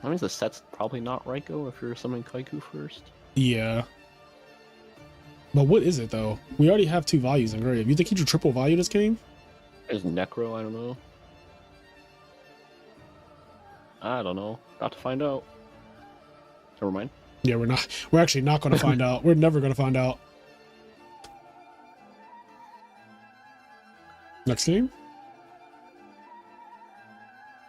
That means the set's probably not Raiko if you're summoning Kaiku first. Yeah. But what is it though? We already have 2 values in grave. You think he drew triple value this game? Is Necro? I don't know. I don't know. About to find out. Never mind. Yeah, we're not. We're actually not going to find out. We're never going to find out. Next game.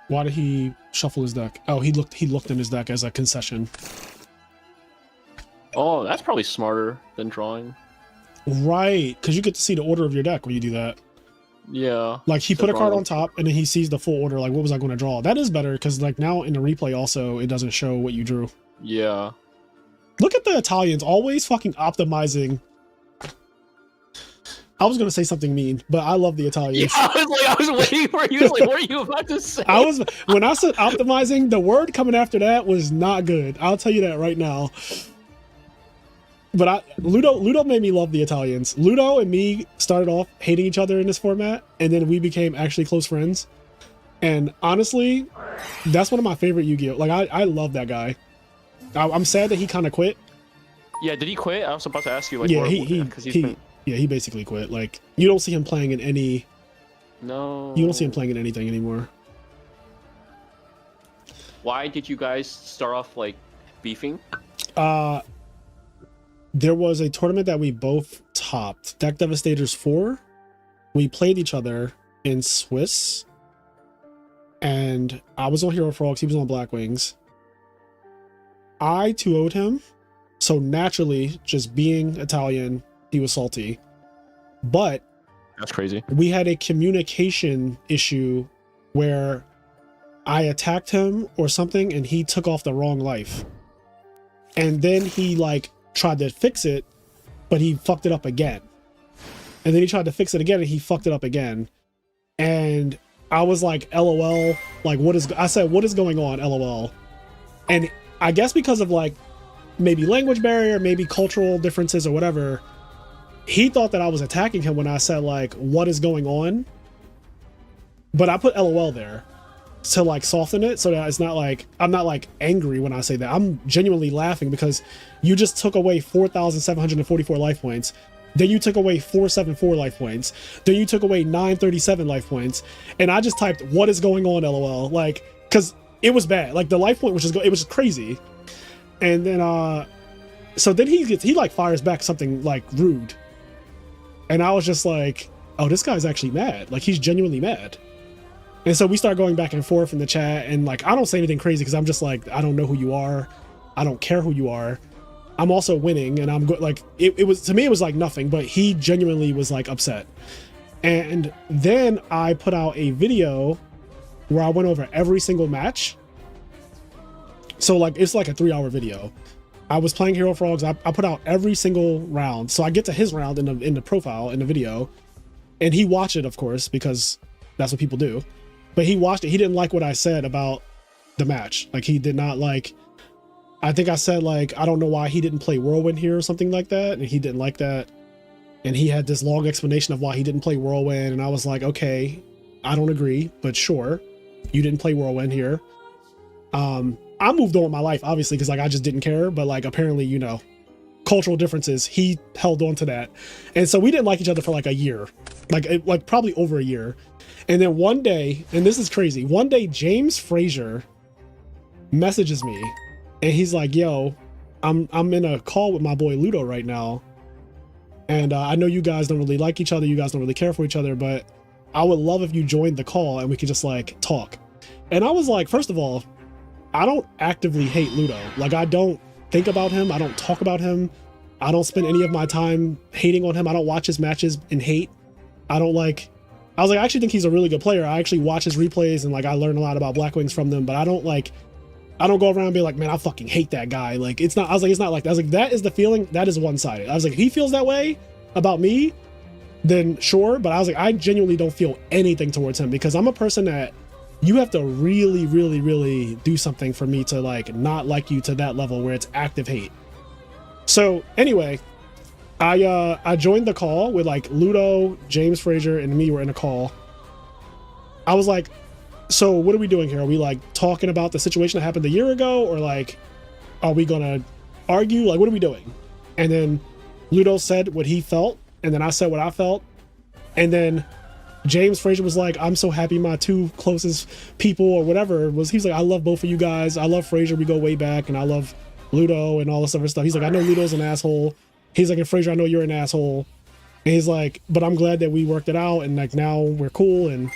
Why did he shuffle his deck? Oh, he looked in his deck as a concession. Oh, that's probably smarter than drawing. Right, because you get to see the order of your deck when you do that. Yeah. Like he put a card on top and then he sees the full order. Like, what was I going to draw? That is better because like now in the replay also it doesn't show what you drew. Yeah. Look at the Italians always fucking optimizing. I was gonna say something mean, but I love the Italians. Yeah, I was waiting for you. Like, what are you about to say? When I said optimizing, the word coming after that was not good. I'll tell you that right now. But Ludo made me love the Italians. Ludo and me started off hating each other in this format, and then we became actually close friends. And honestly, that's one of my favorite Yu-Gi-Oh. Like I love that guy. I'm sad that he kind of quit. Yeah, did he quit? I was about to ask you. Like, yeah, he basically quit. Like you don't see him playing in any. No. You don't see him playing in anything anymore. Why did you guys start off like beefing? There was a tournament that we both topped, Deck Devastators 4. We played each other in Swiss, and I was on Hero Frogs, he was on Black Wings. I 2-0'd him, so naturally, just being Italian, he was salty. But that's crazy. We had a communication issue where I attacked him or something, and he took off the wrong life. And then he like tried to fix it, but he fucked it up again. And then he tried to fix it again and he fucked it up again. And I was like, LOL, like I said, what is going on, LOL? And I guess because of like maybe language barrier, maybe cultural differences or whatever, he thought that I was attacking him when I said like, what is going on? But I put LOL there to like soften it so that it's not like I'm not like angry when I say that. I'm genuinely laughing because you just took away 4,744 life points, then you took away 474 life points, then you took away 937 life points, and I just typed what is going on, LOL, like because it was bad. Like the life point was just it was crazy. And then so then he like fires back something like rude, and I was just like, oh, this guy's actually mad. Like he's genuinely mad. And so we start going back and forth in the chat, and like I don't say anything crazy because I'm just like, I don't know who you are, I don't care who you are. I'm also winning, and I'm like it was to me it was like nothing, but he genuinely was like upset. And then I put out a video where I went over every single match. So like it's like a 3-hour video. I was playing Hero Frogs. I put out every single round, so I get to his round in the profile in the video, and he watched it, of course, because that's what people do. But he watched it. He didn't like what I said about the match. Like he did not like, I think I said like, I don't know why he didn't play Whirlwind here or something like that. And he didn't like that. And he had this long explanation of why he didn't play Whirlwind. And I was like, okay, I don't agree, but sure. You didn't play Whirlwind here. I moved on with my life, obviously, because like I just didn't care. But like apparently, you know, cultural differences, he held on to that. And so we didn't like each other for like a year, like probably over a year. And then one day, and this is crazy, one day James Frazier messages me and he's like, yo, I'm in a call with my boy Ludo right now, and I know you guys don't really like each other, you guys don't really care for each other, but I would love if you joined the call and we could just like talk. And I was like, first of all, I don't actively hate Ludo. Like, I don't think about him. I don't talk about him. I don't spend any of my time hating on him. I don't watch his matches and hate. I don't like, I was like, I actually think he's a really good player. I actually watch his replays and like, I learn a lot about Black Wings from them, but I don't go around and be like, man, I fucking hate that guy. Like, it's not, I was like, it's not like that. I was like, that is the feeling, that is one-sided. I was like, if he feels that way about me, then sure. But I was like, I genuinely don't feel anything towards him because I'm a person that you have to really, really, really do something for me to like not like you to that level where it's active hate. So anyway, I joined the call with like Ludo, James Frazier, and me were in a call. I was like, so what are we doing here? Are we like talking about the situation that happened a year ago, or like, are we gonna argue? Like, what are we doing? And then Ludo said what he felt, and then I said what I felt, and then James Frazier was like, I'm so happy my two closest people or whatever was, he's like, I love both of you guys. I love Frazier, we go way back, and I love Ludo and all this other stuff. He's like, I know Ludo's an asshole. He's like, and Frazier, I know you're an asshole. And he's like, but I'm glad that we worked it out and like now we're cool. And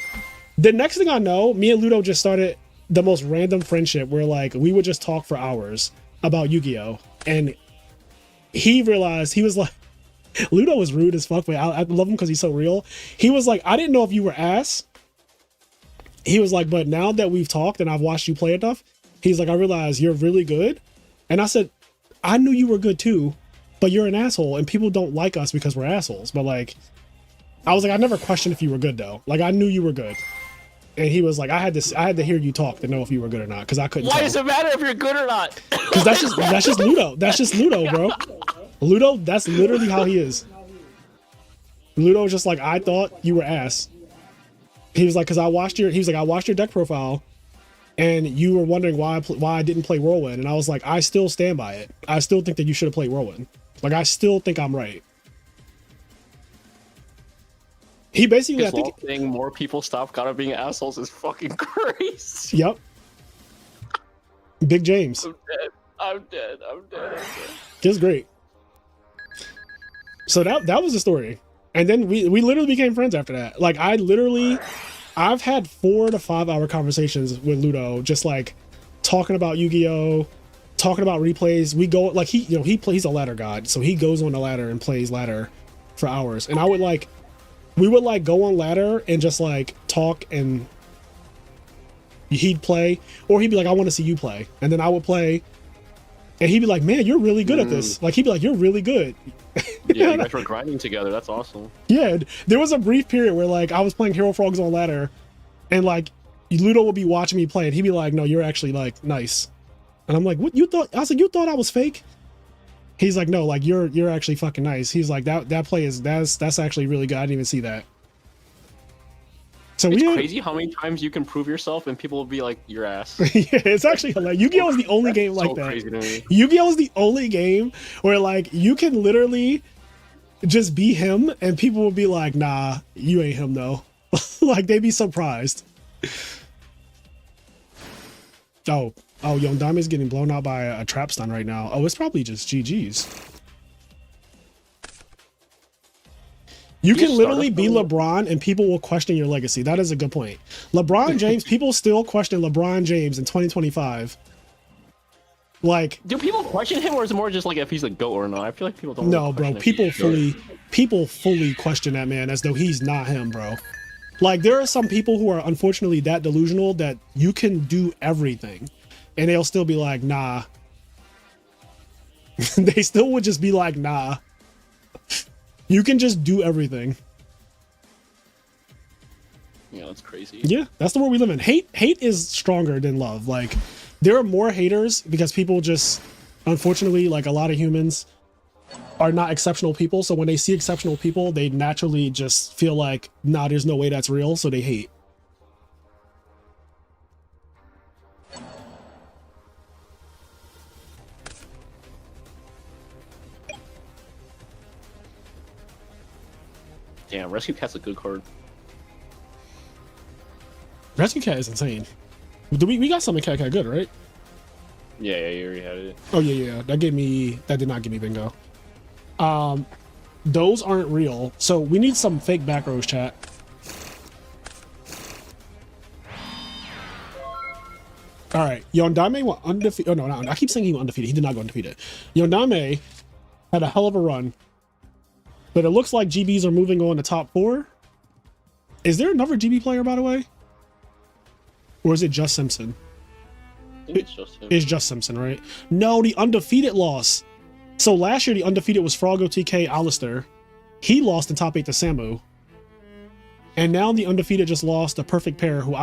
the next thing I know, me and Ludo just started the most random friendship where like we would just talk for hours about Yu-Gi-Oh! And he realized, he was like, Ludo was rude as fuck, but I love him because he's so real. He was like, I didn't know if you were ass. He was like, but now that we've talked and I've watched you play enough, he's like, I realize you're really good. And I said, I knew you were good too, but you're an asshole and people don't like us because we're assholes. But like, I was like, I never questioned if you were good though. Like I knew you were good. And he was like, I had to hear you talk to know if you were good or not, because I couldn't. Why tell. does it matter if you're good or not? Because that's just Ludo. That's just Ludo, bro. Ludo, that's literally how he is. Ludo was just like, I thought you were ass. He was like, because I watched your deck profile, and you were wondering why I didn't play Whirlwind, and I was like, I still stand by it. I still think that you should have played Whirlwind. Like I still think I'm right. He basically, I think saying more people stop gotta being assholes is fucking crazy. Yep. Big James. I'm dead. Just great. So that was the story. And then we literally became friends after that. Like I've had 4 to 5 hour conversations with Ludo, just like talking about Yu-Gi-Oh, talking about replays. We go like he's a ladder god, so he goes on the ladder and plays ladder for hours. And we would like go on ladder and just like talk, and he'd play, or he'd be like, I want to see you play, and then I would play, and he'd be like, man, you're really good at this. Like he'd be like, you're really good. Yeah, you guys were grinding together. That's awesome. Yeah, there was a brief period where like I was playing Hero Frogs on ladder, and like Ludo would be watching me play, and he'd be like, no, you're actually like nice. And I'm like, what, you thought? I was like, you thought I was fake? He's like, no, like you're actually fucking nice. He's like, that play is that's actually really good. I didn't even see that. So it's crazy how many times you can prove yourself and people will be like, your ass. Yeah, it's actually hilarious. Yu-Gi-Oh is the only game like that. Crazy to me. Yu-Gi-Oh is the only game where like you can literally just be him and people will be like, nah, you ain't him though. Like they'd be surprised. Oh, Young Diamond's getting blown out by a trap stun right now. Oh, it's probably just GG's. You can literally be LeBron and people will question your legacy. That is a good point. LeBron James, people still question LeBron James in 2025. Like, do people question him, or is it more just like if he's a GOAT or not? I feel like people don't. No, bro. People fully question that man as though he's not him, bro. Like, there are some people who are unfortunately that delusional that you can do everything, and they'll still be like, nah. They still would just be like, nah. You can just do everything. Yeah, that's crazy. Yeah, that's the world we live in. Hate is stronger than love. Like, there are more haters because people just, unfortunately, like a lot of humans are not exceptional people. So when they see exceptional people, they naturally just feel like, nah, there's no way that's real. So they hate. Damn, Rescue Cat's a good card. Rescue Cat is insane. We got something Cat good, right? Yeah, you already had it. Oh yeah. That did not give me bingo. Those aren't real. So we need some fake back rows, chat. All right, Yondame went undefeated. Oh no, I keep saying he went undefeated. He did not go undefeated. Yondame had a hell of a run, but it looks like GBs are moving on to top 4. Is there another GB player, by the way? Or is it just Simpson? I think it's just him. It's just Simpson, right? No, the undefeated lost. So last year, the undefeated was Froggo, TK, Alistair. He lost in top 8 to Samu. And now the undefeated just lost a perfect pair who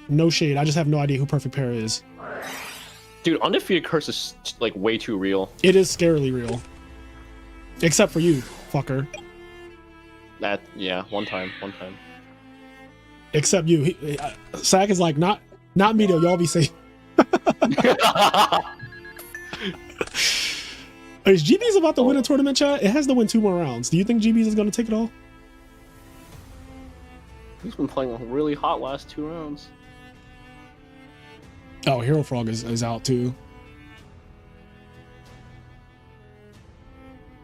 no shade, I just have no idea who perfect pair is. Dude, undefeated curse is like way too real. It is scarily real. Except for you, fucker. Yeah, one time. Except you. Sack is like, not me though, y'all be safe. Is GB's about to win a tournament, chat? It has to win 2 more rounds. Do you think GB's is going to take it all? He's been playing really hot last 2 rounds. Oh, Hero Frog is out too.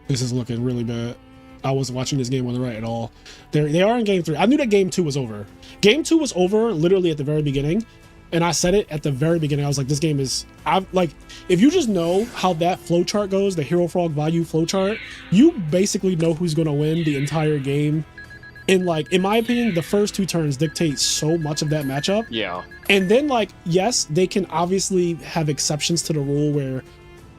This is looking really bad. I wasn't watching this game on the right at all. They are in game 3. I knew that game 2 was over. Game 2 was over literally at the very beginning. And I said it at the very beginning. I was like, this game is, if you just know how that flowchart goes, the Hero Frog value flowchart, you basically know who's going to win the entire game. And like, in my opinion, the first 2 turns dictate so much of that matchup. Yeah. And then like, yes, they can obviously have exceptions to the rule where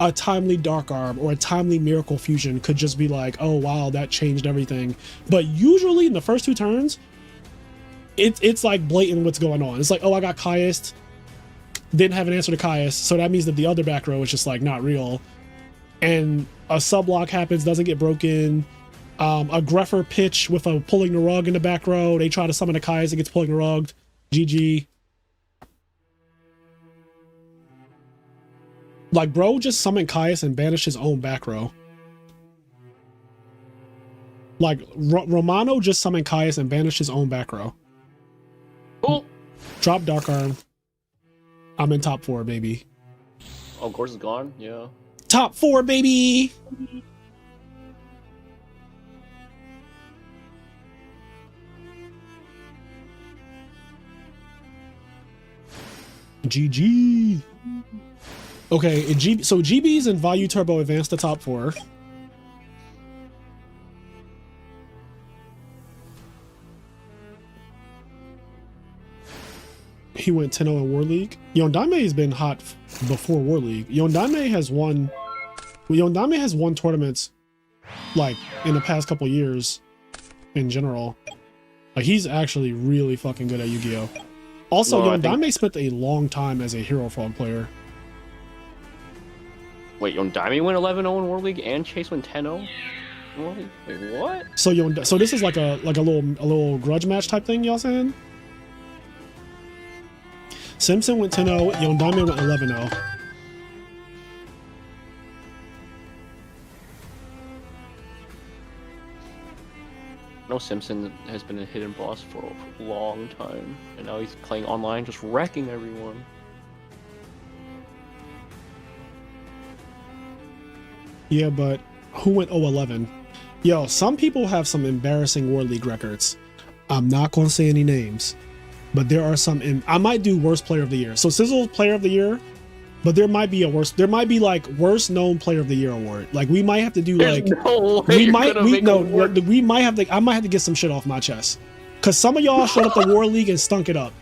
a timely Dark Arm or a timely Miracle Fusion could just be like, oh wow, that changed everything. But usually in the first 2 turns, it's like blatant what's going on. It's like, oh, I got Caiused, didn't have an answer to Caius, so that means that the other back row is just like not real. And a sublock happens, doesn't get broken. A Greffer pitch with a pulling the rug in the back row. They try to summon a Caius, it gets pulling the rug. GG. Like, bro just summoned Caius and banished his own back row. Like, Romano just summoned Caius and banished his own back row. Oh! Drop Dark Arm. I'm in top 4, baby. Oh, Gorse is gone? Yeah. Top 4, baby! GG. Okay, so GB's and Value Turbo advanced to top 4. He went 10-0 in War League. Yondame has been hot before War League. Yondame has won tournaments like in the past couple years in general. Like, he's actually really fucking good at Yu-Gi-Oh! Also, Yondame spent a long time as a Hero Frog player. Wait, Yondame went 11-0 in World League and Chase went 10-0? Wait, what? So this is like a little grudge match type thing, y'all saying? Simpson went 10-0, Yondame went 11-0. No, Simpson has been a hidden boss for a long time, and now he's playing online, just wrecking everyone. Yeah, but who went 0-11? Yo, some people have some embarrassing War League records. I'm not gonna say any names, but there are some. I might do worst player of the year. So Sizzle's player of the year, but there might be like worst known player of the year award. Like, we might have to do like I might have to get some shit off my chest, because some of y'all showed up the War League and stunk it up,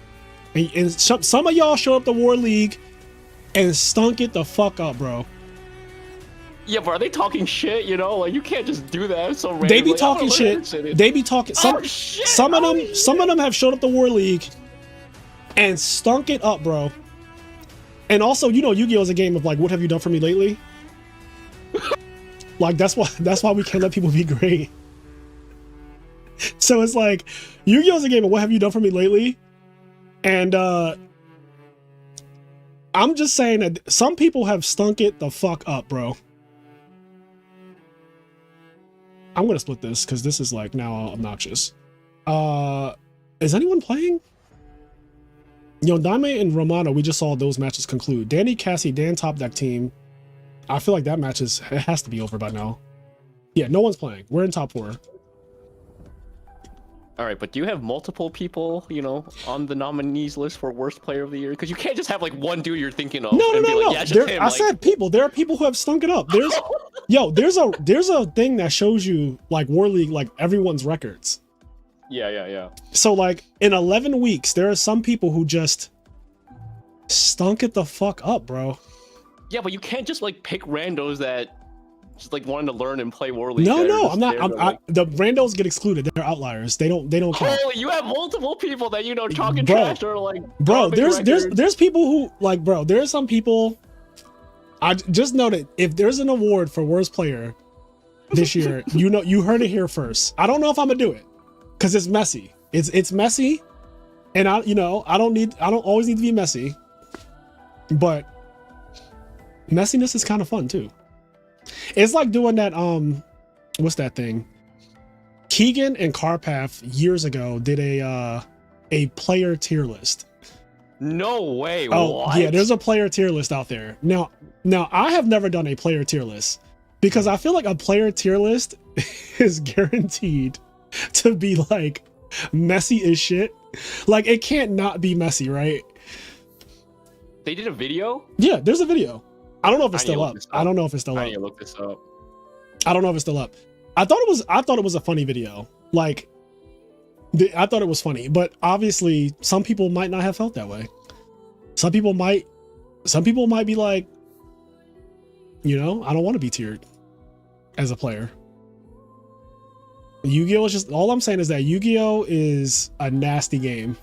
and some of y'all showed up the War League and stunk it the fuck up, bro. Yeah, but are they talking shit? You know, like, you can't just do that. It's so random. They be talking shit. They be talking. Some of them have showed up the War League and stunk it up, bro. And also, you know, Yu-Gi-Oh is a game of like, what have you done for me lately? Like, that's why we can't let people be great. So it's like, Yu-Gi-Oh is a game of what have you done for me lately? And I'm just saying that some people have stunk it the fuck up, bro. I'm gonna split this because this is like now obnoxious. Is anyone playing? Yondame and Romano, we just saw those matches conclude. Danny, Cassie, Dan top deck team. I feel like that match it has to be over by now. Yeah, no one's playing. We're in top 4. All right, but do you have multiple people, you know, on the nominees list for worst player of the year? Because you can't just have like one dude you're thinking of. No. Yeah, it's just him. I said people. There are people who have stunk it up. There's a thing that shows you like War League, like everyone's records. Yeah. So like in 11 weeks, there are some people who just stunk it the fuck up, bro. Yeah, but you can't just like pick randos that just like wanting to learn and play War League. No, I'm not. The randos get excluded. They're outliers. They don't count. Holy, you have multiple people that you know talking trash or like. Bro, there's people who like, bro. There's some people. I just know that if there's an award for worst player this year, you heard it here first. I don't know if I'm gonna do it because it's messy. It's messy, and I don't always need to be messy, but messiness is kind of fun too. It's like doing that, what's that thing? Keegan and Carpath years ago did a player tier list. No way. Oh, what? Yeah, there's a player tier list out there. Now I have never done a player tier list because I feel like a player tier list is guaranteed to be like messy as shit. Like it can't not be messy, right? They did a video? Yeah, there's a video. I don't know if it's still up. I don't know if it's still up. I need to look this up. I don't know if it's still up. I thought it was a funny video. Like, I thought it was funny, but obviously some people might not have felt that way. Some people might be like, I don't want to be tiered as a player. Yu-Gi-Oh is just, all I'm saying is that Yu-Gi-Oh is a nasty game.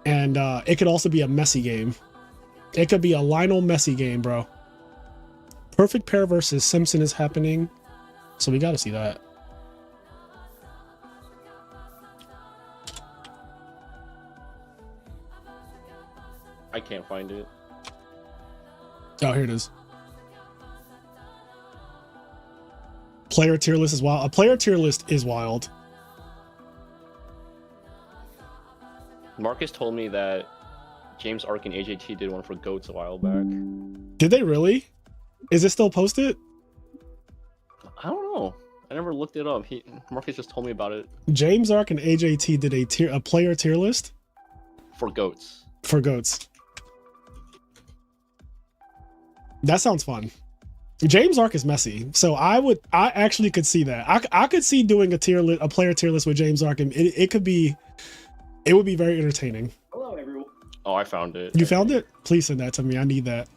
And it could also be a messy game. It could be a Lionel Messi game, bro. Perfect Pair versus Simpson is happening. So we got to see that. I can't find it. Oh, here it is. Player tier list is wild. A player tier list is wild. Marcus told me that James Ark and AJT did one for GOATs a while back. Did they really? Is it still posted? I don't know. I never looked it up. Marcus just told me about it. James Ark and AJT did a player tier list for GOATs. For GOATs. That sounds fun. James Ark is messy, so I actually could see that. I could see doing a player tier list with James Ark, and it would be very entertaining. Hello, everyone. Oh, I found it. You found it? Please send that to me. I need that.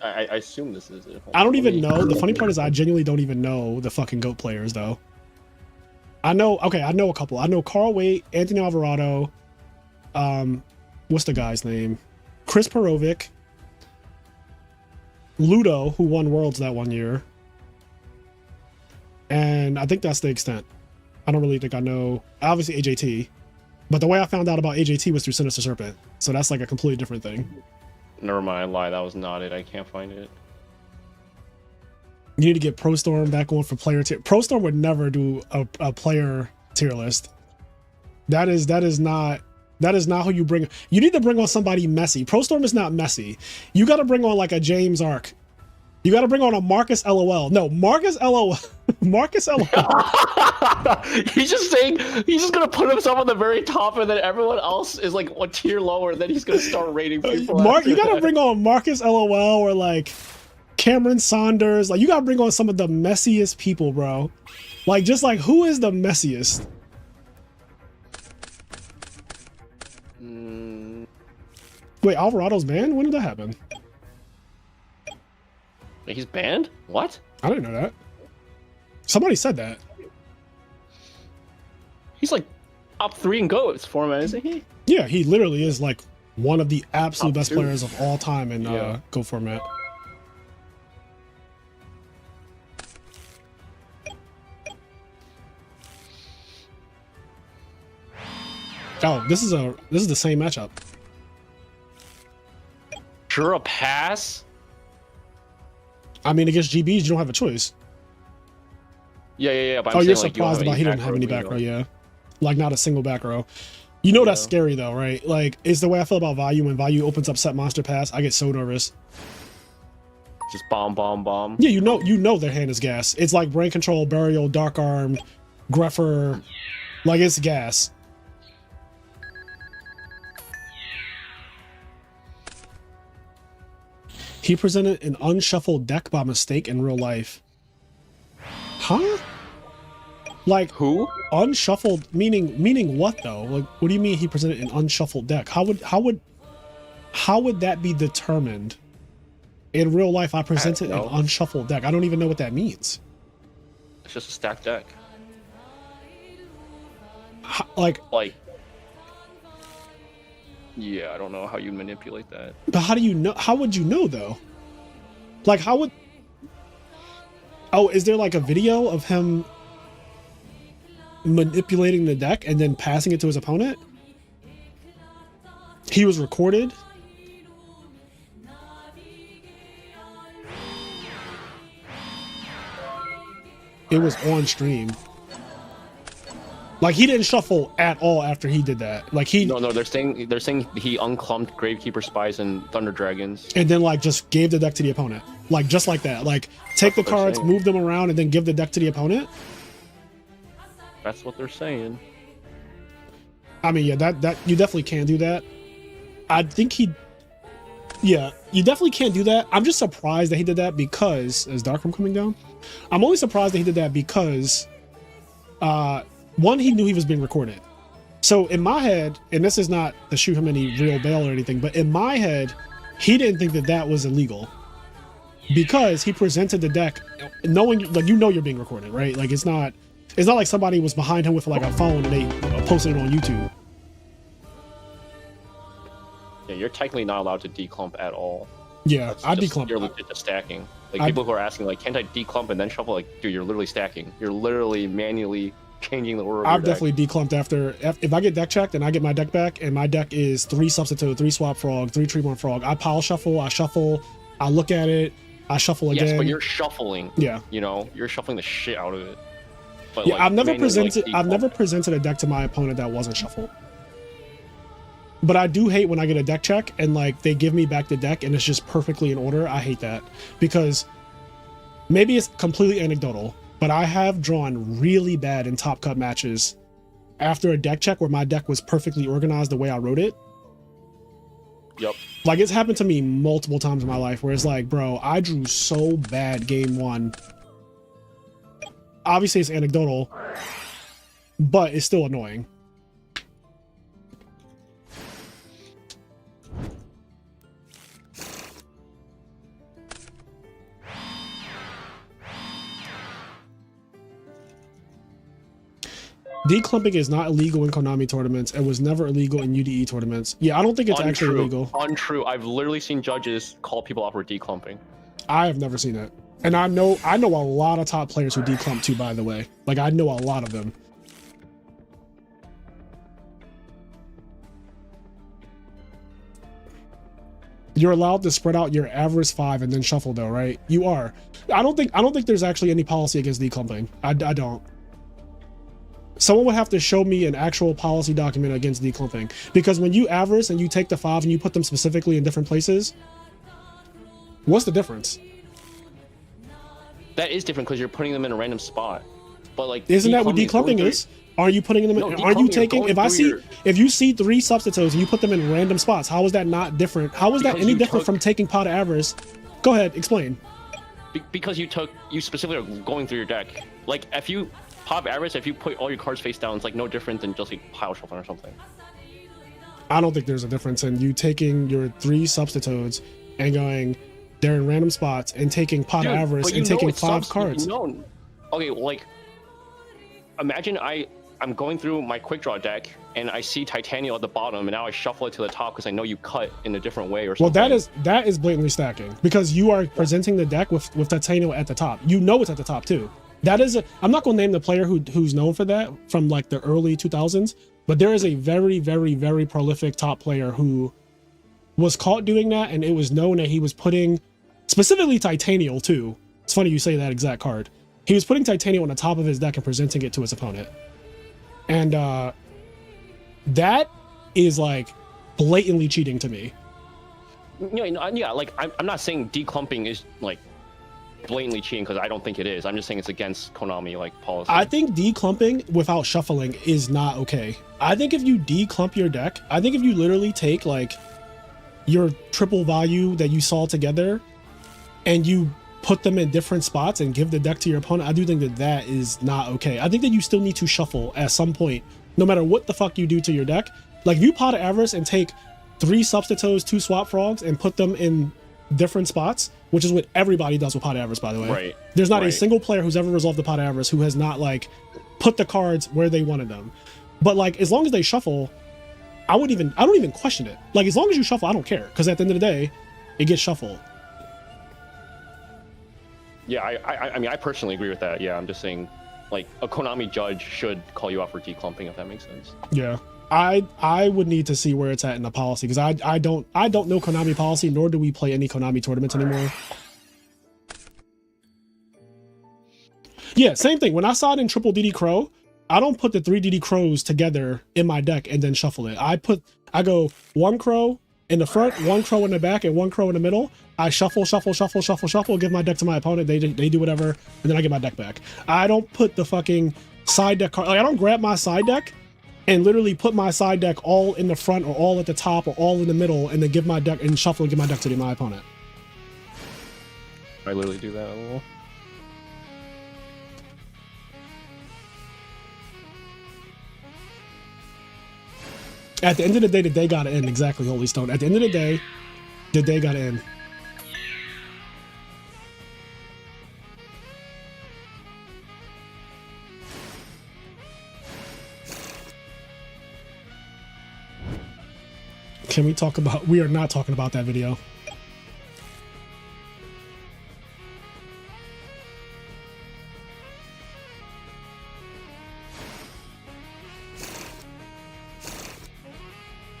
I assume this is it. I don't even know. The funny part is I genuinely don't even know the fucking GOAT players though. I know a couple. I know Carl Waite, Anthony Alvarado, what's the guy's name? Chris Perovic, Ludo, who won Worlds that one year. And I think that's the extent. I don't really think I know, obviously AJT. But the way I found out about AJT was through Sinister Serpent. So that's like a completely different thing. Never mind, lie. That was not it. I can't find it. You need to get Pro Storm back on for player tier. Pro Storm would never do a player tier list. That is not who you bring. You need to bring on somebody messy. Pro Storm is not messy. You got to bring on like a James Ark. You got to bring on a Marcus LOL. No, Marcus LOL. Marcus LOL. He's just saying he's just gonna put himself on the very top, and then everyone else is like one tier lower. And then he's gonna start rating people. You gotta bring on Marcus LOL or like Cameron Saunders. Like you gotta bring on some of the messiest people, bro. Like just like who is the messiest? Wait, Alvarado's banned? When did that happen? He's banned? What? I didn't know that. Somebody said that. He's like top 3 in GOATs format, isn't he? Yeah, he literally is like one of the absolute best players of all time in GO format. Oh, this is the same matchup. Sure, a pass. I mean, against GBs, you don't have a choice. Yeah. But you're surprised about he didn't have any back row, yeah. Like not a single back row. You know that's scary though, right? Like it's the way I feel about Value. When Value opens up set monster pass, I get so nervous. Just bomb. Yeah, you know their hand is gas. It's like brain control, burial, dark arm, Greffer, Like it's gas. He presented an unshuffled deck by mistake in real life. Huh? Like Who? Unshuffled meaning what though? Like what do you mean he presented an unshuffled deck? How would that be determined? In real life, I presented an unshuffled deck. I don't even know what that means. It's just a stacked deck. Like, yeah, I don't know how you manipulate that. but how do you know? How would you know though? Like, how would? Oh, is there like a video of him manipulating the deck and then passing it to his opponent? He was recorded. It was on stream. Like he didn't shuffle at all after he did that. Like he No, they're saying he unclumped Gravekeeper Spies and Thunder Dragons. And then like just gave the deck to the opponent. Like just like that. Like take the cards, move them around, and then give the deck to the opponent. That's what they're saying. I mean, yeah, that you definitely can do that. I think yeah, you definitely can't do that. I'm just surprised that he did that because is Darkroom coming down? I'm only surprised that he did that because one, he knew he was being recorded. So in my head, and this is not to shoot him any real bail or anything, but in my head, he didn't think that that was illegal because he presented the deck knowing, like, you know, you're being recorded, right? Like it's not like somebody was behind him with like a phone and they posted it on YouTube. Yeah, you're technically not allowed to declump at all. Yeah, I declump. You're legit just stacking. Like people who are asking, like, can't I declump and then shuffle? Like, dude, you're literally stacking. You're literally manually changing the order. I've definitely declumped after if I get deck checked and I get my deck back and my deck is 3 Substitute, 3 Swap Frog, 3 Treeborn Frog. I pile shuffle, I shuffle, I look at it, I shuffle again. Yes, but you're shuffling. Yeah, you know, you're shuffling the shit out of it. But yeah, like, I've never presented a deck to my opponent that wasn't shuffled. But I do hate when I get a deck check and like they give me back the deck and it's just perfectly in order. I hate that because maybe it's completely anecdotal, but I have drawn really bad in top cut matches after a deck check where my deck was perfectly organized the way I wrote it. Yep. Like it's happened to me multiple times in my life where it's like, bro, I drew so bad game one. Obviously it's anecdotal, but it's still annoying. Declumping is not illegal in Konami tournaments and was never illegal in UDE tournaments. Yeah, I don't think it's actually illegal. Untrue. I've literally seen judges call people out for declumping. I have never seen it. And I know a lot of top players who declump too, by the way. Like I know a lot of them. You're allowed to spread out your average 5 and then shuffle though, right? You are. I don't think there's actually any policy against declumping. I don't. Someone would have to show me an actual policy document against declumping, because when you average and you take the 5 and you put them specifically in different places, what's the difference? That is different because you're putting them in a random spot. But like, isn't that what declumping is? Are you putting them in? No, are you taking? If you see 3 substitutes and you put them in random spots, how is that not different? How is that any different from taking pot avarice? Go ahead, explain. Because you specifically are going through your deck. Like if you pop average, if you put all your cards face down, it's like no different than just like pile shuffling or something. I don't think there's a difference in you taking your 3 substitutes and going, they're in random spots, and taking pot avarice and taking 5 cards. Okay, like imagine I'm going through my quick draw deck and I see Titanium at the bottom, and now I shuffle it to the top because I know you cut in a different way or something. Well, that is blatantly stacking because you are presenting the deck with Titanium at the top. You know it's at the top too. That is I'm not going to name the player who's known for that from like the early 2000s, but there is a very, very, very prolific top player who was caught doing that, and it was known that he was putting specifically Titanium too. It's funny you say that exact card. He was putting Titanium on the top of his deck and presenting it to his opponent. And that is like blatantly cheating to me. Yeah, like I'm not saying declumping is like blatantly cheating because I don't think it is. I'm just saying it's against Konami like policy. I think declumping without shuffling is not okay. I think if you declump your deck, I think if you literally take like your triple value that you saw together and you put them in different spots and give the deck to your opponent, I do think that that is not okay. I think that you still need to shuffle at some point, no matter what the fuck you do to your deck. Like if you pot of avarice and take 3 substitutes, 2 swap frogs and put them in different spots, which is what everybody does with pot of avarice, by the way. Right. There's not a single player who's ever resolved the pot of avarice who has not like put the cards where they wanted them. But like as long as they shuffle, I don't even question it. Like as long as you shuffle, I don't care, because at the end of the day, it gets shuffled. Yeah, I mean, I personally agree with that. Yeah, I'm just saying, like, a Konami judge should call you out for declumping, if that makes sense. Yeah, I would need to see where it's at in the policy, because I don't know Konami policy, nor do we play any Konami tournaments anymore. Yeah, same thing. When I saw it in Triple DD Crow, I don't put the 3 DD Crows together in my deck and then shuffle it. I go 1 crow in the front, 1 crow in the back, and 1 crow in the middle. I shuffle, give my deck to my opponent. They do whatever, and then I get my deck back. I don't put the fucking side deck card. Like I don't grab my side deck and literally put my side deck all in the front or all at the top or all in the middle, and then give my deck and shuffle and give my deck to my opponent. I literally do that a little. At the end of the day gotta end. Exactly, Holy Stone. At the end of the day gotta end. Can we talk about... We are not talking about that video.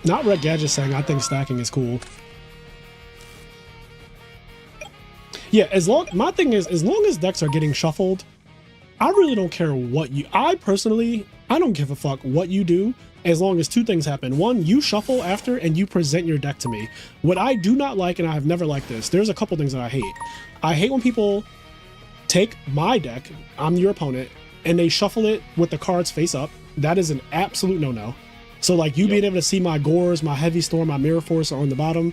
Not Red Gadget saying I think stacking is cool. Yeah, my thing is, as long as decks are getting shuffled, I really don't care what you... I don't give a fuck what you do, as long as 2 things happen. 1, you shuffle after and you present your deck to me. What I do not like, and I have never liked this, there's a couple things that I hate. I hate when people take my deck, I'm your opponent, and they shuffle it with the cards face up. That is an absolute no-no. So like you being able to see my Gores, my Heavy Storm, my Mirror Force are on the bottom,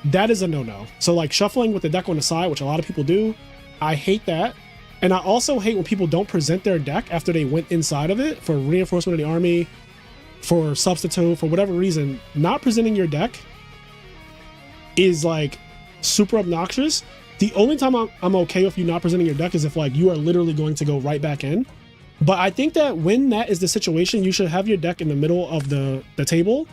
that is a no-no. So like shuffling with the deck on the side, which a lot of people do, I hate that. And I also hate when people don't present their deck after they went inside of it for reinforcement of the army, for substitute, for whatever reason. Not presenting your deck is like super obnoxious. The only time I'm okay with you not presenting your deck is if like you are literally going to go right back in. But I think that when that is the situation, you should have your deck in the middle of the table,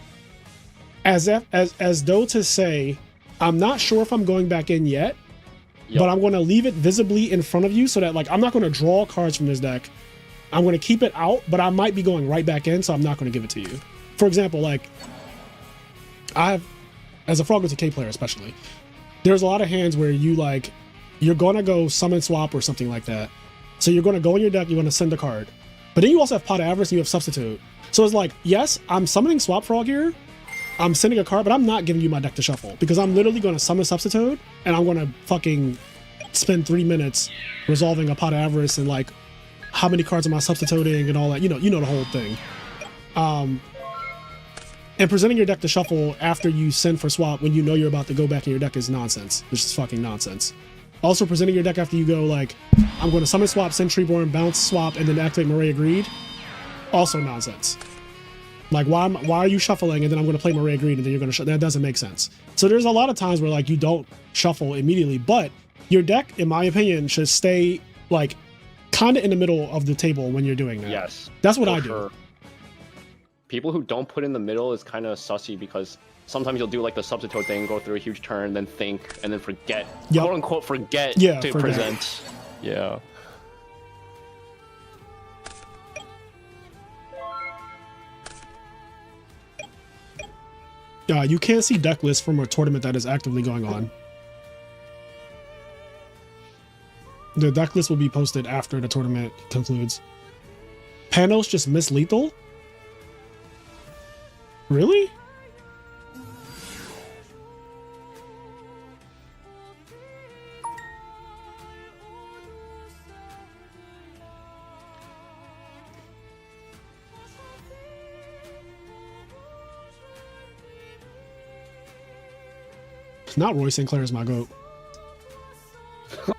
as though to say, I'm not sure if I'm going back in yet, but I'm going to leave it visibly in front of you so that like I'm not going to draw cards from this deck. I'm going to keep it out, but I might be going right back in, so I'm not going to give it to you. For example, like as a Frog with a K player especially, there's a lot of hands where you're going to go summon swap or something like that. So you're going to go in your deck, you're going to send a card. But then you also have Pot of Avarice and you have Substitute. So it's like, yes, I'm summoning Swap Frog here, I'm sending a card, but I'm not giving you my deck to shuffle, because I'm literally going to summon Substitute and I'm going to fucking spend 3 minutes resolving a Pot of Avarice and like, how many cards am I substituting and all that, you know the whole thing. And presenting your deck to shuffle after you send for swap when you know you're about to go back in your deck is nonsense. It's just fucking nonsense. Also, presenting your deck after you go like, I'm going to summon swap, send Treeborn, bounce swap, and then activate Moray Agreed, also nonsense. Like, why are you shuffling and then I'm going to play Moray Agreed and then you're going to that doesn't make sense. So there's a lot of times where like you don't shuffle immediately, but your deck, in my opinion, should stay like kind of in the middle of the table when you're doing that. Yes, that's what I do. People who don't put in the middle is kind of sussy, because sometimes you'll do like the substitute thing, go through a huge turn, then think, and then forget, quote unquote, forget to present. Yeah. You can't see deck lists from a tournament that is actively going on. The deck list will be posted after the tournament concludes. Panos just missed lethal? Really? Not Roy Sinclair is my goat.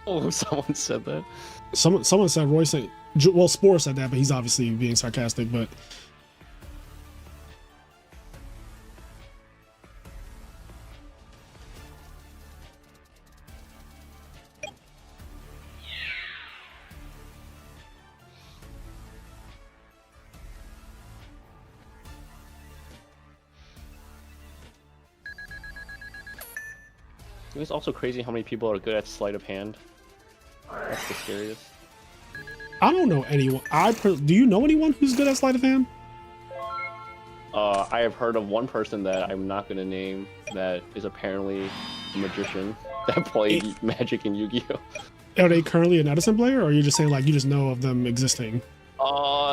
Oh, someone said that. Someone said Roy St. Well, Spore said that, but he's obviously being sarcastic. But It's also crazy how many people are good at sleight of hand. That's the scariest. I don't know anyone. Do you know anyone who's good at sleight of hand? I have heard of one person that I'm not going to name that is apparently a magician that played Magic in Yu-Gi-Oh! Are they currently an Edison player, or are you just saying like you just know of them existing?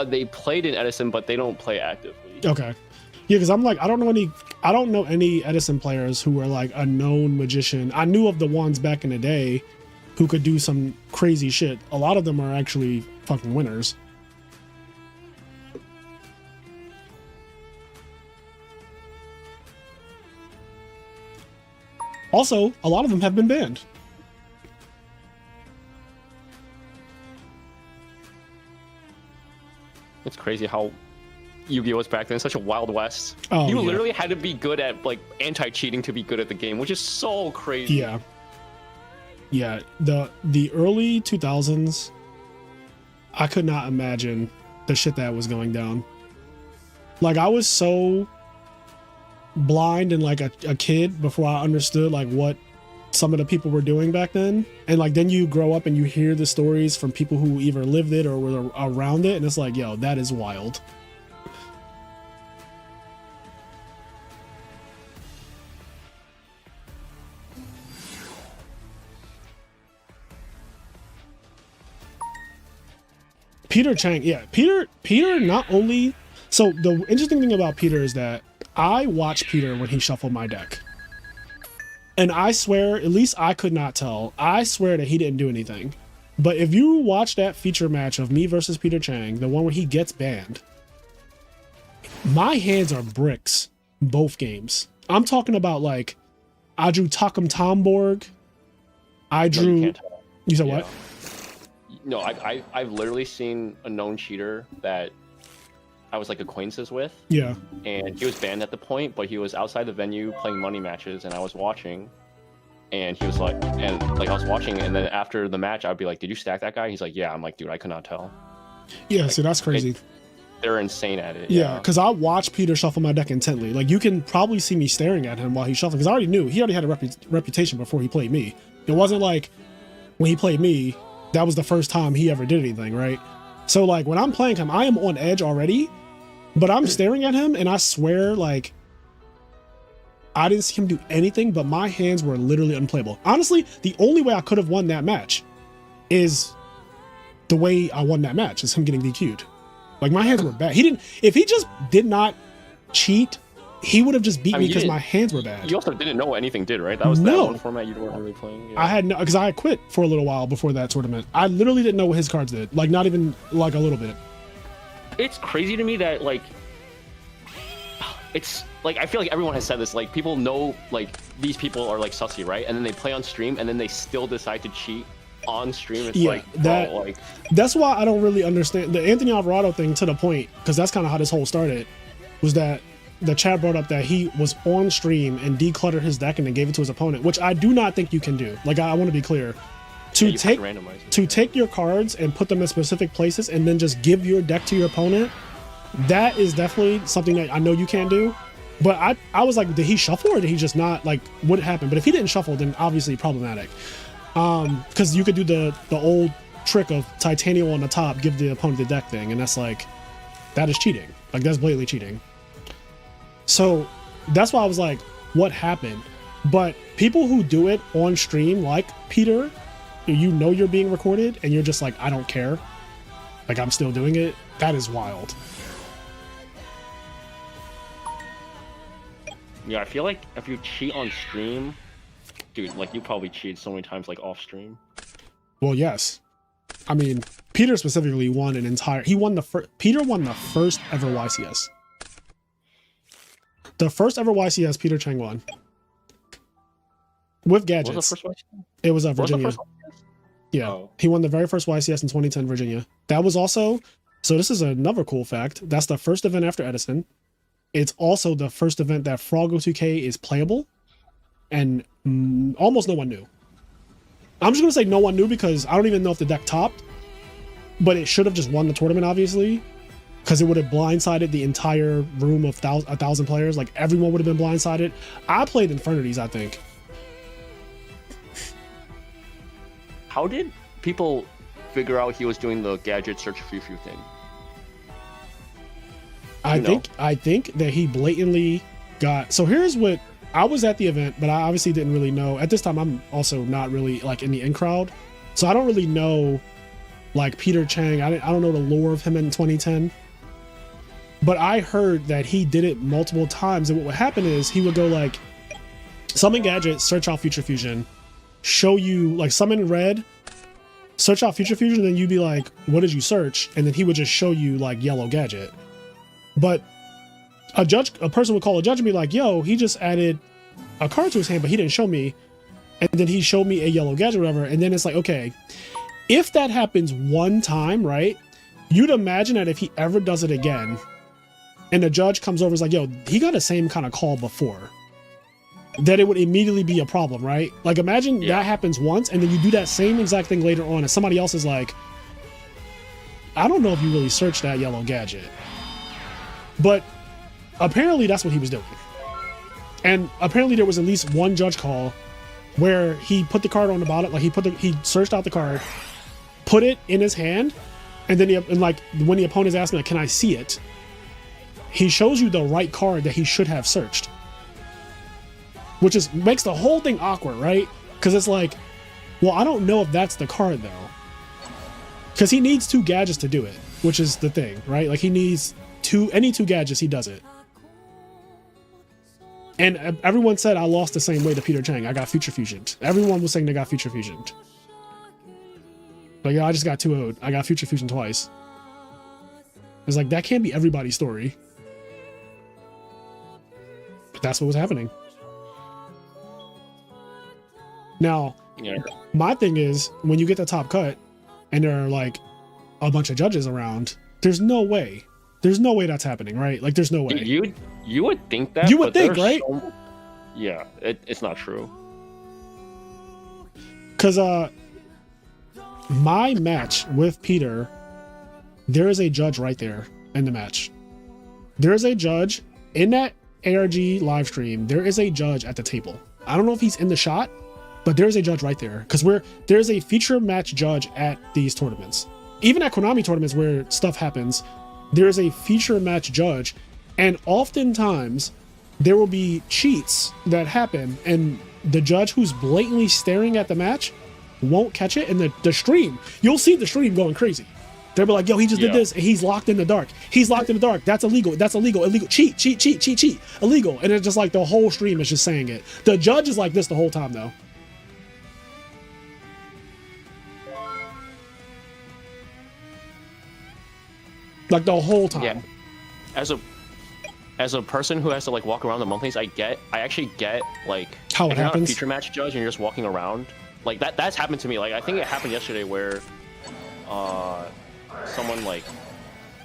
They played in Edison, but they don't play actively. Okay. Yeah, because I'm like, I don't know any Edison players who are like a known magician. I knew of the ones back in the day who could do some crazy shit. A lot of them are actually fucking winners. Also, a lot of them have been banned. It's crazy how Yu-Gi-Oh was back then, such a wild west. Oh, you yeah. literally had to be good at like anti-cheating to be good at the game, which is so crazy. Yeah. Yeah, the early 2000s, I could not imagine the shit that was going down. Like, I was so blind and like a kid before I understood like what some of the people were doing back then. And like then you grow up and you hear the stories from people who either lived it or were around it, and it's like, yo, that is wild. Peter Chang, yeah, Peter not only, so the interesting thing about Peter is that I watched Peter when he shuffled my deck. And I swear, at least I could not tell, I swear that he didn't do anything. But if you watch that feature match of me versus Peter Chang, the one where he gets banned, my hands are bricks, both games. I'm talking about like, I drew Takum Tomborg, I drew, you said what? No, I've literally seen a known cheater that I was like acquaintances with. Yeah. And he was banned at the point, but he was outside the venue playing money matches, and I was watching. And he was like, I was watching, and then after the match, I'd be like, "Did you stack that guy?" He's like, "Yeah." I'm like, "Dude, I could not tell." Yeah, like, so that's crazy. They're insane at it. Yeah, because I watched Peter shuffle my deck intently. Like, you can probably see me staring at him while he's shuffling, because I already knew he already had a reputation before he played me. It wasn't like when he played me, that was the first time he ever did anything, right? So like when I'm playing him, I am on edge already, but I'm staring at him and I swear like I didn't see him do anything, but my hands were literally unplayable. Honestly, the only way I could have won that match is the way I won that match, is him getting DQ'd. Like, my hands were bad. If he just did not cheat, he would have just beat me because my hands were bad. You also didn't know what anything did, right? That was that one format you weren't really playing. Yeah. I had no, because I had quit for a little while before that tournament. I literally didn't know what his cards did. Like, not even like a little bit. It's crazy to me that like, it's like, I feel like everyone has said this. Like, people know like these people are like sussy, right? And then they play on stream, and then they still decide to cheat on stream. It's like, that, like, that's why I don't really understand the Anthony Alvarado thing, to the point, because that's kind of how this whole started, was that the chat brought up that he was on stream and decluttered his deck and then gave it to his opponent, which I do not think you can do. Like, I want to be clear. To take your cards and put them in specific places and then just give your deck to your opponent, that is definitely something that I know you can't do. But I was like, did he shuffle or did he just not? Like, what happened? But if he didn't shuffle, then obviously problematic. Because you could do the old trick of titanium on the top, give the opponent the deck thing, and that's like, that is cheating. Like, that's blatantly cheating. So that's why I was like, what happened? But people who do it on stream, like Peter, you know you're being recorded and you're just like, I don't care, like, I'm still doing it. That is wild. Yeah, I feel like if you cheat on stream, dude, like, you probably cheated so many times, like, off stream. Well, yes. I mean, Peter specifically won an entire, Peter won the first ever YCS. The first ever YCS Peter Chang won. with What gadgets. was the first one? It was What was the Virginia. first one? Yeah, Oh. he won the very first YCS in 2010 Virginia. That was also, so this is another cool fact. That's the first event after Edison. It's also the first event that Froggo 2K is playable, and almost no one knew. I'm just gonna say no one knew because I don't even know if the deck topped, but it should have just won the tournament, obviously, because it would have blindsided the entire room of 1,000 players. Like everyone would have been blindsided. I played Infernities, I think. How did people figure out he was doing the gadget search few thing? I think that he blatantly got. So here's what I was at the event, but I obviously didn't really know at this time. I'm also not really like in the in crowd, so I don't really know like Peter Chang. I don't know the lore of him in 2010, but I heard that he did it multiple times, and what would happen is he would go like summon gadget, search out Future Fusion, show you like summon red, search out Future Fusion, and then you'd be like, what did you search? And then he would just show you like yellow gadget. But a person would call a judge and be like, yo, he just added a card to his hand, but he didn't show me. And then he showed me a yellow gadget or whatever. And then it's like, okay, if that happens one time, right? You'd imagine that if he ever does it again, and the judge comes over and is like, yo, he got the same kind of call before, that it would immediately be a problem, right? Like imagine that happens once and then you do that same exact thing later on and somebody else is like, I don't know if you really searched that yellow gadget. But apparently that's what he was doing. And apparently there was at least one judge call where he put the card on the bottom, like he searched out the card, put it in his hand, and then like when the opponent's asking like, can I see it? He shows you the right card that he should have searched. Which makes the whole thing awkward, right? Because it's like, well, I don't know if that's the card though. Because he needs 2 gadgets to do it, which is the thing, right? Like he needs any 2 gadgets, he does it. And everyone said I lost the same way to Peter Chang. I got Future Fusioned. Everyone was saying they got Future Fusioned. But yeah, I just got 2-0'd. I got Future Fusion twice. It's like, that can't be everybody's story. But that's what was happening. Now, my thing is, when you get the top cut, and there are like a bunch of judges around, there's no way. There's no way that's happening, right? Like, there's no way. You would think that. You would think, right? Yeah, it's not true. Because my match with Peter, there is a judge right there in the match. There is a judge in that ARG live stream. There is a judge at the table. I don't know if he's in the shot, but there's a judge right there. Because there's a feature match judge at these tournaments. Even at Konami tournaments where stuff happens, there is a feature match judge, and oftentimes there will be cheats that happen, and the judge who's blatantly staring at the match won't catch it, and the stream, you'll see the stream going crazy. They'll be like, yo, he just did this, and he's locked in the dark. He's locked in the dark. That's illegal. That's illegal. Illegal. Cheat. Illegal. And it's just like the whole stream is just saying it. The judge is like this the whole time, though. Like the whole time. Yeah. As a person who has to like walk around the monthlies, I actually get like how it happens. Not a feature match judge, and you're just walking around. Like that's happened to me. Like I think it happened yesterday where someone like,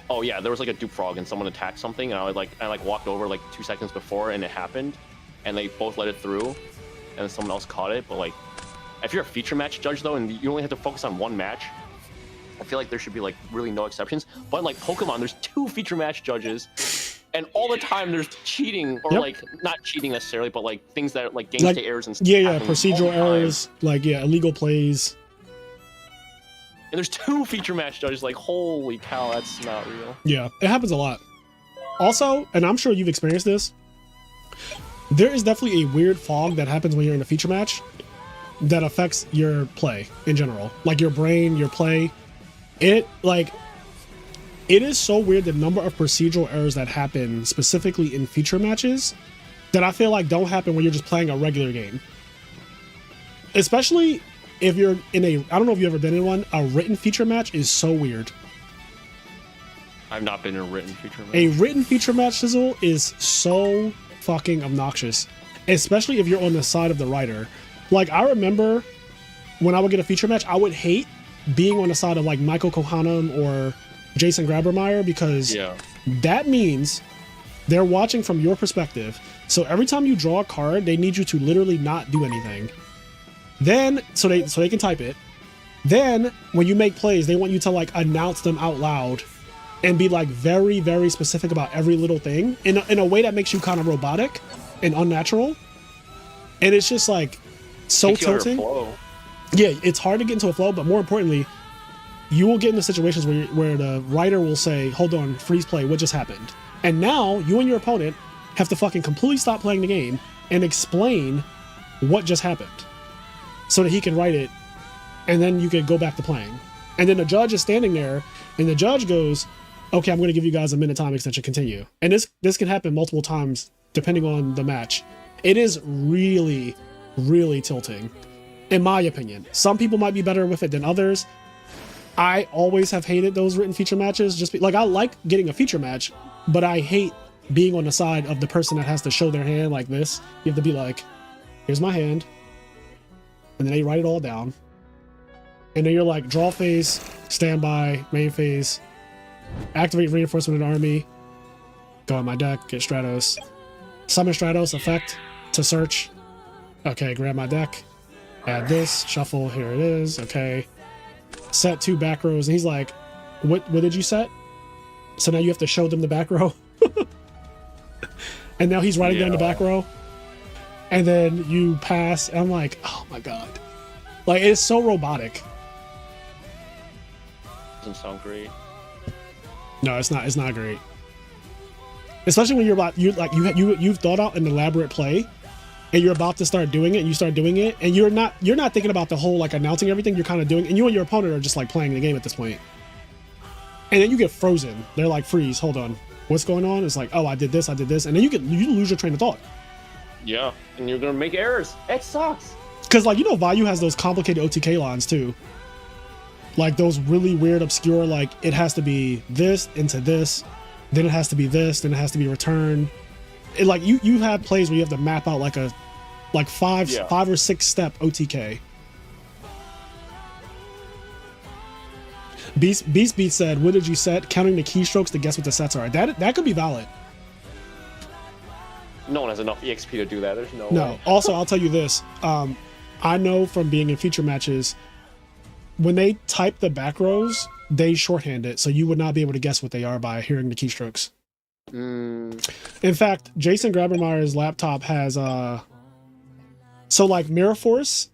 oh yeah, there was like a dupe frog and someone attacked something, and I walked over like 2 seconds before and it happened, and they both let it through, and then someone else caught it. But like, if you're a feature match judge though, and you only have to focus on one match, I feel like there should be like really no exceptions. But in like Pokemon, there's 2 feature match judges, and all the time there's cheating, or like not cheating necessarily, but like things that are like game state errors and stuff. Yeah, procedural errors, like illegal plays. And there's 2 feature match judges. Like, holy cow, that's not real. Yeah, it happens a lot. Also, and I'm sure you've experienced this, there is definitely a weird fog that happens when you're in a feature match that affects your play in general, like your brain, your play. It is so weird the number of procedural errors that happen specifically in feature matches that I feel like don't happen when you're just playing a regular game. Especially if you're in I don't know if you've ever been in one, a written feature match is so weird. I've not been in a written feature match. A written feature match, Sizzle, is so fucking obnoxious. Especially if you're on the side of the writer. Like, I remember when I would get a feature match, I would hate being on the side of like Michael Kohanam or Jason Grabermeyer, because that means they're watching from your perspective. So every time you draw a card, they need you to literally not do anything. Then, so they can type it. Then when you make plays, they want you to like announce them out loud and be like very, very specific about every little thing in a way that makes you kind of robotic and unnatural. And it's just like so tilting. Yeah, it's hard to get into a flow, but more importantly, you will get into situations where the writer will say, hold on, freeze play, what just happened? And now you and your opponent have to fucking completely stop playing the game and explain what just happened so that he can write it, and then you can go back to playing. And then the judge is standing there and the judge goes, okay, I'm going to give you guys a minute time extension, continue. And this can happen multiple times depending on the match. It is really, really tilting, in my opinion. Some people might be better with it than others. I always have hated those written feature matches. Like, I like getting a feature match, but I hate being on the side of the person that has to show their hand like this. You have to be like, here's my hand. And then they write it all down. And then you're like, draw phase, standby, main phase, activate reinforcement in army, go on my deck, get Stratos, summon Stratos, effect to search. Okay, grab my deck, add this, shuffle, here it is, okay. Set 2 back rows, and he's like, what did you set? So now you have to show them the back row. And now he's writing down the back row. And then you pass, and I'm like, oh my god. Like, it's so robotic. Doesn't sound great. No, it's not great. Especially when you've thought out an elaborate play and you're about to start doing it, and you start doing it, and you're not thinking about the whole like announcing everything. You're kind of doing, and you and your opponent are just like playing the game at this point. And then you get frozen. They're like, freeze, hold on, what's going on? It's like, oh, I did this, and then you lose your train of thought. Yeah, and you're gonna make errors. It sucks. Because like, Vayu has those complicated OTK lines too. Like those really weird, obscure, like it has to be this into this, then it has to be this, then it has to be returned. It, like you have plays where you have to map out like a five or 6 step OTK. Beast said, what did you set? Counting the keystrokes to guess what the sets are. That could be valid. No one has enough EXP to do that. There's no way. Also, I'll tell you this. I know from being in feature matches, when they type the back rows, they shorthand it, so you would not be able to guess what they are by hearing the keystrokes. In fact, Jason Grabermeyer's laptop has so like Mirror Force,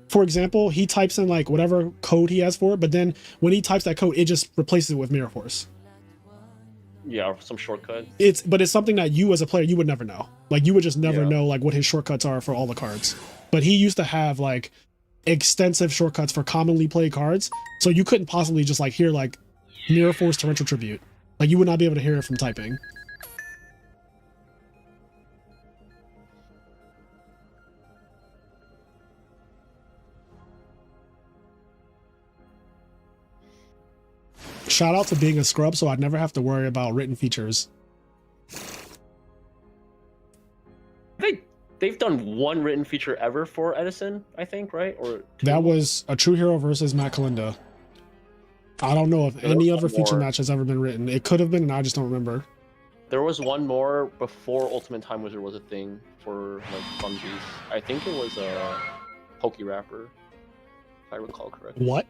for example, he types in like whatever code he has for it, but then when he types that code, it just replaces it with Mirror Force. Yeah, some shortcut. It's something that you as a player, you would never know. Like you would just never know like what his shortcuts are for all the cards. But he used to have like extensive shortcuts for commonly played cards, so you couldn't possibly just like hear like Mirror Force Torrential Tribute. Like you would not be able to hear it from typing. Shout out to being a scrub, so I'd never have to worry about written features. They've done one written feature ever for Edison, I think, right? Or 2? That was a True Hero versus Matt Kalinda. I don't know if any other feature match has ever been written. It could have been, and I just don't remember. There was one more before Ultimate Time Wizard was a thing for like funsies. I think it was a Poke Rapper, if I recall correctly. What?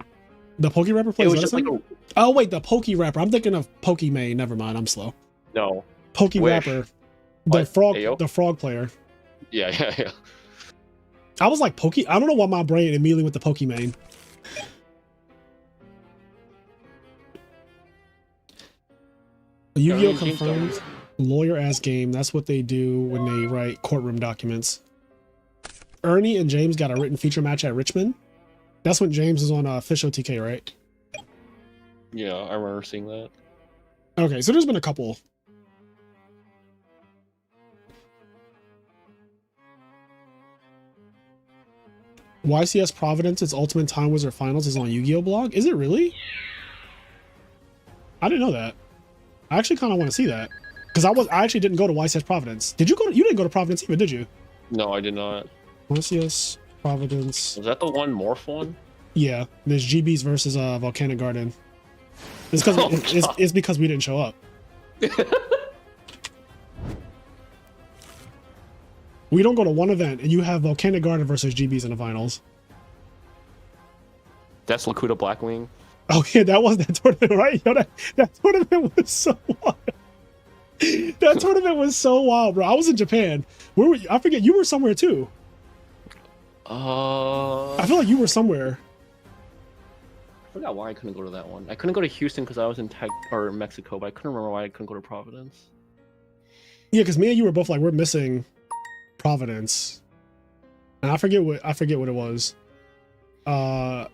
The Poke Rapper plays Edison? Like oh wait, the Poke Rapper. I'm thinking of Pokimane. Never mind, I'm slow. No. Poke Rapper. The frog player. Yeah. I was like I don't know why my brain immediately went to Pokimane. Yu-Gi-Oh confirmed lawyer-ass game. That's what they do when they write courtroom documents. Ernie and James got a written feature match at Richmond. That's when James was on Fish OTK, right? Yeah, I remember seeing that. Okay, so there's been a couple. YCS Providence's Ultimate Time Wizard Finals is on Yu-Gi-Oh blog. Is it really? I didn't know that. I actually kind of want to see that because I actually didn't go to YCS Providence. Did you go? You didn't go to Providence even, did you? No, I did not. YCS Providence. Was that the one Morph one? Yeah, there's GBs versus Volcanic Garden. It's because it's because we didn't show up. We don't go to one event, and you have Volcanic Garden versus GBs in the finals. That's Lakuta Blackwing. Oh yeah, that was that tournament, right? Yo, that tournament was so wild. That tournament was so wild, bro. I was in Japan. Where were you? I forget. You were somewhere too. I feel like you were somewhere. I forgot why I couldn't go to that one. I couldn't go to Houston because I was in Mexico, but I couldn't remember why I couldn't go to Providence. Yeah, because me and you were both like, we're missing Providence, and I forget what it was. I'm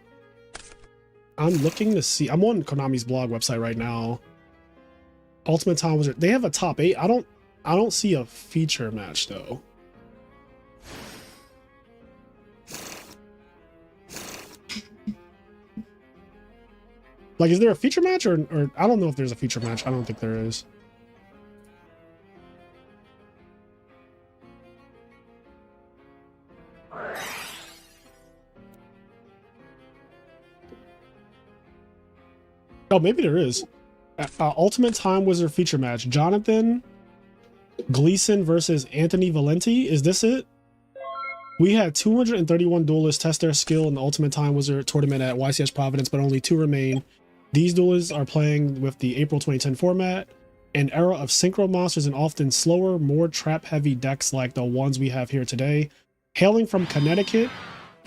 looking to see. I'm on Konami's blog website right now. Ultimate Time Wizard. They have a top 8. I don't see a feature match though. Like, is there a feature match or I don't know if there's a feature match. I don't think there is. Oh, maybe there is. Ultimate Time Wizard feature match. Jonathan Gleason versus Anthony Valenti. Is this it? We had 231 duelists test their skill in the Ultimate Time Wizard tournament at YCS Providence, but only 2 remain. These duelists are playing with the April 2010 format, an era of synchro monsters and often slower, more trap-heavy decks like the ones we have here today. Hailing from Connecticut,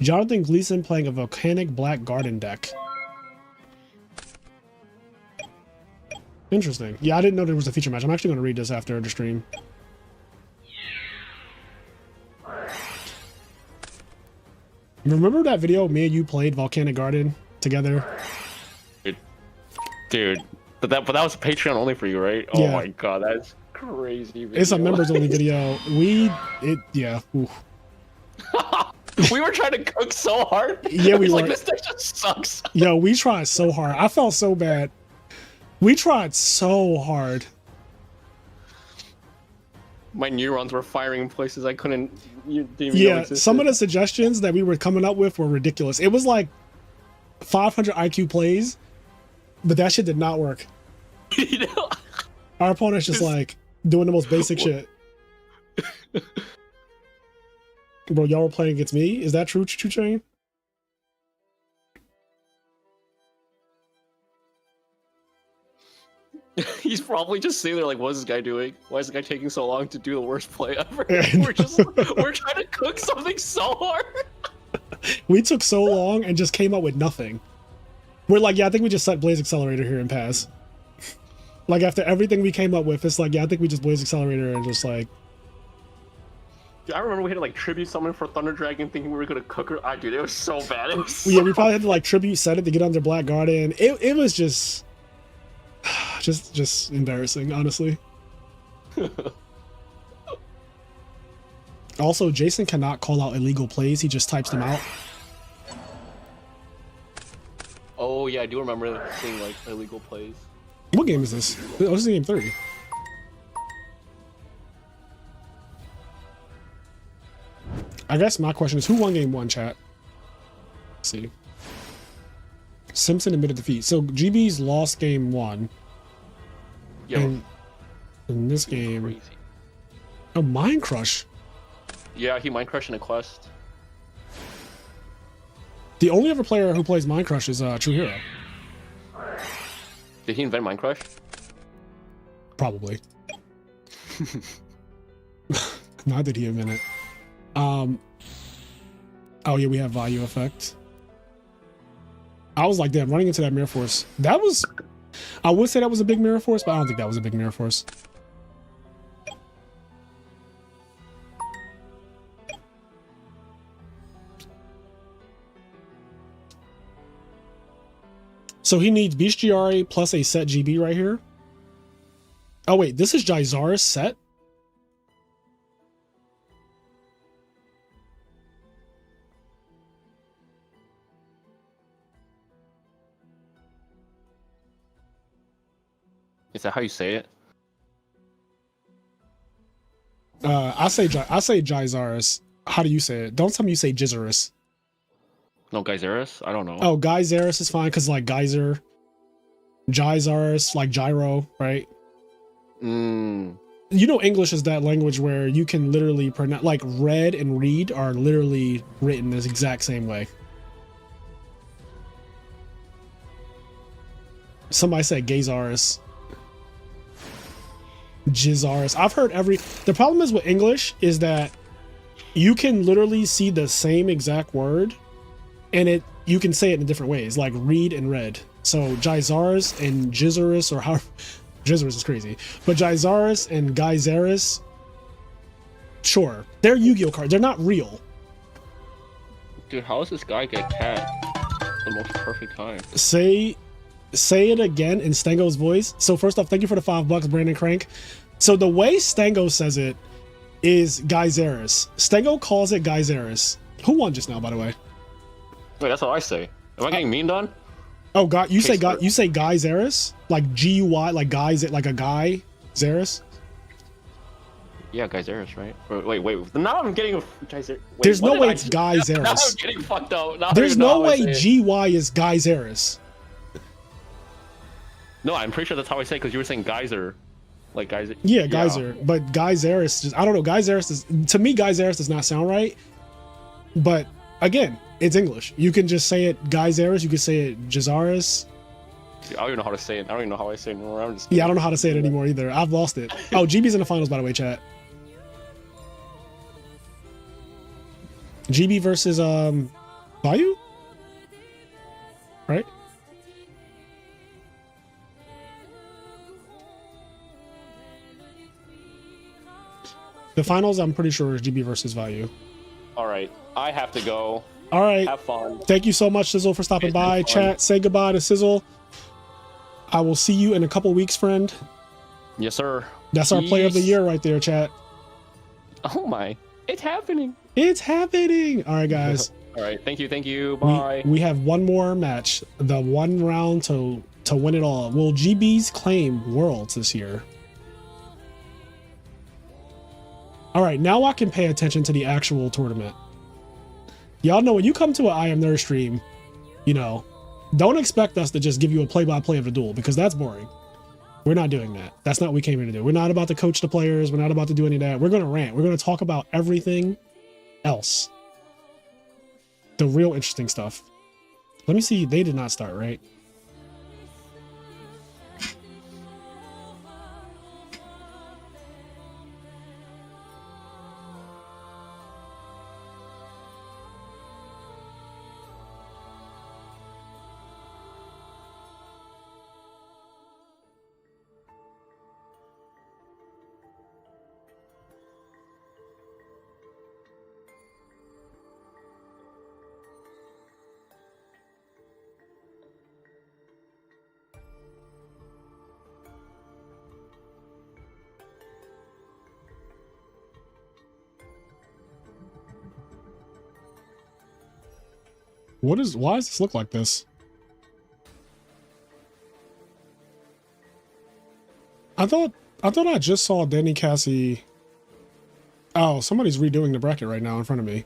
Jonathan Gleason playing a Volcanic Black Garden deck. Interesting. Yeah, I didn't know there was a feature match. I'm actually going to read this after the stream. Remember that video me and you played Volcanic Garden together? Dude, but that was Patreon only for you, right? Oh yeah. My god, that's crazy video. It's a members only video. Yeah. Oof. We were trying to cook so hard. Yeah, we were. Like, this deck just sucks. Yo, we tried so hard. I felt so bad. We tried so hard. My neurons were firing in places I couldn't. Yeah, some of the suggestions that we were coming up with were ridiculous. It was like 500 IQ plays, but that shit did not work. You know? Our opponent's just like doing the most basic shit. Bro, y'all were playing against me? Is that true, Choo Chain? He's probably just sitting there like, what is this guy doing? Why is this guy taking so long to do the worst play ever? We're trying to cook something so hard. We took so long and just came up with nothing. We're like, yeah, I think we just set Blaze Accelerator here and pass. Like, after everything we came up with, it's like, yeah, I think we just Blaze Accelerator and just like... Dude, I remember we had to like tribute summon for Thunder Dragon thinking we were gonna cook her. Dude, it was so bad. It was so yeah, we probably had to like tribute set it to get under Black Garden. It was just embarrassing, honestly. Also, Jason cannot call out illegal plays. He just types them out. Oh yeah, I do remember seeing like illegal plays. What game is this? Oh, this is game 3. I guess my question is, who won game 1, chat? Let's see. Simpson admitted defeat. So GB's lost game 1. Yo. And in this game... Crazy. Oh, Mind Crush. Yeah, he Mind Crushed in a quest. The only other player who plays Mind Crush is True Hero. Did he invent Mind Crush? Probably. Not did he invent it. Oh yeah, we have Value Effect. I was like, damn, running into that Mirror Force. That was... I would say that was a big Mirror Force, but I don't think that was a big Mirror Force. So he needs Bestiari plus a set GB right here. Oh wait, this is Jizara's set? Is that how you say it? I say Jizara's. How do you say it? Don't tell me you say Gizzerus. No, Geyserus? I don't know. Oh, Geyserus is fine because like geyser. Geyserus, like gyro, right? Mm. You know, English is that language where you can literally pronounce, like read and read are literally written the exact same way. Somebody said Gaysaurus. Jizaurus. I've heard every. The problem is with English is that you can literally see the same exact word and you can say it in different ways, like read and read. So Gizaurus and Gizzerus, or how Gizzerus is crazy, but Gizaurus and Geyserus, sure, they're Yu-Gi-Oh cards. They're not real. Dude, how does this guy get cat the most perfect time? Say it again in Stango's voice. So first off, thank you for the $5, Brandon Crank. So the way Stango says it is Geyserus. Stango calls it Geyserus. Who won just now, by the way? Wait, that's what I say. Am I getting mean done? Oh God, you say start. You say Geyserus? Like G-U-Y, like guys, like a guy, Zerus? Yeah, Geyserus, right? Wait. Now I'm getting a Geyser. There's no way it's Geyserus. Now I'm getting fucked up. Now There's no way G-Y is Geyserus. No, I'm pretty sure that's how I say it because you were saying geyser. Like geyser. Yeah, geyser. But Geyserus, just, I don't know. Geyserus is, to me, Geyserus does not sound right. But again, it's English. You can just say it Geyserus. You can say it Gizaurus. I don't even know how to say it. I don't even know how I say it anymore. Yeah, I don't know how to say it anymore either. I've lost it. Oh, GB's in the finals, by the way, chat. GB versus Bayou? Right? The finals, I'm pretty sure, is GB versus Value. All right, I have to go. All right. Have fun. Thank you so much, Sizzle, for stopping by. Chat, say goodbye to Sizzle. I will see you in a couple weeks, friend. Yes, sir. That's our player of the year right there, chat. Oh my, it's happening. It's happening. All right, guys. All right, thank you. Bye. We have one more match, the one round to win it all. Will GBs claim Worlds this year? All right, now I can pay attention to the actual tournament. Y'all know when you come to an I Am Nerd stream, you know, don't expect us to just give you a play-by-play of the duel because that's boring. We're not doing that. That's not what we came here to do. We're not about to coach the players. We're not about to do any of that. We're going to rant. We're going to talk about everything else. The real interesting stuff. Let me see. They did not start, right? Why does this look like this? I thought I just saw Danny Cassie. Oh, somebody's redoing the bracket right now in front of me.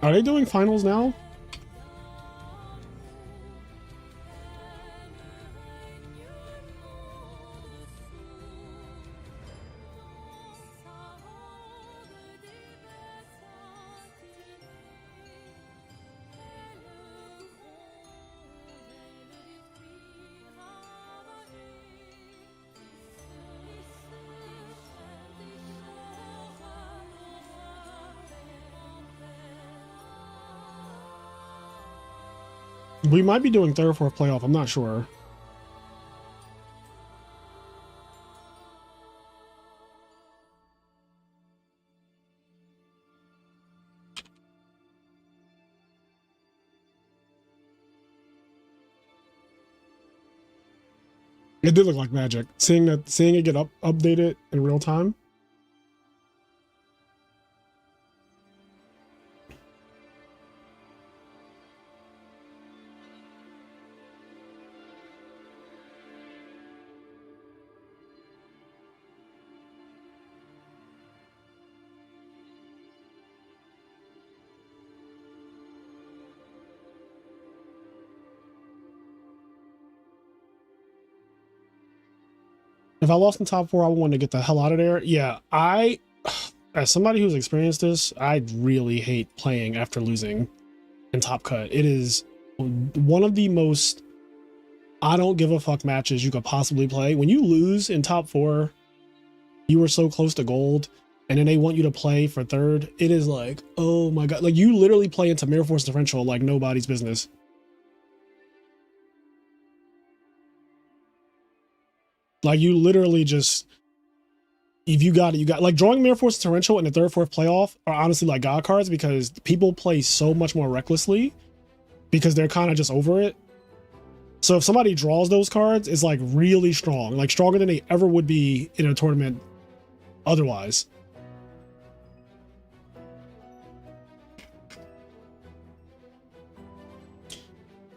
Are they doing finals now? We might be doing third or fourth playoff. I'm not sure. It did look like magic. Seeing it get updated in real time. If I lost in top 4, I would want to get the hell out of there. Yeah, as somebody who's experienced this, I really hate playing after losing in Top Cut. It is one of the most I don't give a fuck matches you could possibly play. When you lose in top 4, you were so close to gold, and then they want you to play for third. It is like, oh my god, like you literally play into Mirror Force differential like nobody's business. Like you literally just, if you got it, you got, like drawing Mirror Force Torrential in the third, fourth playoff are honestly like God cards because people play so much more recklessly because they're kind of just over it. So if somebody draws those cards, it's like really strong, like stronger than they ever would be in a tournament otherwise.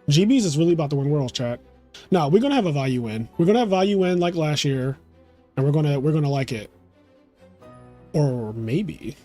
GBs is really about to win Worlds, chat. No, we're gonna have a value win. We're gonna have value win like last year, and we're gonna like it. Or maybe.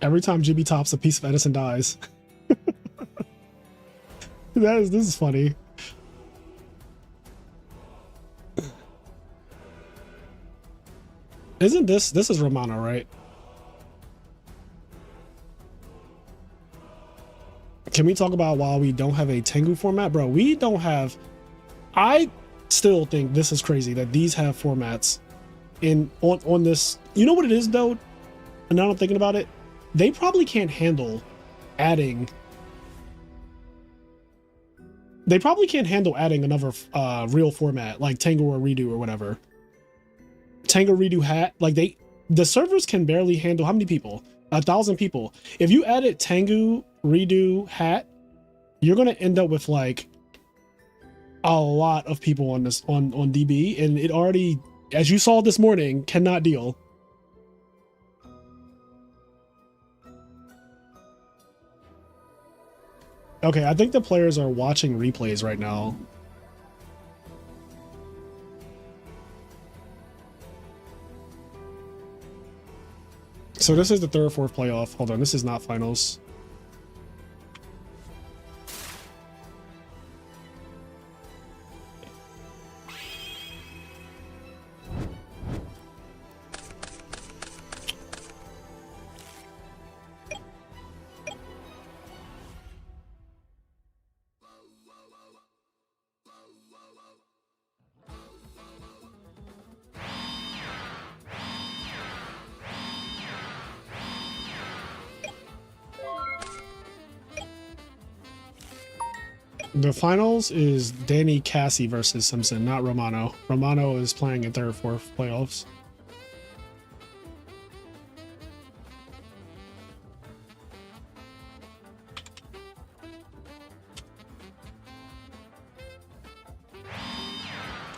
Every time GB tops, a piece of Edison dies. This is funny. Isn't this is Romano, right? Can we talk about why we don't have a Tengu format? Bro, we don't have, I still think this is crazy that these have formats on this. You know what it is though? And now I'm thinking about it. They probably can't handle adding. They probably can't handle adding another real format like Tengu or Redo or whatever. Tengu Redo Hat, like the servers can barely handle how many people? 1,000 people. If you added Tengu Redo Hat, you're gonna end up with like a lot of people on this on DB, and it already, as you saw this morning, cannot deal. Okay, I think the players are watching replays right now. So this is the third or fourth playoff. Hold on, this is not finals. The finals is Danny Cassie versus Simpson, not Romano. Romano is playing in third or fourth playoffs.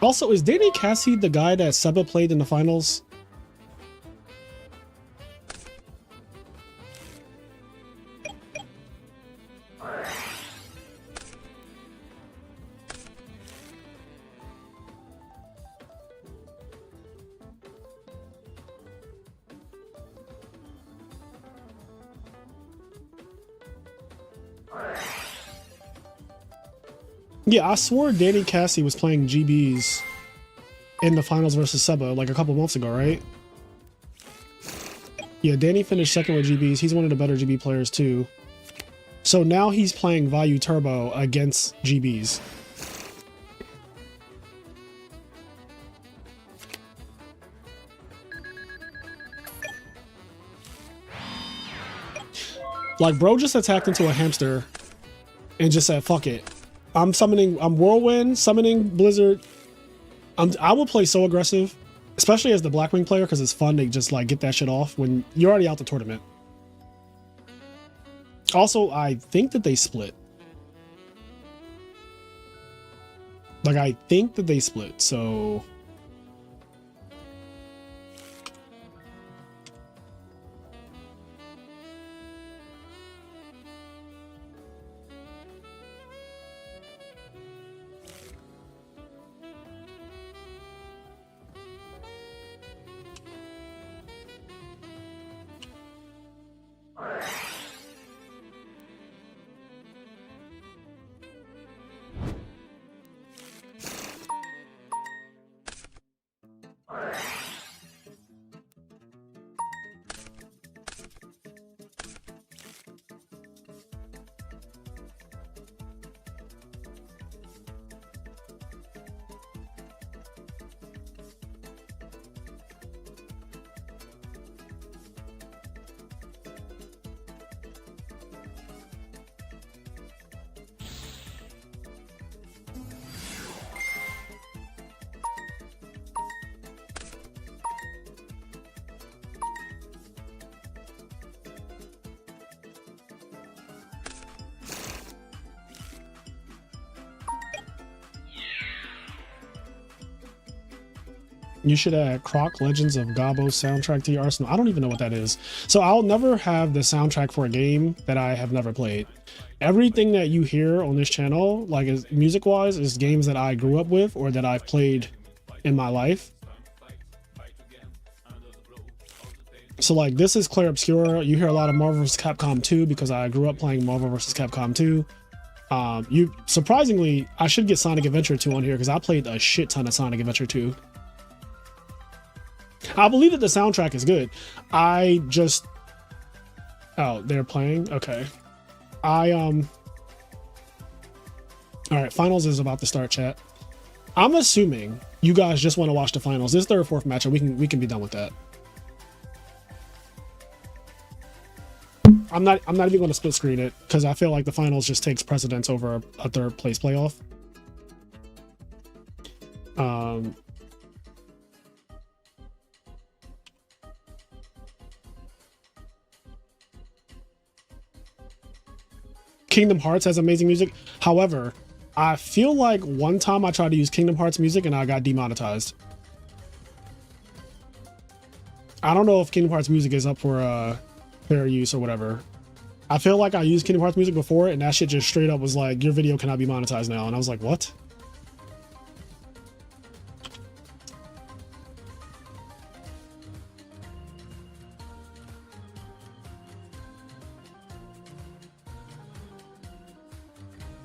Also, is Danny Cassie the guy that Seba played in the finals? Yeah, I swore Danny Cassie was playing GBs in the finals versus Seba like a couple months ago, right? Yeah, Danny finished second with GBs. He's one of the better GB players too. So now he's playing Vayu Turbo against GBs. Like, bro just attacked into a hamster and just said, fuck it. I'm Whirlwind, summoning Blizzard. I will play so aggressive, especially as the Blackwing player, because it's fun to just like get that shit off when you're already out the tournament. Also, I think that they split. Like, I think that they split, so... You should add Croc Legends of Gabo soundtrack to your arsenal. I don't even know what that is. So I'll never have the soundtrack for a game that I have never played. Everything that you hear on this channel, like music-wise, is games that I grew up with or that I've played in my life. So like this is Clair Obscura. You hear a lot of Marvel vs. Capcom 2 because I grew up playing Marvel vs. Capcom 2. You surprisingly, I should get Sonic Adventure 2 on here because I played a shit ton of Sonic Adventure 2. I believe that the soundtrack is good. I just... Oh, they're playing? Okay. Alright, finals is about to start, chat. I'm assuming you guys just want to watch the finals. This is third or fourth matchup. We can be done with that. I'm not even going to split screen it because I feel like the finals just takes precedence over a third place playoff. Kingdom Hearts has amazing music. However, I feel like one time I tried to use Kingdom Hearts music and I got demonetized. I don't know if Kingdom Hearts music is up for fair use or whatever. I feel like I used Kingdom Hearts music before and that shit just straight up was like, your video cannot be monetized now. And I was like, what?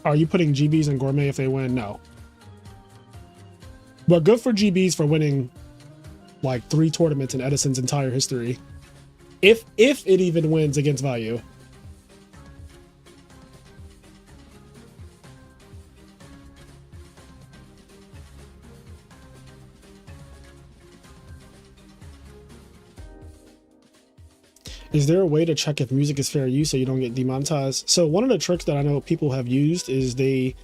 Are you putting GBs in Gourmet if they win? No. But good for GBs for winning like 3 tournaments in Edison's entire history. If it even wins against Vayu. Is there a way to check if music is fair use so you don't get demonetized? So one of the tricks that I know people have used is they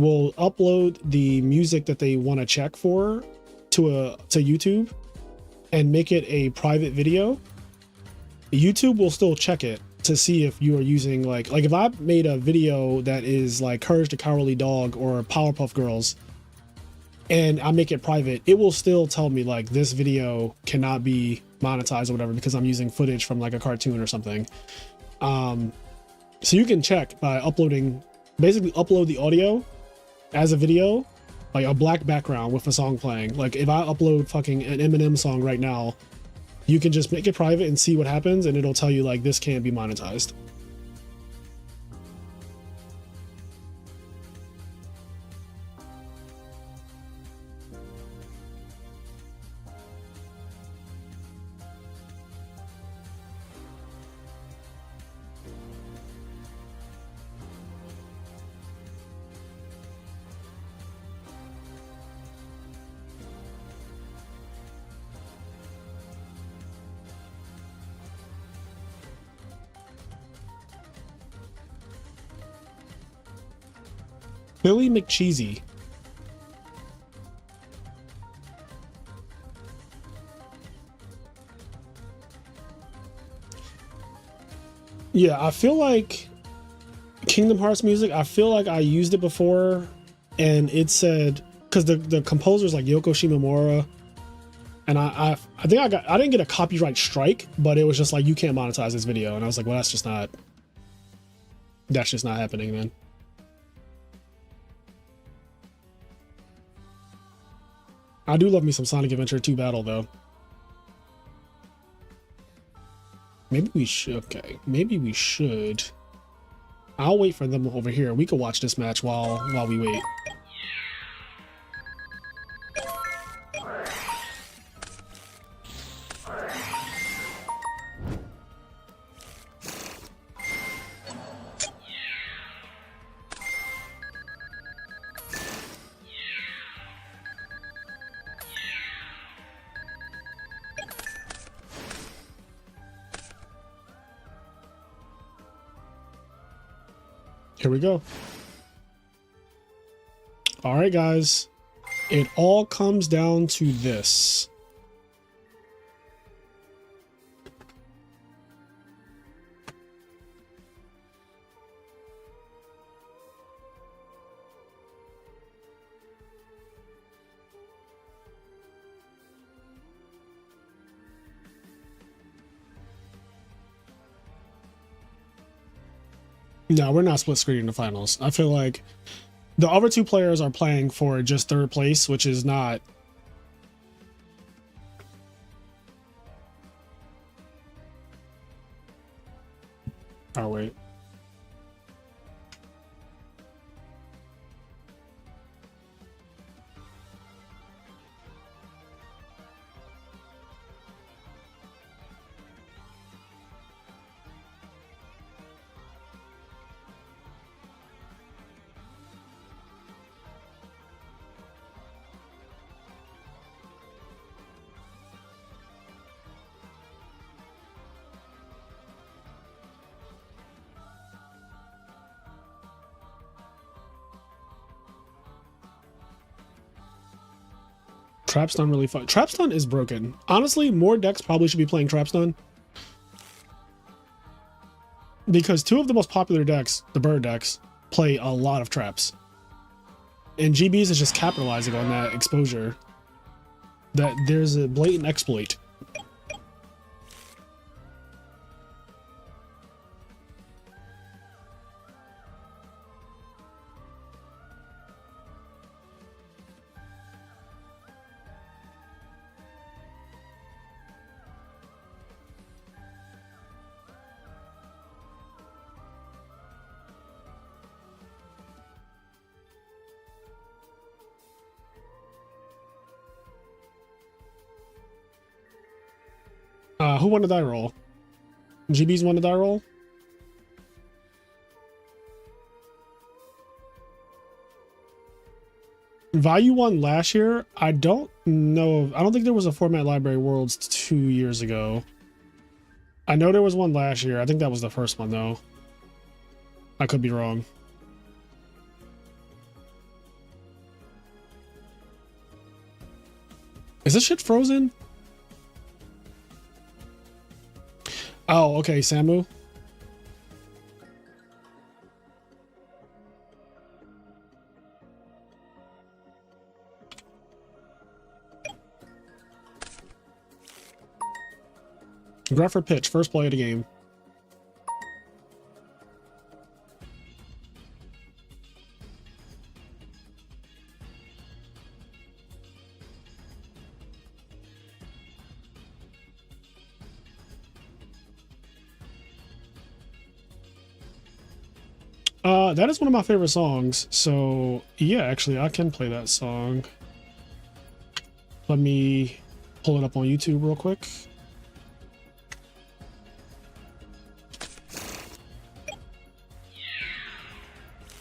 will upload the music that they want to check for to YouTube and make it a private video, YouTube will still check it to see if you are using like if I made a video that is like Courage the Cowardly Dog or Powerpuff Girls and I make it private, it will still tell me like this video cannot be monetized or whatever because I'm using footage from like a cartoon or something. So you can check by basically upload the audio as a video, like a black background with a song playing. Like if I upload fucking an Eminem song right now, you can just make it private and see what happens, and it'll tell you like this can't be monetized. Billy McCheesy. Yeah, I feel like Kingdom Hearts music, I feel like I used it before and it said, because the composer's like Yoko Shimomura, and I think I didn't get a copyright strike, but it was just like, you can't monetize this video. And I was like, well, that's just not happening, man. I do love me some Sonic Adventure 2 battle though. Maybe we should, okay, maybe we should. I'll wait for them over here. We can watch this match while we wait. Here we go. All right, guys. It all comes down to this. No, we're not split screening the finals. I feel like the other two players are playing for just third place, which is not. Oh, wait. Trapstun really fun. Trapstun is broken. Honestly, more decks probably should be playing Trapstun. Because two of the most popular decks, the bird decks, play a lot of traps. And GBs is just capitalizing on that exposure. That there's a blatant exploit. Who won the die roll? GB's won the die roll? Value won last year. I don't know. I don't think there was a Format Library Worlds 2 years ago. I know there was one last year. I think that was the first one though. I could be wrong. Is this shit frozen? Oh, okay, Samu. Grapher pitch, first play of the game. That is one of my favorite songs. So yeah, actually I can play that song. Let me pull it up on YouTube real quick.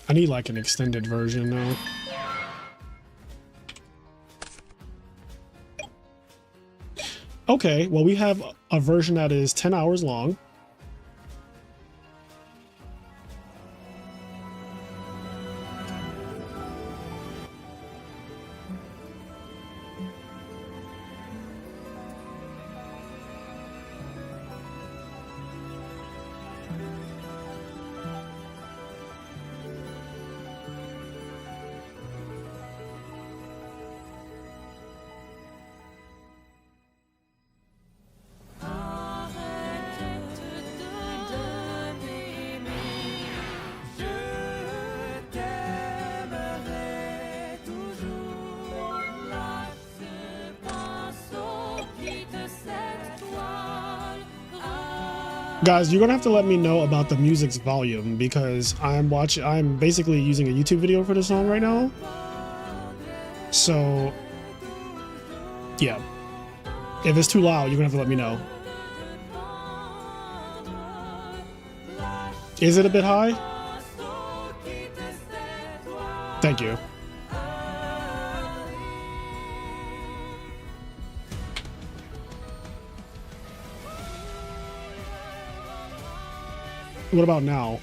I need like an extended version though. Okay, well we have a version that is 10 hours long. Guys, you're gonna have to let me know about the music's volume because I'm basically using a YouTube video for the song right now. So yeah, if it's too loud, you're gonna have to let me know. Is it a bit high? Thank you. What about now?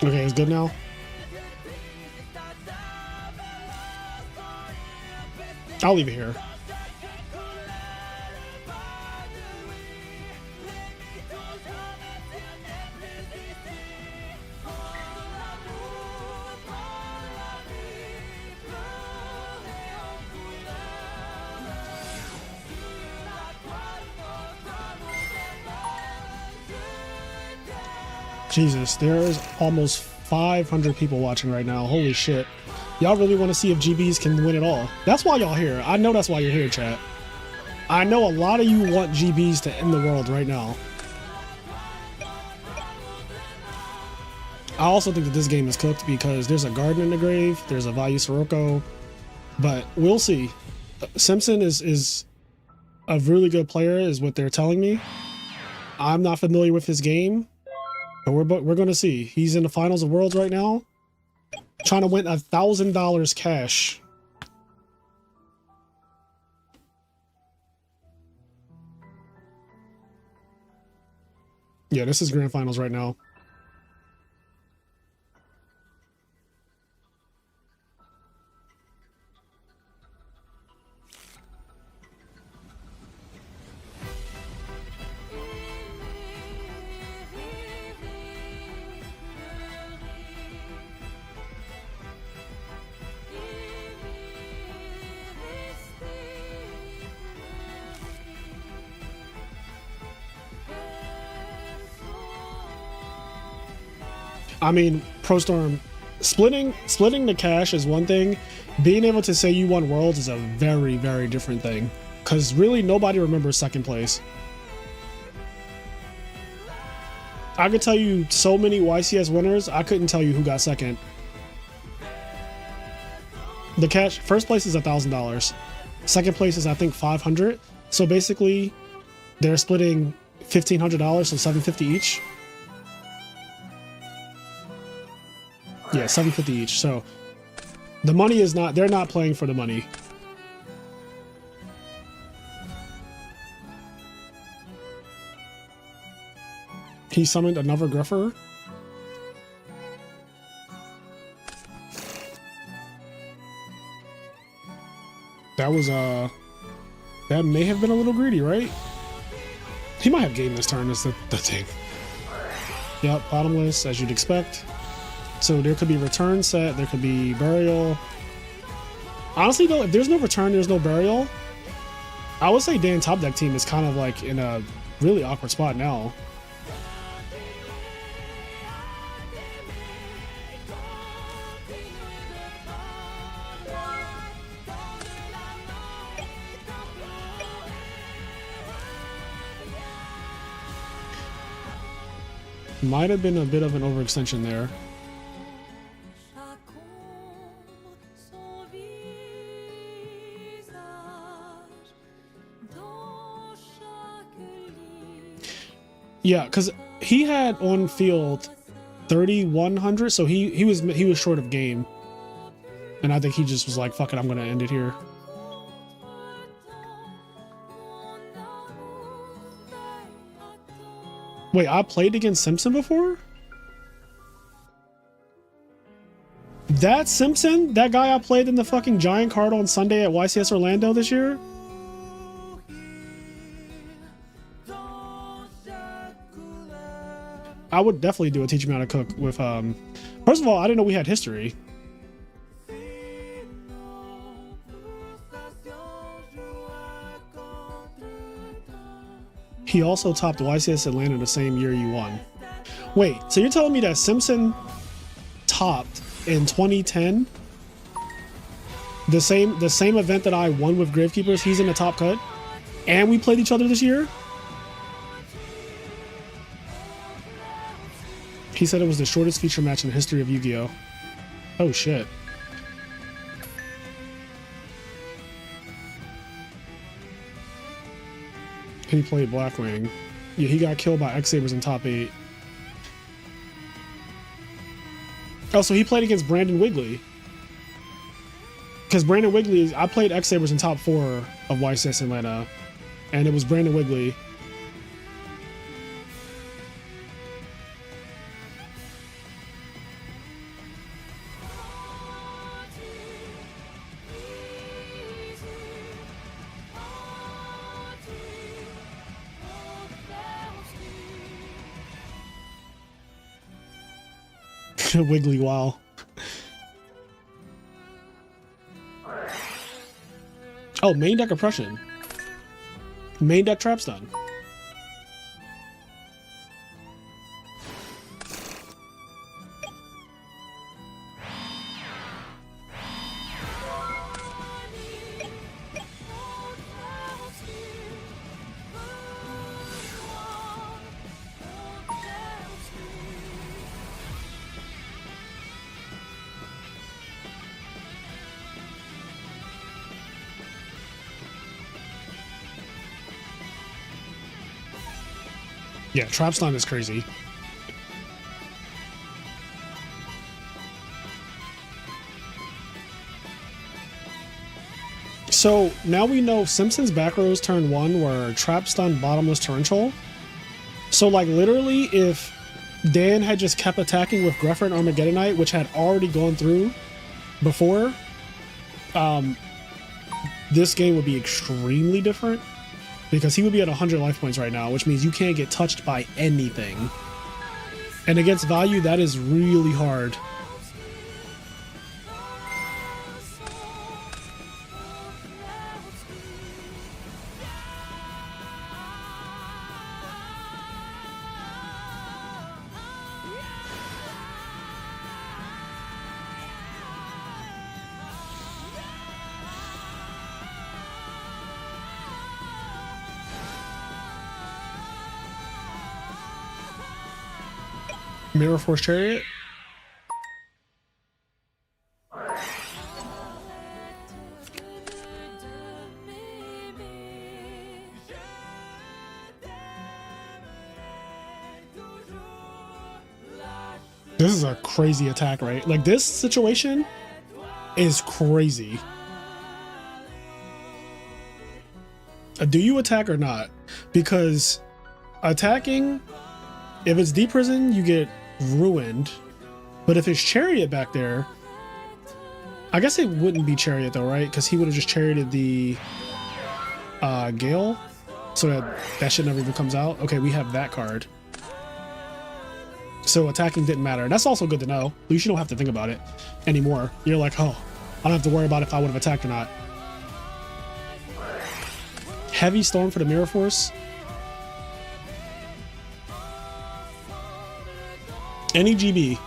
Okay, it's good now. I'll leave it here. Jesus, there's almost 500 people watching right now. Holy shit. Y'all really want to see if GBs can win it all. That's why y'all here. I know that's why you're here, chat. I know a lot of you want GBs to end the world right now. I also think that this game is cooked because there's a garden in the grave. There's a Vayu Sirocco. But we'll see. Simpson is a really good player is what they're telling me. I'm not familiar with his game. But we're going to see. He's in the finals of Worlds right now. Trying to win $1,000 cash. Yeah, this is grand finals right now. I mean, ProStorm, splitting the cash is one thing. Being able to say you won Worlds is a very, very different thing. Because really, nobody remembers second place. I could tell you so many YCS winners, I couldn't tell you who got second. The cash, first place is $1,000. Second place is, I think, $500. So basically, they're splitting $1,500, so $750 each. Yeah, $750 each. So the money is not, they're not playing for the money. He summoned another Gruffer. That was that may have been a little greedy, right? He might have game this turn, is the thing. Yep, bottomless, as you'd expect. So there could be return set, there could be burial. Honestly though, if there's no return, there's no burial. I would say Dan top deck team is kind of like in a really awkward spot now. Might have been a bit of an overextension there. Yeah, because he had on field 3,100, so he was short of game, and I think he just was like, "Fuck it, I'm gonna end it here." Wait, I played against Simpson before? That Simpson? That guy I played in the fucking giant card on Sunday at YCS Orlando this year? I would definitely do a teach me how to cook with, first of all, I didn't know we had history. He also topped YCS Atlanta the same year you won. Wait, so you're telling me that Simpson topped in 2010? The same event that I won with Gravekeepers, he's in the top cut? And we played each other this year? He said it was the shortest feature match in the history of Yu-Gi-Oh! Oh shit. He played Blackwing. Yeah, he got killed by X-Sabers in top 8. Oh, so he played against Brandon Wigley. Because Brandon Wigley, I played X-Sabers in top 4 of YCS Atlanta, and it was Brandon Wigley. Wiggly wow. Oh, main deck oppression. Main deck trap stun. Yeah, trap stun is crazy. So now we know Simpson's back rows turn 1 were trap stun, bottomless, torrential. So like literally if Dan had just kept attacking with Greffer and Armageddonite, which had already gone through before, this game would be extremely different. Because he would be at 100 life points right now, which means you can't get touched by anything. And against value, that is really hard. Mirror Force Chariot. This is a crazy attack, right? Like this situation is crazy. Do you attack or not? Because attacking If it's deep prison, you get ruined. But if it's chariot back there, I guess it wouldn't be chariot though, right? Because he would have just charioted the Gale, so that shit never even comes out. Okay, we have that card. So attacking didn't matter. That's also good to know. At least you don't have to think about it anymore. You're like, oh, I don't have to worry about if I would have attacked or not. Heavy Storm for the Mirror Force. Any GB.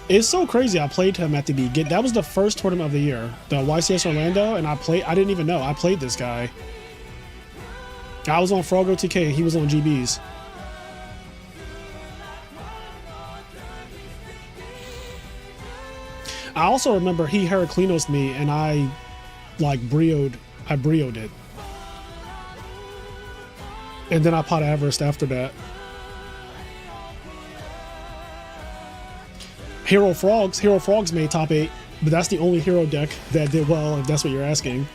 It's so crazy. I played him at the beginning. That was the first tournament of the year, the YCS Orlando, and I didn't even know I played this guy. I was on Froggo TK and he was on GBs. I also remember he Heraclinos me and I like brioed it. And then I pot Everest after that. Hero Frogs made top 8, but that's the only hero deck that did well, if that's what you're asking.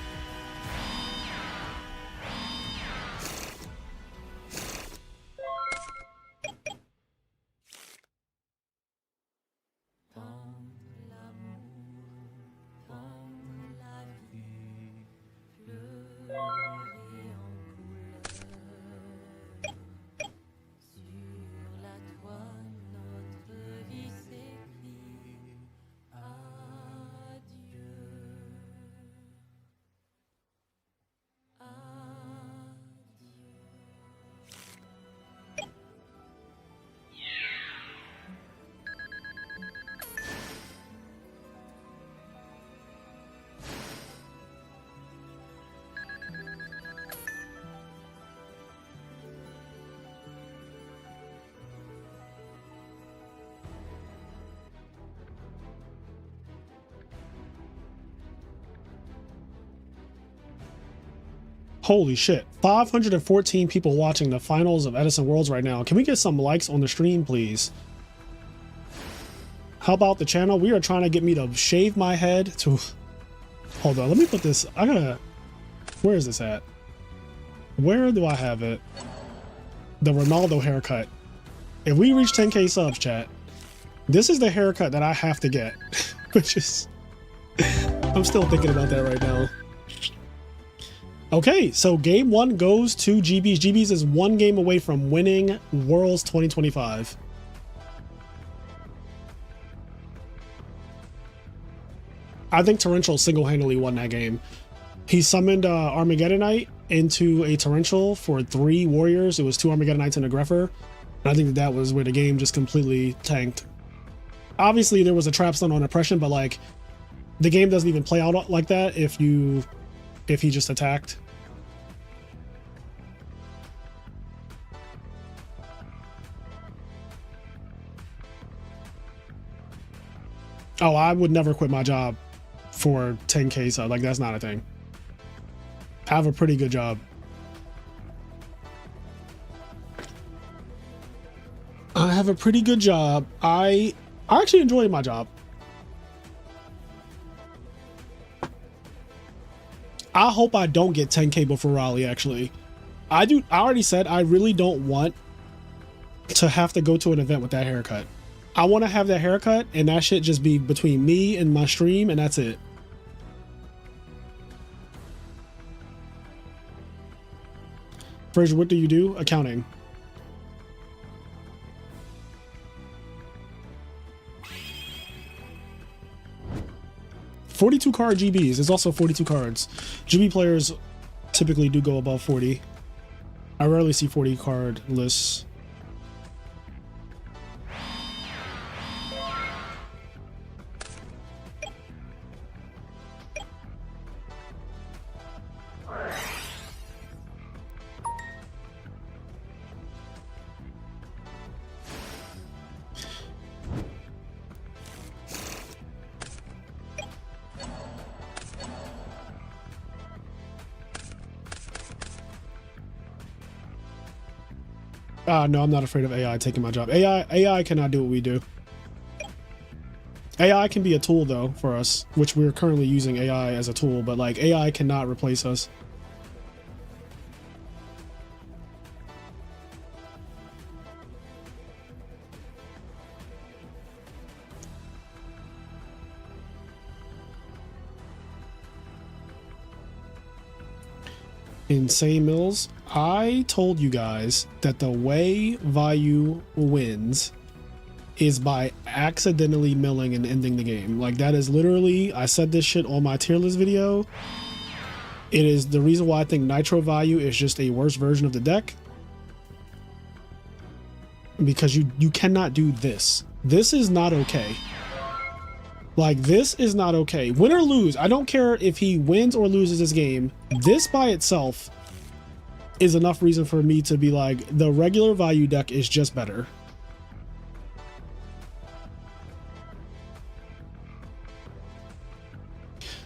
Holy shit, 514 people watching the finals of Edison Worlds right now. Can we get some likes on the stream, please? How about the channel? We are trying to get me to shave my head to... Hold on, let me put this... Where is this at? Where do I have it? The Ronaldo haircut. If we reach 10K subs, chat, this is the haircut that I have to get. Which is... I'm still thinking about that right now. Okay, so game 1 goes to GBs. GBs is 1 game away from winning Worlds 2025. I think Torrential single-handedly won that game. He summoned Armageddonite into a Torrential for 3 warriors. It was 2 Armageddonites and a Grepher. And I think that was where the game just completely tanked. Obviously, there was a trap stun on oppression, but like the game doesn't even play out like that if he just attacked. Oh, I would never quit my job for 10K sub. Like, that's not a thing. I have a pretty good job. I have a pretty good job. I actually enjoy my job. I hope I don't get 10K before Raleigh, actually. I already said I really don't want to have to go to an event with that haircut. I want to have that haircut and that shit just be between me and my stream, and that's it. Fraser, what do you do? Accounting. $42 card GBs. There's also 42 cards. GB players typically do go above 40. I rarely see 40 card lists. No, I'm not afraid of AI taking my job. AI cannot do what we do. AI can be a tool though for us, which we're currently using AI as a tool, but like AI cannot replace us. Insane Mills, I told you guys that the way Vayu wins is by accidentally milling and ending the game. Like that is literally, I said this shit on my tier list video. It is the reason why I think Nitro Vayu is just a worse version of the deck. Because you cannot do this. This is not okay. Like this is not okay. Win or lose, I don't care if he wins or loses this game. This by itself is enough reason for me to be like, the regular Vayu deck is just better.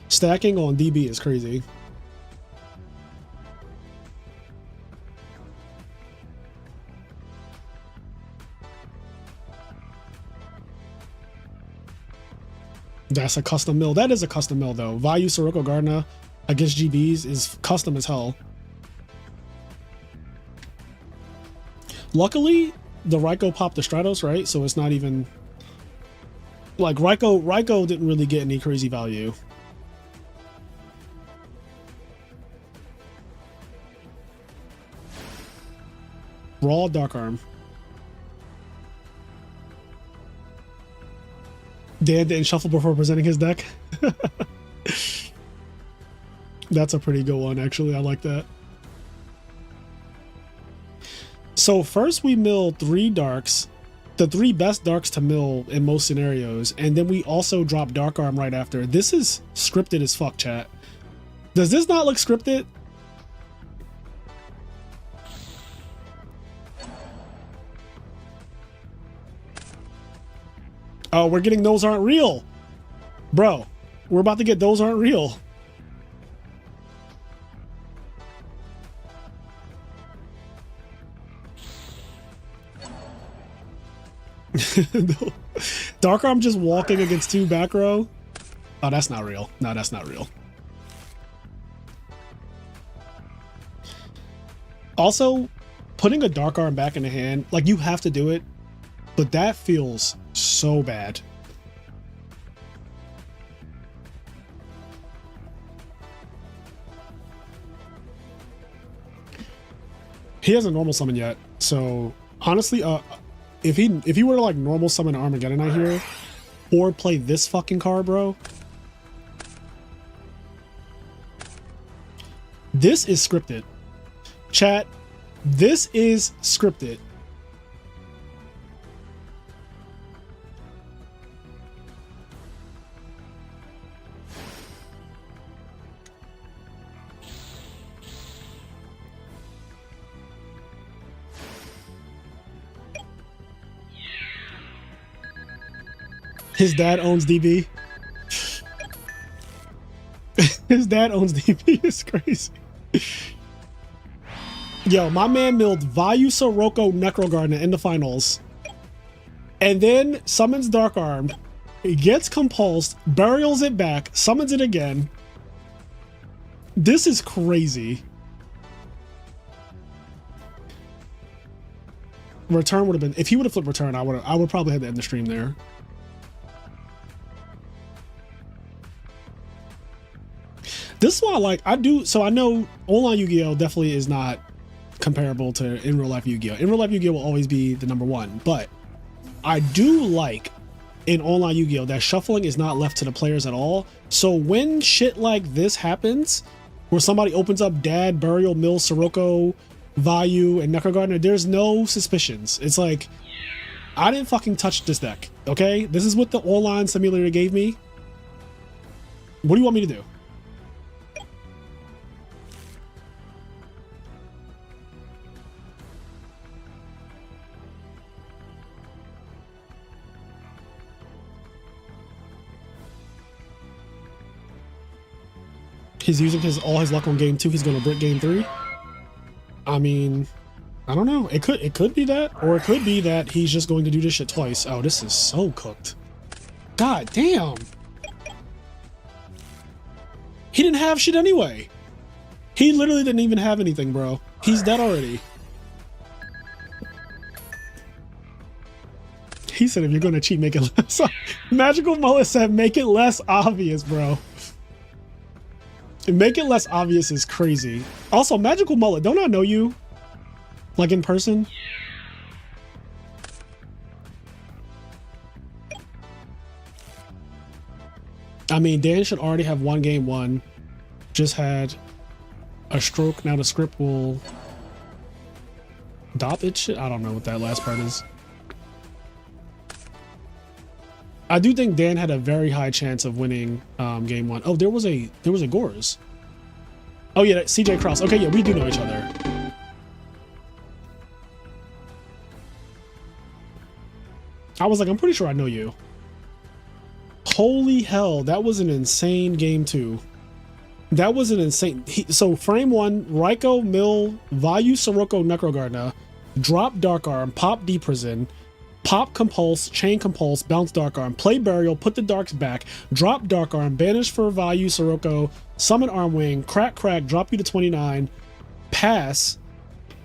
Stacking on DB is crazy. That's a custom mill. That is a custom mill though. Vayu Sirocco Gardener against GBs is custom as hell. Luckily, the Raikou popped the Stratos, right? So it's not even like Raikou didn't really get any crazy value. Raw Dark Arm. Dan didn't shuffle before presenting his deck. That's a pretty good one, actually. I like that. So first we mill 3 darks, the 3 best darks to mill in most scenarios, and then we also drop Dark Arm right after. This is scripted as fuck, chat. Does this not look scripted? Oh, we're getting Those Aren't Real. Bro, we're about to get Those Aren't Real. Dark Arm just walking against 2 back row. Oh, that's not real. No, that's not real. Also, putting a Dark Arm back in the hand, like you have to do it, but that feels so bad. He hasn't normal summon yet, so honestly, if he were to like normal summon Armageddon out here, or play this fucking card, bro, this is scripted. Chat, this is scripted. His dad owns DB. His dad owns DB. It's crazy. Yo, my man milled Vayu Sirocco Necro Gardener in the finals. And then summons Dark Arm. He gets compulsed, burials it back, summons it again. This is crazy. Return would have been, if he would have flipped return, I would probably have to end the stream there. This is why, like, I know online Yu-Gi-Oh! Definitely is not comparable to in real life Yu-Gi-Oh! In real life Yu-Gi-Oh! Will always be the #1, but I do like in online Yu-Gi-Oh! That shuffling is not left to the players at all. So when shit like this happens, where somebody opens up Dad, Burial, Mill, Sirocco, Vayu, and Necro Gardener, there's no suspicions. It's like, I didn't fucking touch this deck, okay? This is what the online simulator gave me. What do you want me to do? He's using all his luck on game 2. He's going to brick game 3. I mean, I don't know. It could be that, or it could be that he's just going to do this shit twice. Oh, this is so cooked. God damn. He didn't have shit anyway. He literally didn't even have anything, bro. He's dead already. He said if you're gonna cheat, make it less. Magical Mullet said make it less obvious, bro. Make it less obvious is crazy. Also, Magical Mullet, don't I know you? Like in person? I mean, Dan should already have one game won. Just had a stroke. Now the script will dop it shit. I don't know what that last part is. I do think Dan had a very high chance of winning game one. Oh, there was a Gores. Oh yeah, CJ Cross. Okay, yeah, we do know each other. I was like, I'm pretty sure I know you. Holy hell, that was an insane game too. That was an insane. So frame one, Raiko, Mill, Vayu, Sirocco, Necrogardna, drop Dark Arm, pop Deep Prison, pop Compulse, chain Compulse, bounce Dark Arm, play Burial, put the Darks back, drop Dark Arm, banish for Vayu, Sirocco, summon Armwing, crack, drop you to 29, pass,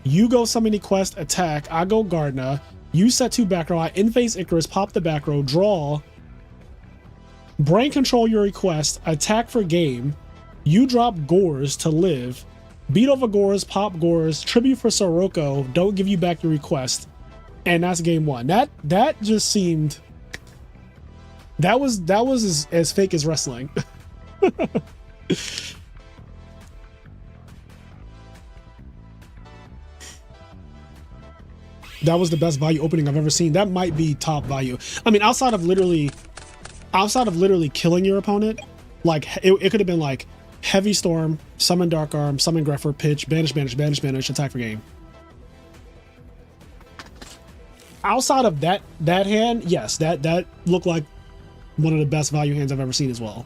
you go summon Quest, attack, I go Gardna, you set 2 back row, I in-face Icarus, pop the back row, draw, brain control your request, attack for game, you drop Gores to live, beat over Gores, pop Gores, tribute for Sirocco, don't give you back your request, and that's game one. That just seemed, that was as fake as wrestling. That was the best Vayu opening I've ever seen. That might be top Vayu. I mean, outside of literally killing your opponent, like it could have been like Heavy Storm, summon Dark Arm, summon Grepher, pitch, banish, attack for game. Outside of that hand, yes, that looked like one of the best Vayu hands I've ever seen as well.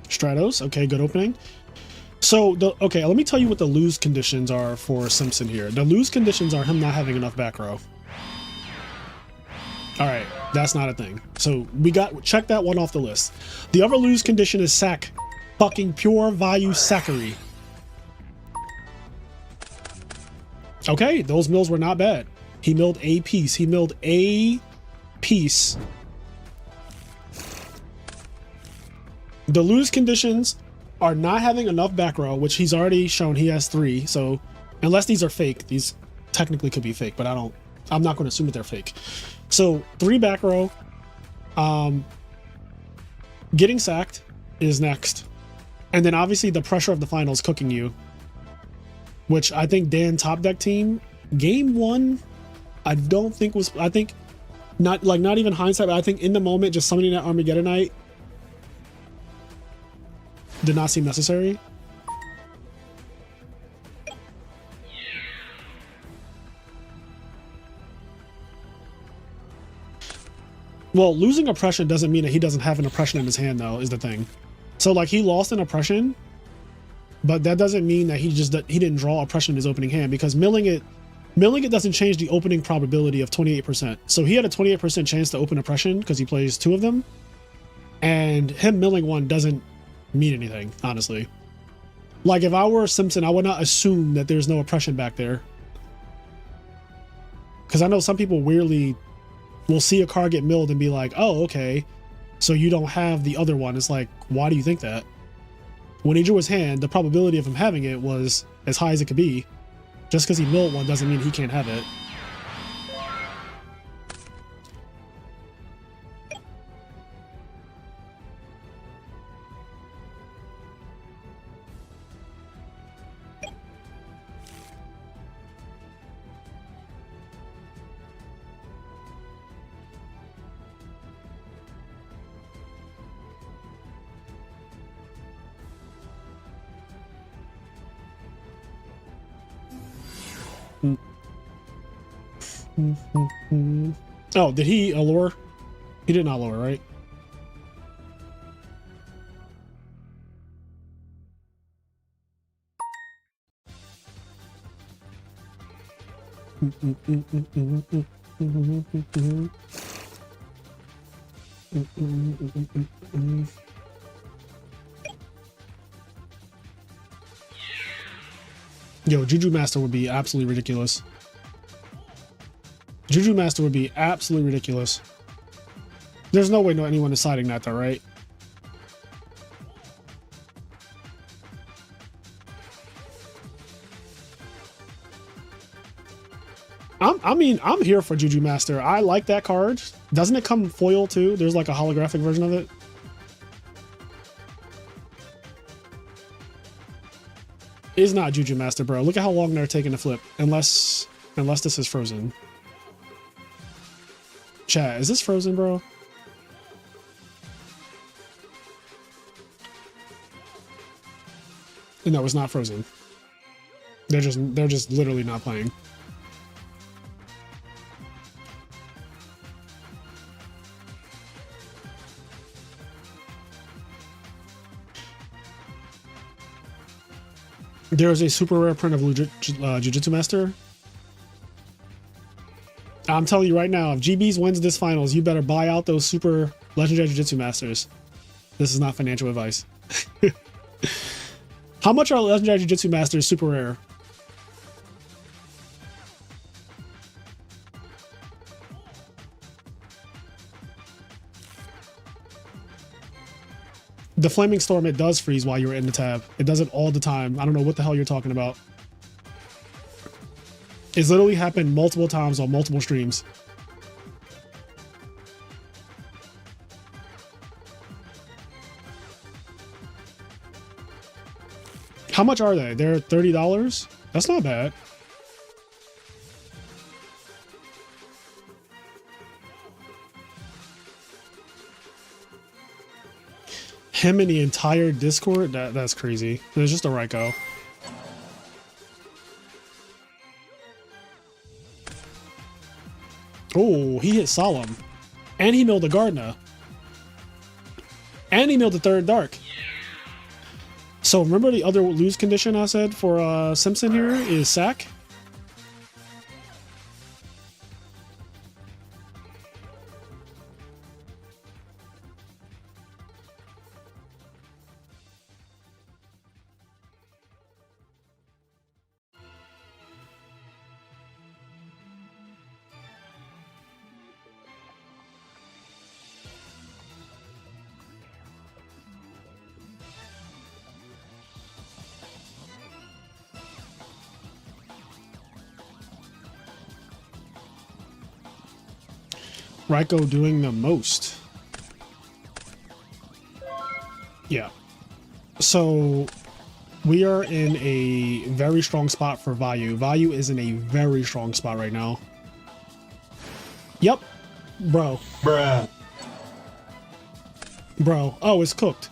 Stratos, okay, good opening. So okay, let me tell you what the lose conditions are for Simpson here. The lose conditions are him not having enough back row. All right, that's not a thing. So check that one off the list. The other lose condition is sack, fucking pure Vayu sackery. Okay, those mills were not bad. He milled a piece. He milled a piece. The lose conditions are not having enough back row, which he's already shown he has 3. So unless these are fake, these technically could be fake, but I'm not going to assume that they're fake. So 3 back row. Getting sacked is next. And then obviously the pressure of the finals cooking you, which I think Dan top deck team game 1, I think not even hindsight, but I think in the moment just summoning that Armageddonite did not seem necessary. Well, losing oppression doesn't mean that he doesn't have an oppression in his hand, though, is the thing. So like he lost an oppression, but that doesn't mean that he didn't draw oppression in his opening hand, because milling it doesn't change the opening probability of 28%. So he had a 28% chance to open oppression because he plays 2 of them, and him milling 1 doesn't mean anything, honestly. Like if I were Simpson, I would not assume that there's no oppression back there, because I know some people weirdly will see a card get milled and be like, oh, okay, so you don't have the other one. It's like, why do you think that? When he drew his hand, the probability of him having it was as high as it could be. Just because he milled 1 doesn't mean he can't have it. Oh, did he allure? He did not allure, right? Yo, Juju Master would be absolutely ridiculous. Juju Master would be absolutely ridiculous. There's no way anyone deciding that though, right? I'm here for Juju Master. I like that card. Doesn't it come foil too? There's like a holographic version of it. It's not Juju Master, bro. Look at how long they're taking to flip. Unless this is frozen. Chat, is this frozen, bro? No, it's not frozen. They're just literally not playing. There is a super rare print of Jujutsu Master. I'm telling you right now, if GBs wins this finals, you better buy out those super legendary Jujutsu Masters. This is not financial advice. How much are legendary Jujutsu Masters super rare? The Flaming Storm, it does freeze while you're in the tab. It does it all the time. I don't know what the hell you're talking about. It's literally happened multiple times on multiple streams. How much are they? They're $30? That's not bad. Him and the entire Discord? That's crazy. There's just a Raiko. Oh, he hit Solemn. And he milled the Gardner. And he milled the third Dark. So remember the other lose condition I said for Simpson here is sack? Raiko doing the most. Yeah. So we are in a very strong spot for Vayu. Vayu is in a very strong spot right now. Yep. Bro. Bruh. Bro. Oh, it's cooked.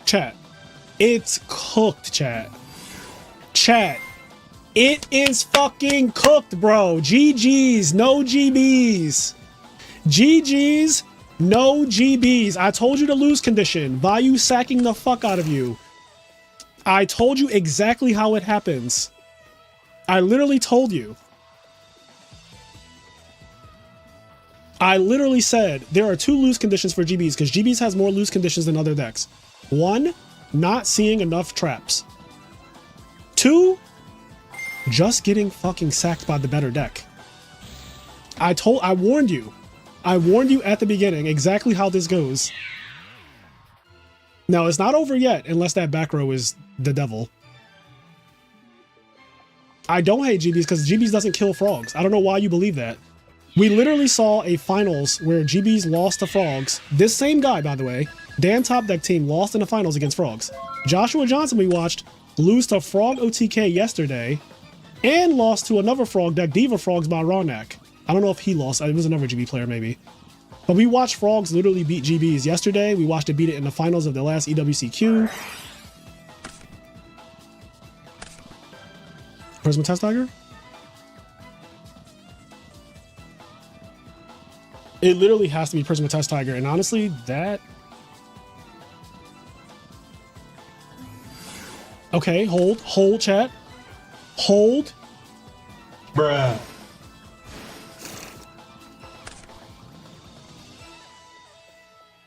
Chat. It's cooked, chat. Chat. It is fucking cooked, bro. GG's, no GBs. GG's, no GBs. I told you the lose condition. Vayu sacking the fuck out of you. I told you exactly how it happens. I literally told you. I literally said there are two lose conditions for GBs because GBs has more lose conditions than other decks. One, not seeing enough traps. Two, just getting fucking sacked by the better deck. I warned you. I warned you at the beginning exactly how this goes. Now, it's not over yet unless that back row is the devil. I don't hate GBs because GBs doesn't kill frogs. I don't know why you believe that. We literally saw a finals where GBs lost to frogs. This same guy, by the way, Dan Top Deck team lost in the finals against frogs. Joshua Johnson, we watched, lose to Frog OTK yesterday and lost to another frog deck, Diva Frogs by Ronak. I don't know if he lost. It was another GB player, maybe. But we watched frogs literally beat GBs yesterday. We watched it beat it in the finals of the last EWCQ. Prisma Test Tiger? It literally has to be Prismatized Tiger, and honestly, that... Okay, hold, chat. Hold. Bruh.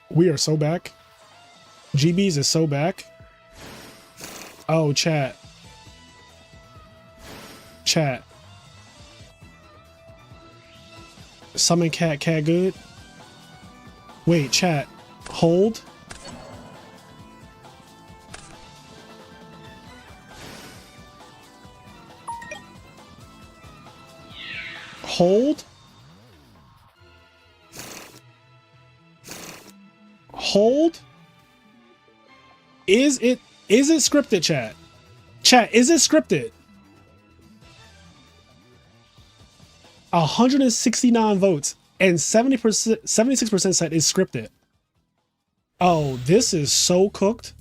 We are so back. GBs is so back. Oh, chat. Chat. Summon cat good. Wait, chat. Hold. Hold. Hold. Is it scripted, chat? Chat, is it scripted? 169 votes and 76% said is scripted. Oh, this is so cooked.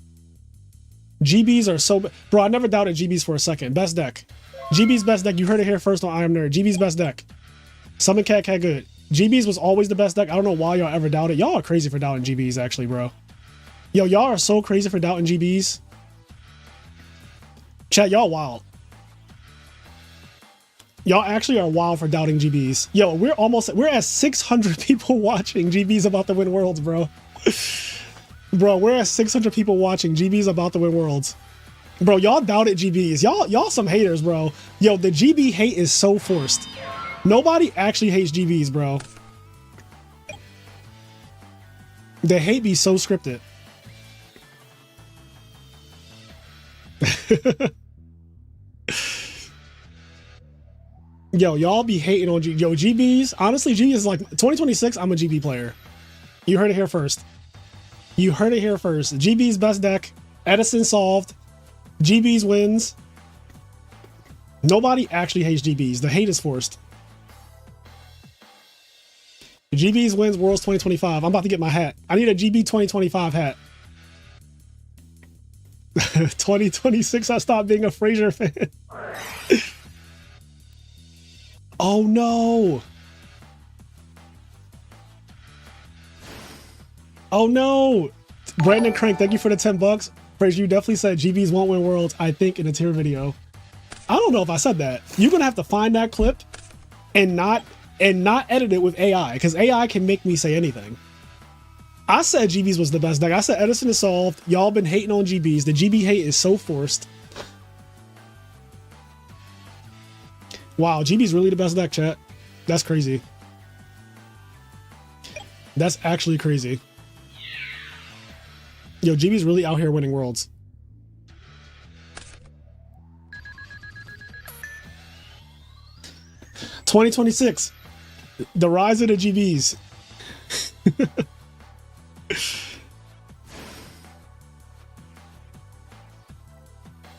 GBs are so bro, I never doubted GBs for a second. Best deck. GB's best deck. You heard it here first on I Am Nerd. GB's best deck. Summon cat good. GBs was always the best deck. I don't know why y'all ever doubted. Y'all are crazy for doubting GBs, actually, bro. Yo, y'all are so crazy for doubting GBs. Chat, y'all wild. Y'all actually are wild for doubting GBs. Yo, we're at 600 people watching GBs about to win worlds, bro. Bro, we're at 600 people watching GBs about to win worlds. Bro, y'all doubted GBs. Y'all some haters, bro. Yo, the GB hate is so forced. Nobody actually hates GBs, bro. The hate be so scripted. Yo, y'all be hating on GBs. Honestly, GBs is like 2026. I'm a GB player. You heard it here first. You heard it here first. GB's best deck. Edison solved. GB's wins. Nobody actually hates GBs. The hate is forced. GB's wins Worlds 2025. I'm about to get my hat. I need a GB 2025 hat. 2026, I stopped being a Frazier fan. Oh no. Oh no. Brandon Crank, thank you for the 10 bucks. Frazier, you definitely said GBs won't win Worlds, I think, in a tier video. I don't know if I said that. You're gonna have to find that clip and not edit it with AI, because AI can make me say anything. I said GBs was the best deck. I said Edison is solved. Y'all been hating on GBs. The GB hate is so forced. Wow, GB's really the best deck, chat. That's crazy. That's actually crazy. Yo, GB's really out here winning worlds. '26, the rise of the GBs.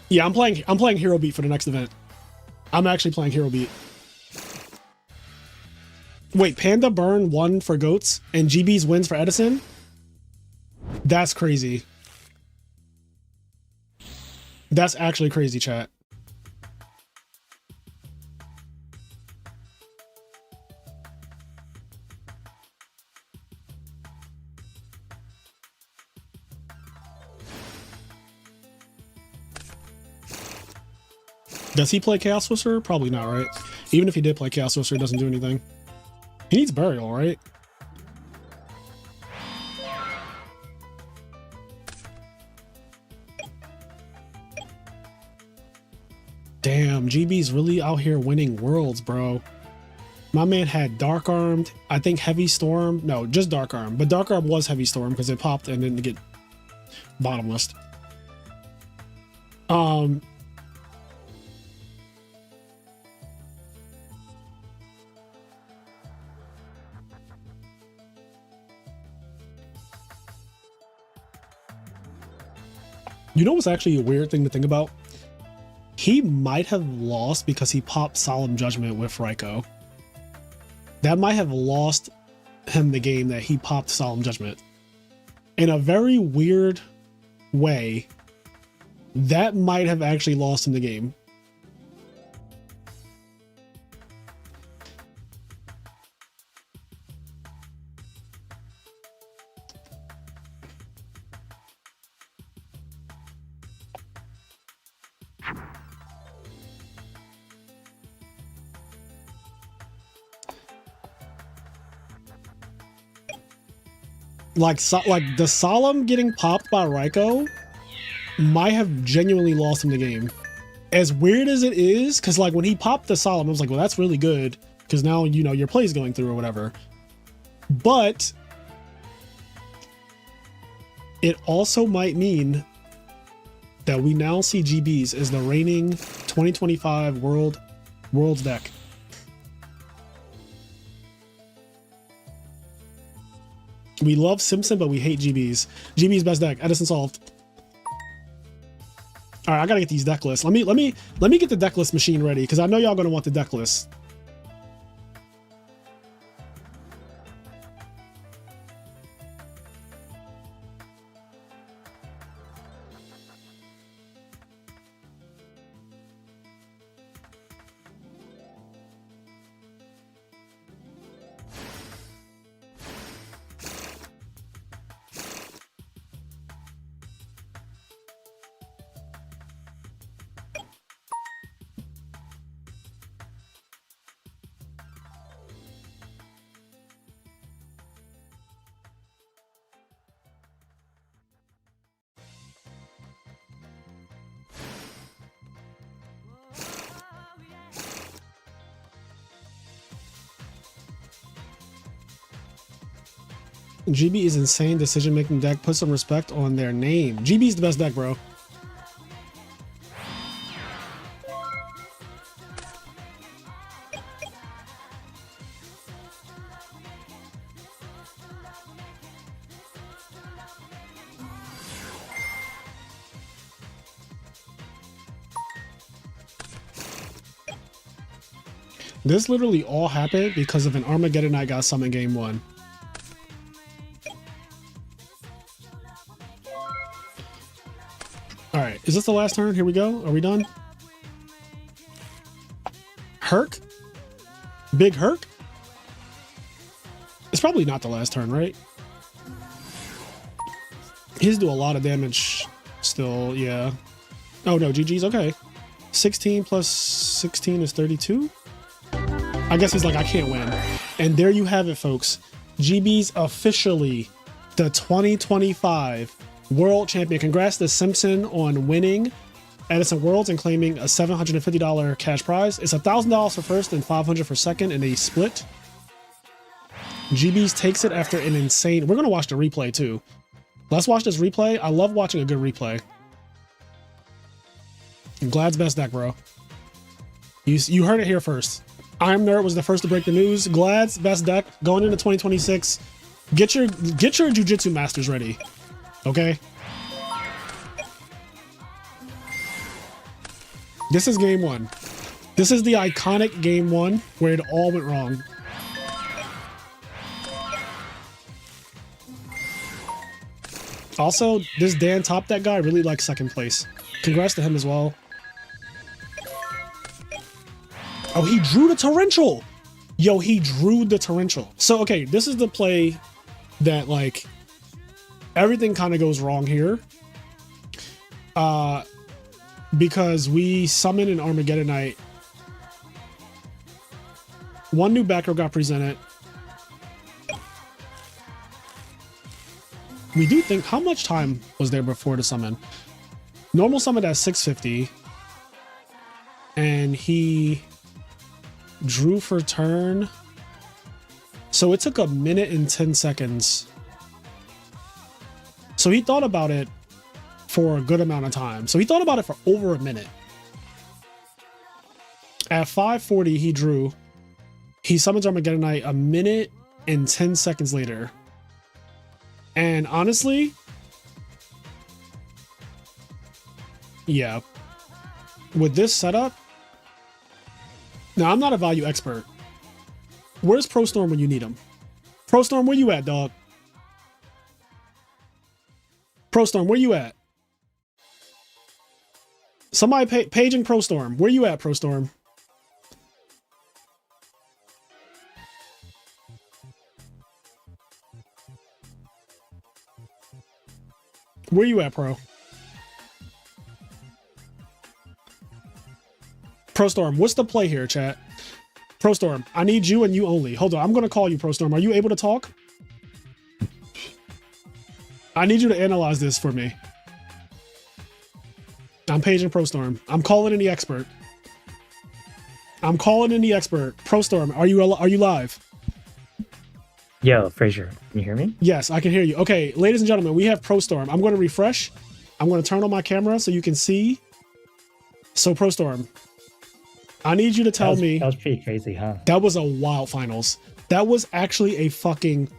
Yeah, I'm playing Hero Beat for the next event. I'm actually playing Hero Beat. Wait, Panda Burn won for Goats and GB's wins for Edison? That's crazy. That's actually crazy, chat. Does he play Chaos Whisperer? Probably not, right? Even if he did play Chaos Whisperer, it doesn't do anything. He needs Burial, right? Damn, GB's really out here winning worlds, bro. My man had Dark Armed, I think Heavy Storm. No, just Dark Arm. But Dark Arm was Heavy Storm because it popped and didn't get bottomless. You know what's actually a weird thing to think about? He might have lost because he popped Solemn Judgment with Raiko. That might have lost him the game that he popped Solemn Judgment. In a very weird way, that might have actually lost him the game. like the Solemn getting popped by Raikou might have genuinely lost him the game. As weird as it is, because like when he popped the Solemn, I was like, well, that's really good, because now you know your play's going through or whatever. But it also might mean that we now see GBs as the reigning 2025 world's deck. We love Simpson, but we hate GBs. GB's best deck. Edison solved. All right, I gotta get these deck lists. Let me get the deck list machine ready, because I know y'all gonna want the deck list. GB is insane decision-making deck. Put some respect on their name. GB's the best deck, bro. This literally all happened because of an Armageddon Knight got summoned game 1. Alright, is this the last turn? Here we go. Are we done? Herc? Big Herc? It's probably not the last turn, right? His do a lot of damage still, yeah. Oh no, GG's, okay. 16 plus 16 is 32? I guess he's like, I can't win. And there you have it, folks. GB's officially the 2025 World Champion. Congrats to Simpson on winning Edison Worlds and claiming a $750 cash prize. It's $1,000 for first and $500 for second in a split. GB's takes it after an insane... We're going to watch the replay too. Let's watch this replay. I love watching a good replay. Glad's best deck, bro. You heard it here first. I'm Nerd was the first to break the news. Glad's best deck going into 2026. Get your Jiu-Jitsu masters ready. Okay? This is game 1. This is the iconic game 1 where it all went wrong. Also, this Dan Top Deck guy really likes second place. Congrats to him as well. Oh, he drew the torrential. Yo, he drew the torrential. So, okay, this is the play that, like, everything kind of goes wrong here. Because we summon an Armageddon Knight. One new backer got presented. We do think, how much time was there before the summon? Normal summon at 650. And he drew for turn. So it took 1 minute and 10 seconds. So he thought about it for a good amount of time. So he thought about it for over 1 minute. At 5:40, he drew. He summons Armageddon Knight 1 minute and 10 seconds later. And honestly, yeah, with this setup, now I'm not a value expert. Where's Pro Storm when you need him? Pro Storm, where you at, dog? Pro Storm, where you at? Somebody paging Pro Storm. Where you at, Pro Storm? Where you at, Pro? Pro Storm, what's the play here, chat? Pro Storm, I need you and you only. Hold on, I'm gonna call you, Pro Storm. Are you able to talk? I need you to analyze this for me. I'm paging ProStorm. I'm calling in the expert. ProStorm, are you live? Yo, Fraser, can you hear me? Yes, I can hear you. Okay, ladies and gentlemen, we have ProStorm. I'm going to refresh. I'm going to turn on my camera so you can see. So ProStorm, I need you to tell me. That was pretty crazy, huh? That was a wild finals. That was actually a fucking...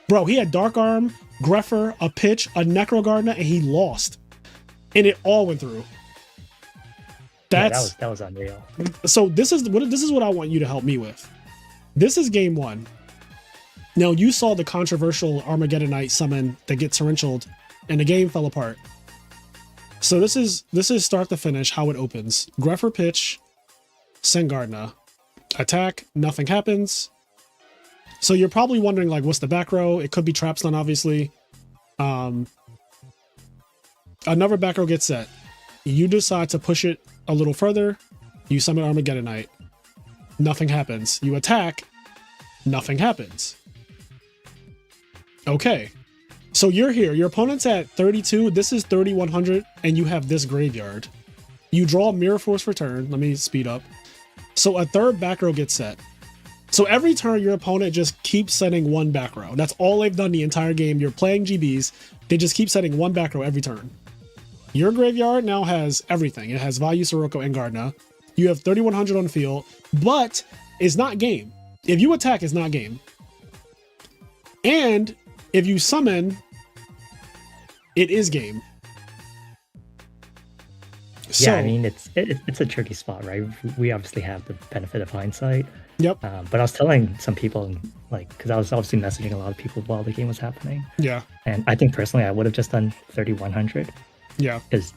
Bro, he had Dark Arm, Greffer, a Pitch, a Necro Gardener, and he lost. And it all went through. That was unreal. So this is what I want you to help me with. This is game one. Now you saw the controversial Armageddonite summon that gets torrentialed, and the game fell apart. So this is start to finish how it opens. Greffer Pitch, send Gardener, attack, nothing happens. So you're probably wondering like, what's the back row? It could be Trap Stun, obviously. Another back row gets set. You decide to push it a little further. You summon Armageddonite. Nothing happens. You attack. Nothing happens. Okay. So you're here. Your opponent's at 32. This is 3100, and you have this graveyard. You draw Mirror Force for turn. Let me speed up. So a third back row gets set. So every turn, your opponent just keeps setting one back row. That's all they've done the entire game. You're playing GBs. They just keep setting one back row every turn. Your graveyard now has everything. It has Value, Sirocco, and Gardener. You have 3100 on the field, but it's not game. If you attack, it's not game. And if you summon, it is game. Yeah, I mean, it's a tricky spot, right? We obviously have the benefit of hindsight. Yep. But I was telling some people, like, because I was obviously messaging a lot of people while the game was happening. Yeah. And I think personally, I would have just done 3100. Yeah. Because,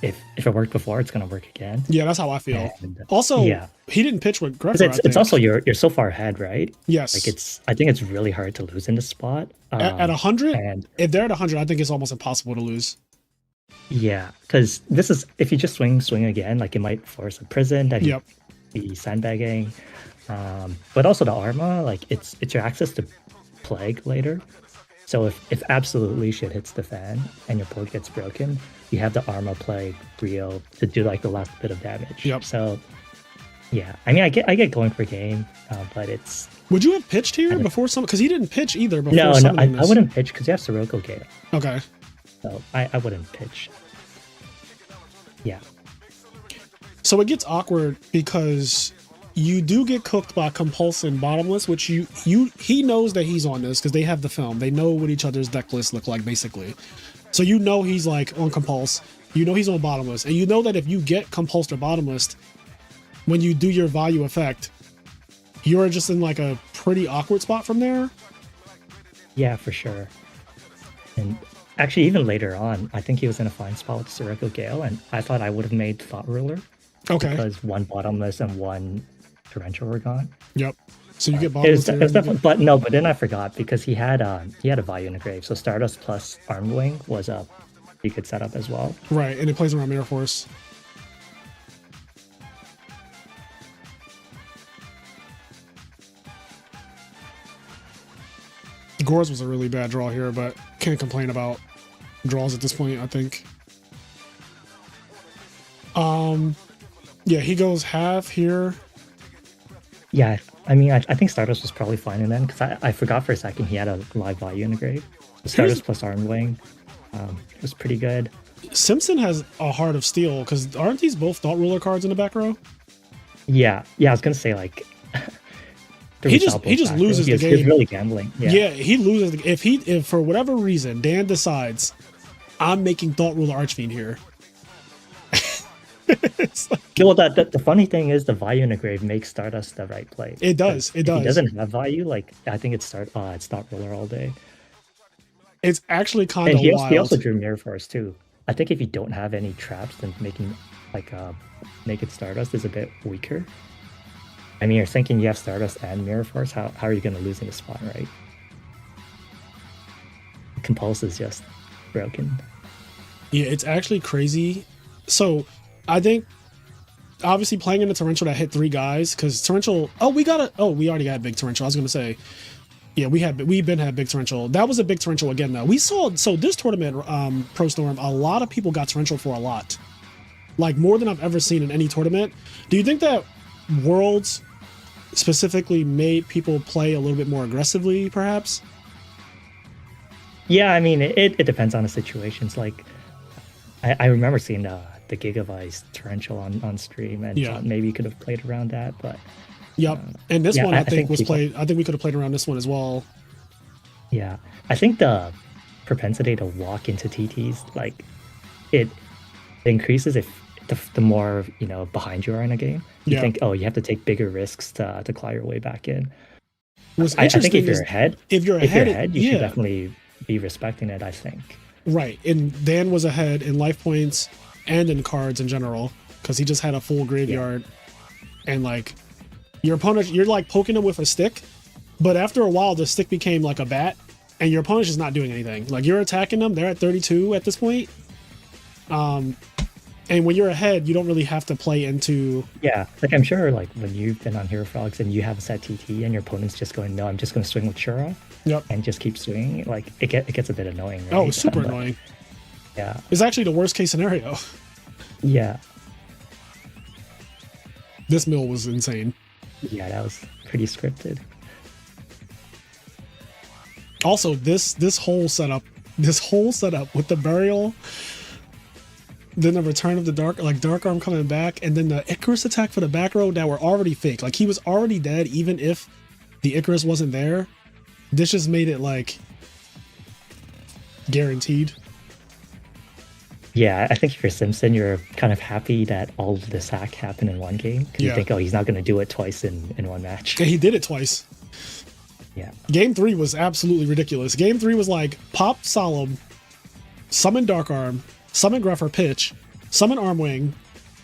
if it worked before, it's going to work again. Yeah, that's how I feel. And, also, he didn't pitch with Greffer. It's also you're so far ahead, right? Yes. Like I think it's really hard to lose in this spot. At 100, and if they're at 100, I think it's almost impossible to lose. Yeah, because this is if you just swing again, like it might force a prison that you'd be sandbagging. But also the Arma, like it's your access to Plague later. So if absolutely shit hits the fan and your board gets broken, you have the Arma, Plague, Brio to do like the last bit of damage. Yep. So yeah, I mean I get going for game, but it's. Would you have pitched here before some? Because he didn't pitch either. Before No, I wouldn't pitch because you have Sirocco Gale. Okay. So I wouldn't pitch. Yeah. So it gets awkward because you do get cooked by Compulse and Bottomless, which he knows that he's on this because they have the film. They know what each other's deck lists look like, basically. So you know he's like on Compulse. You know he's on Bottomless. And you know that if you get Compulsed or Bottomless, when you do your value effect, you're just in like a pretty awkward spot from there. Yeah, for sure. And actually, even later on, I think he was in a fine spot with Sirocco Gale, and I thought I would have made Thought Ruler. Okay. Because one Bottomless and one Torrential were gone. Yep. So you get Bottomless. It was definitely, but then I forgot because he had a value in the grave. So Stardust plus Armed Wing was a pretty good setup as well. Right, and it plays around Mirror Force. Gores was a really bad draw here, but can't complain about draws at this point, I think. Yeah, he goes half here. Yeah, I mean, I think Stardust was probably fine in then, because I forgot for a second he had a live value in the grave. So Stardust plus Armed Wing was pretty good. Simpson has a Heart of Steel, because aren't these both Thought Ruler cards in the back row? Yeah, I was going to say, like... he just loses the game. He's really gambling. Yeah, he loses. If for whatever reason Dan decides, I'm making Thought Ruler Archfiend here. Like, well, the funny thing is the value in the grave makes Stardust the right play. It does. It does. If he doesn't have value, like I think it's Thought Ruler all day. It's actually kind of wild. He also drew Mirror Force too. I think if you don't have any traps, then making Naked Stardust is a bit weaker. I mean, you're thinking you have Stardust and Mirror Force. How are you going to lose in the spot, right? Compulse is just broken. Yeah, it's actually crazy. So, I think obviously playing in a Torrential that hit 3 guys because Torrential. We already got big Torrential. I was going to say Yeah, we've been had big torrential. That was a big torrential again though. We saw so this tournament, Pro Storm, a lot of people got torrential for a lot. Like more than I've ever seen in any tournament. Do you think that Worlds specifically made people play a little bit more aggressively, perhaps? Yeah, I mean, it depends on the situations. Like, I remember seeing the Gigavice torrential on stream, and thought maybe you could have played around that, but yep. And this one I think was people, played. I think we could have played around this one as well. Yeah, I think the propensity to walk into TTs, like, it increases if the more behind you are in a game. You think, oh, you have to take bigger risks to claw your way back in. I think if you're ahead, you should definitely be respecting it, I think. Right. And Dan was ahead in life points and in cards in general because he just had a full graveyard. And like your opponent, you're like poking them with a stick, but after a while the stick became like a bat and your opponent's just not doing anything. Like you're attacking them, they're at 32 at this point. And when you're ahead, you don't really have to play into... Yeah, like I'm sure like when you've been on Hero Frogs and you have a set TT and your opponent's just going, no, I'm just going to swing with Shura. Yep. And just keep swinging, like it gets a bit annoying, right? Oh, super annoying. Yeah. It's actually the worst case scenario. Yeah. This mill was insane. Yeah, that was pretty scripted. Also, this whole setup with the burial, then the return of the dark arm coming back, and then the Icarus attack for the back row that were already fake. Like he was already dead, even if the Icarus wasn't there. This just made it like guaranteed. Yeah, I think if you're Simpson, you're kind of happy that all of this hack happened in one game. Because you think, oh, he's not going to do it twice in one match. And he did it twice. Yeah. Game 3 was absolutely ridiculous. Game 3 was like pop Solemn, summon Dark Arm, summon Gruffer Pitch, summon Armwing,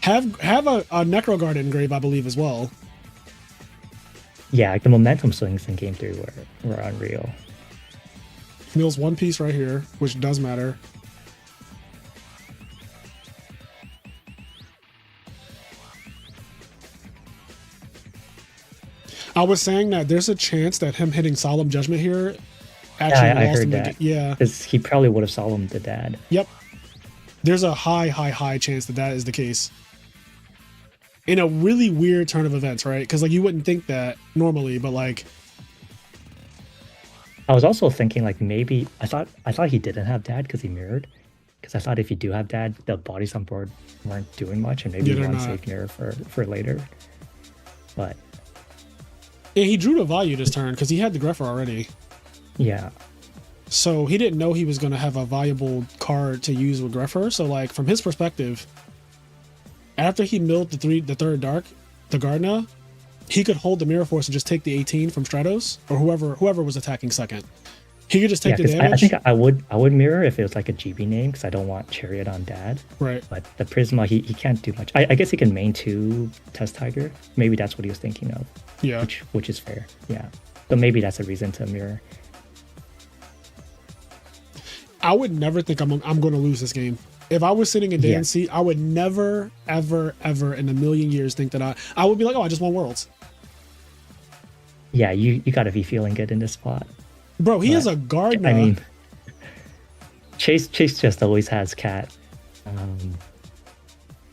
have a Necro Guard engrave, I believe, as well. Yeah, the momentum swings in Game 3 were unreal. Mills one piece right here, which does matter. I was saying that there's a chance that him hitting Solemn Judgment here actually I lost heard him that. Yeah. Because he probably would have Solemn the dad. Yep. There's a high chance that is the case. In a really weird turn of events, right? Because like you wouldn't think that normally, but like I was also thinking like maybe I thought he didn't have dad because he mirrored. Because I thought if you do have dad, the bodies on board weren't doing much, and maybe you want to save mirror for later. But yeah, he drew the value this turn because he had the Greffer already. Yeah. So he didn't know he was going to have a valuable card to use with Greffer. So like from his perspective, after he milled the third dark, the Gardna, he could hold the Mirror Force and just take the 18 from Stratos or whoever was attacking second. He could just take the damage. I think I would mirror if it was like a GB name because I don't want Chariot on dad. Right. But the Prisma, he can't do much. I guess he can main 2 Test Tiger. Maybe that's what he was thinking of. Yeah. Which is fair. Yeah. So maybe that's a reason to mirror. I would never think I'm going to lose this game. If I was sitting in Dan's seat, I would never, ever, ever in a million years think that I would be like, oh, I just won Worlds. Yeah, you got to be feeling good in this spot. Bro, he has a Gardner. I mean, Chase just always has Cat.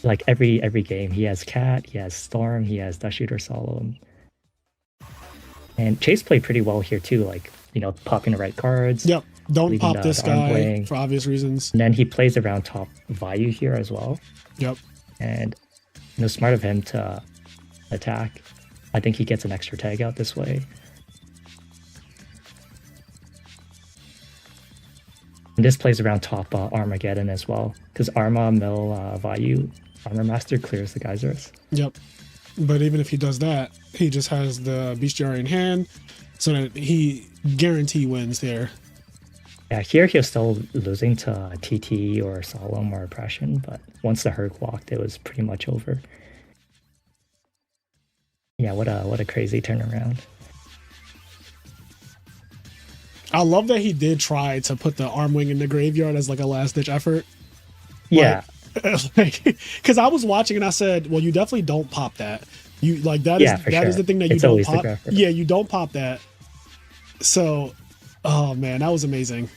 Like every game, he has Cat, he has Storm, he has Dust Shooter Solemn. And Chase played pretty well here too, like, popping the right cards. Yep. Don't pop this guy for obvious reasons. And then he plays around top Vayu here as well. Yep. And smart of him to attack. I think he gets an extra tag out this way. And this plays around top Armageddon as well. Because Arma, Mill, Vayu, Armor Master clears the geysers. Yep. But even if he does that, he just has the Bestiary in hand. So that he guarantee wins there. Yeah, here he was still losing to TT or Solemn or Oppression, but once the Herc walked, it was pretty much over. Yeah, what a crazy turnaround. I love that he did try to put the Armwing in the graveyard as like a last-ditch effort. Yeah. Because I was watching and I said, well, you definitely don't pop that. You like that is the thing that you don't pop. Yeah, you don't pop that. So, oh man, that was amazing.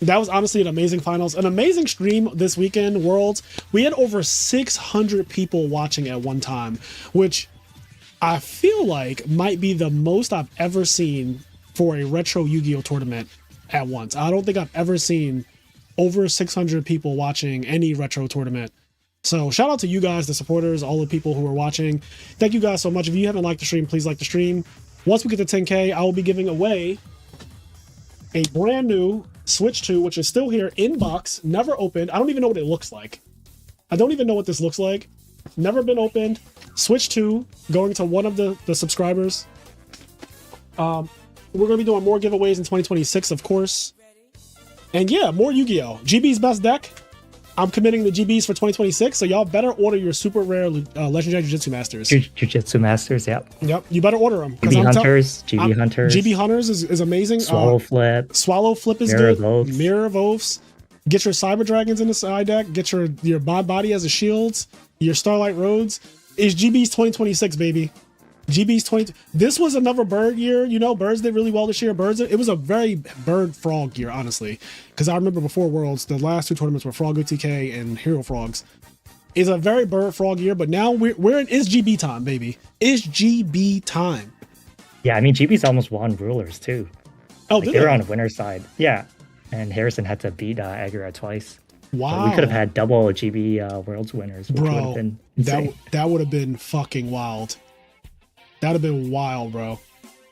That was honestly an amazing finals, an amazing stream this weekend, Worlds. We had over 600 people watching at one time, which I feel like might be the most I've ever seen for a retro Yu-Gi-Oh tournament at once. I don't think I've ever seen over 600 people watching any retro tournament. So shout out to you guys, the supporters, all the people who are watching. Thank you guys so much. If you haven't liked the stream, please like the stream. Once we get to 10K, I will be giving away a brand new Switch 2, which is still here in box, never opened. I don't even know what it looks like. I don't even know what this looks like. Never been opened. Switch 2 going to one of the subscribers. We're going to be doing more giveaways in 2026, of course. And yeah, more Yu-Gi-Oh! GB's best deck. I'm committing the GBs for 2026, so y'all better order your super rare legendary Jiu-Jitsu Masters. Jiu-Jitsu Masters, yep. Yep, you better order them. GB Hunters, GB Hunters. GB Hunters is amazing. Swallow Flip. Swallow Flip is Mirror good. of Oaths. Mirror of Oaths. Get your Cyber Dragons in the side deck. Get your Mod Body as a shields. Your Starlight Roads. It's GB's 2026, baby. GB's 20. This was another bird year. You know, birds did really well this year. It was a very bird frog year, honestly. Because I remember before Worlds, the last two tournaments were Frog OTK and Hero Frogs. It's a very bird frog year, but now we're in It's GB time, baby. It's GB time. Yeah, I mean, GB's almost won Rulers, too. Oh, like, they were on the winner's side. Yeah. And Harrison had to beat Aguirre twice. Wow. So we could have had double GB Worlds winners, which would have been insane. That would have been fucking wild. That'd have been wild, bro.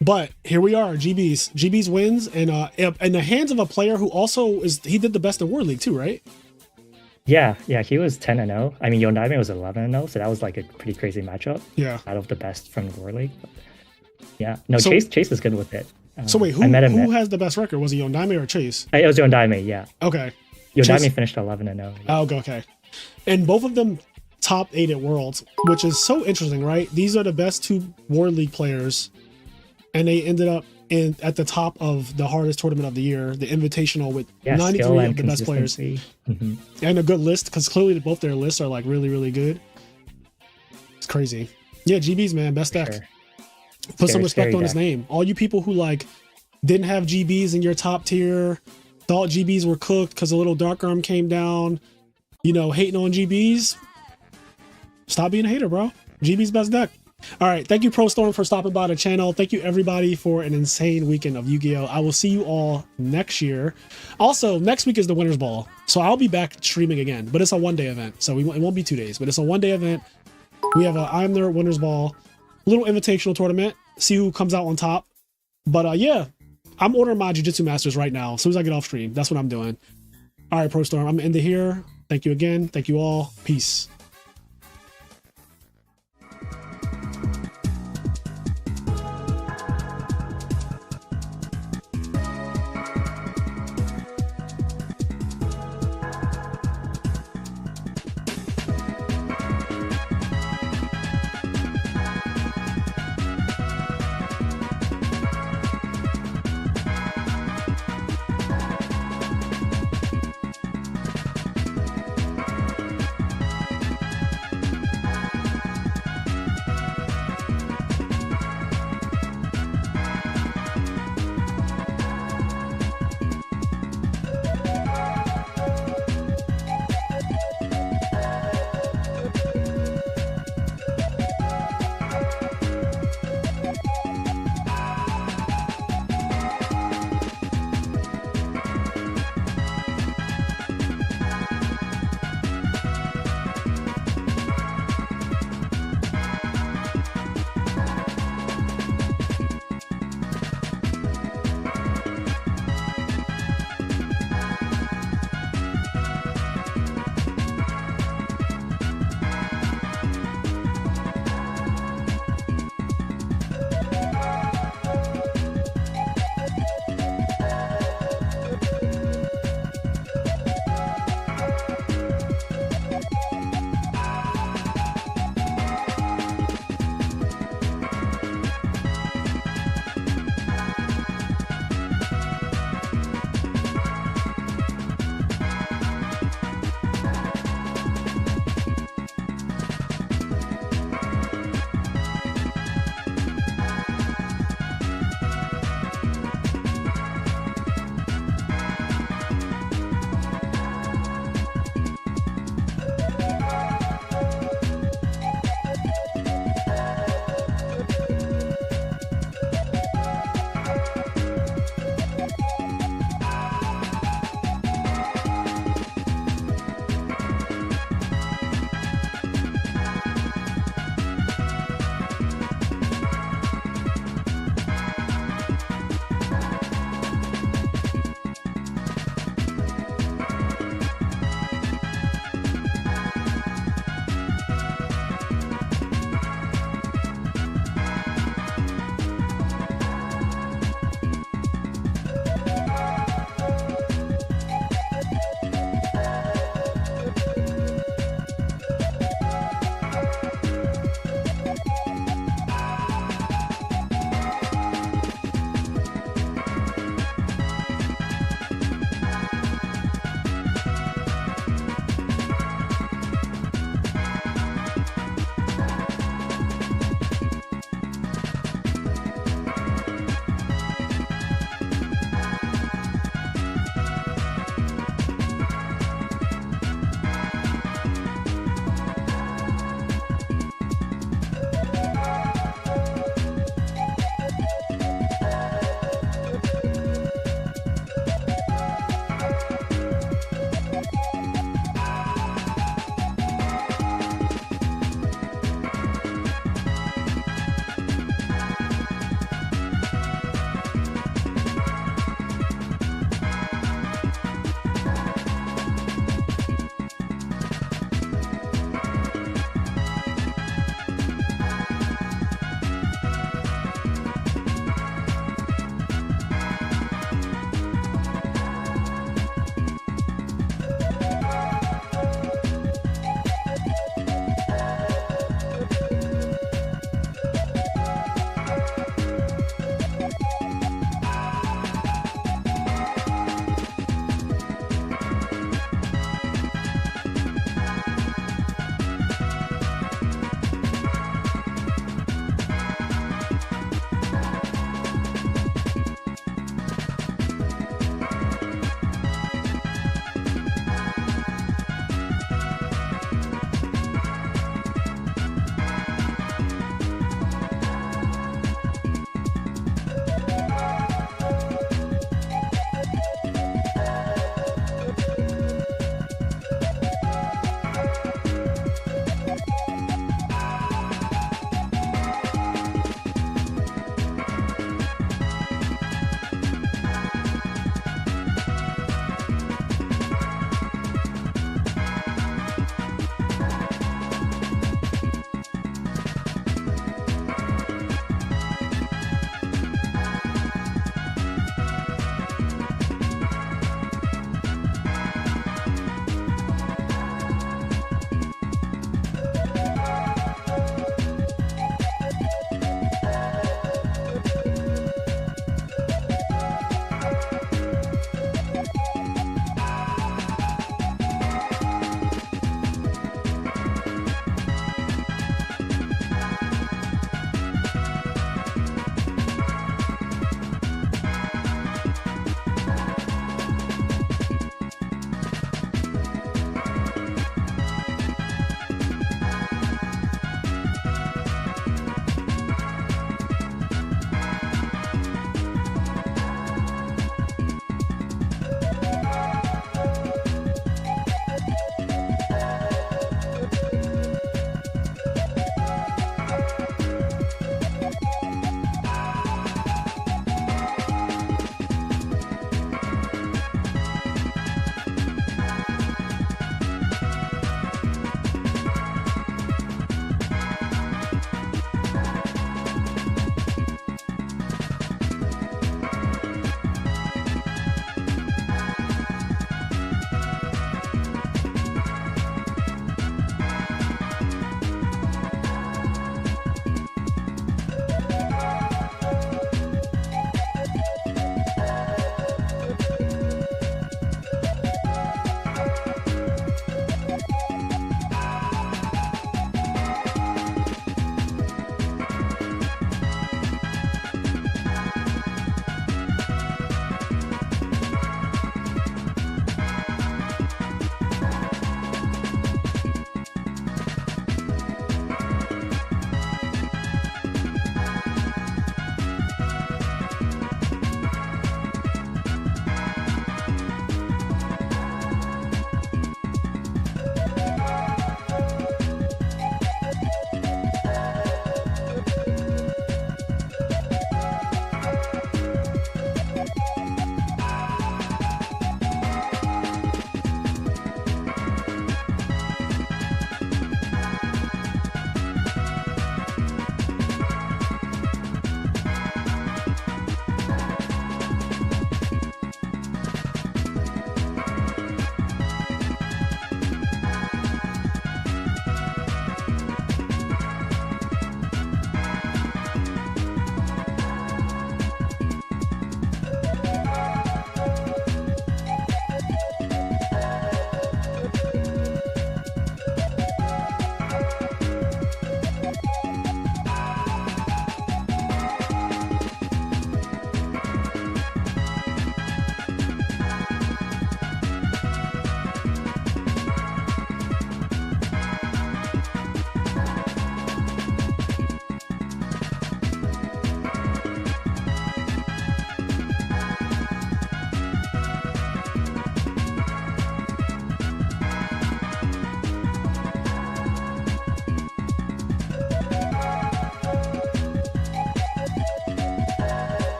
But here we are, GB's wins, and in the hands of a player who also he did the best in World League too, right? Yeah, he was 10-0. I mean, Yondaime was 11-0, so that was like a pretty crazy matchup. Yeah, out of the best from the World League. But yeah, no, so, Chase is good with it. So wait, who has the best record? Was it Yondaime or Chase? It was Yondaime, yeah. Okay. Yondaime finished 11-0. Yeah. Oh, okay. And both of them top 8 at Worlds, which is so interesting, right? These are the best two World League players, and they ended up at the top of the hardest tournament of the year, the Invitational, with 93 of the best players. Mm-hmm. And a good list, because clearly both their lists are like really, really good. It's crazy. Yeah, GB's, man, best deck. Sure. Put some respect on his name. All you people who like didn't have GBs in your top tier, thought GBs were cooked because a little Dark Arm came down, you know, hating on GBs. Stop being a hater, bro. GB's best deck. All right. Thank you, Pro Storm, for stopping by the channel. Thank you, everybody, for an insane weekend of Yu-Gi-Oh! I will see you all next year. Also, next week is the Winner's Ball. So I'll be back streaming again, but it's a one-day event. So it won't be 2 days, but it's a one-day event. We have a I'm There Winner's Ball, little invitational tournament. See who comes out on top. But yeah, I'm ordering my Jiu-Jitsu Masters right now. As soon as I get off stream, that's what I'm doing. All right, Pro Storm, I'm going to end it here. Thank you again. Thank you all. Peace.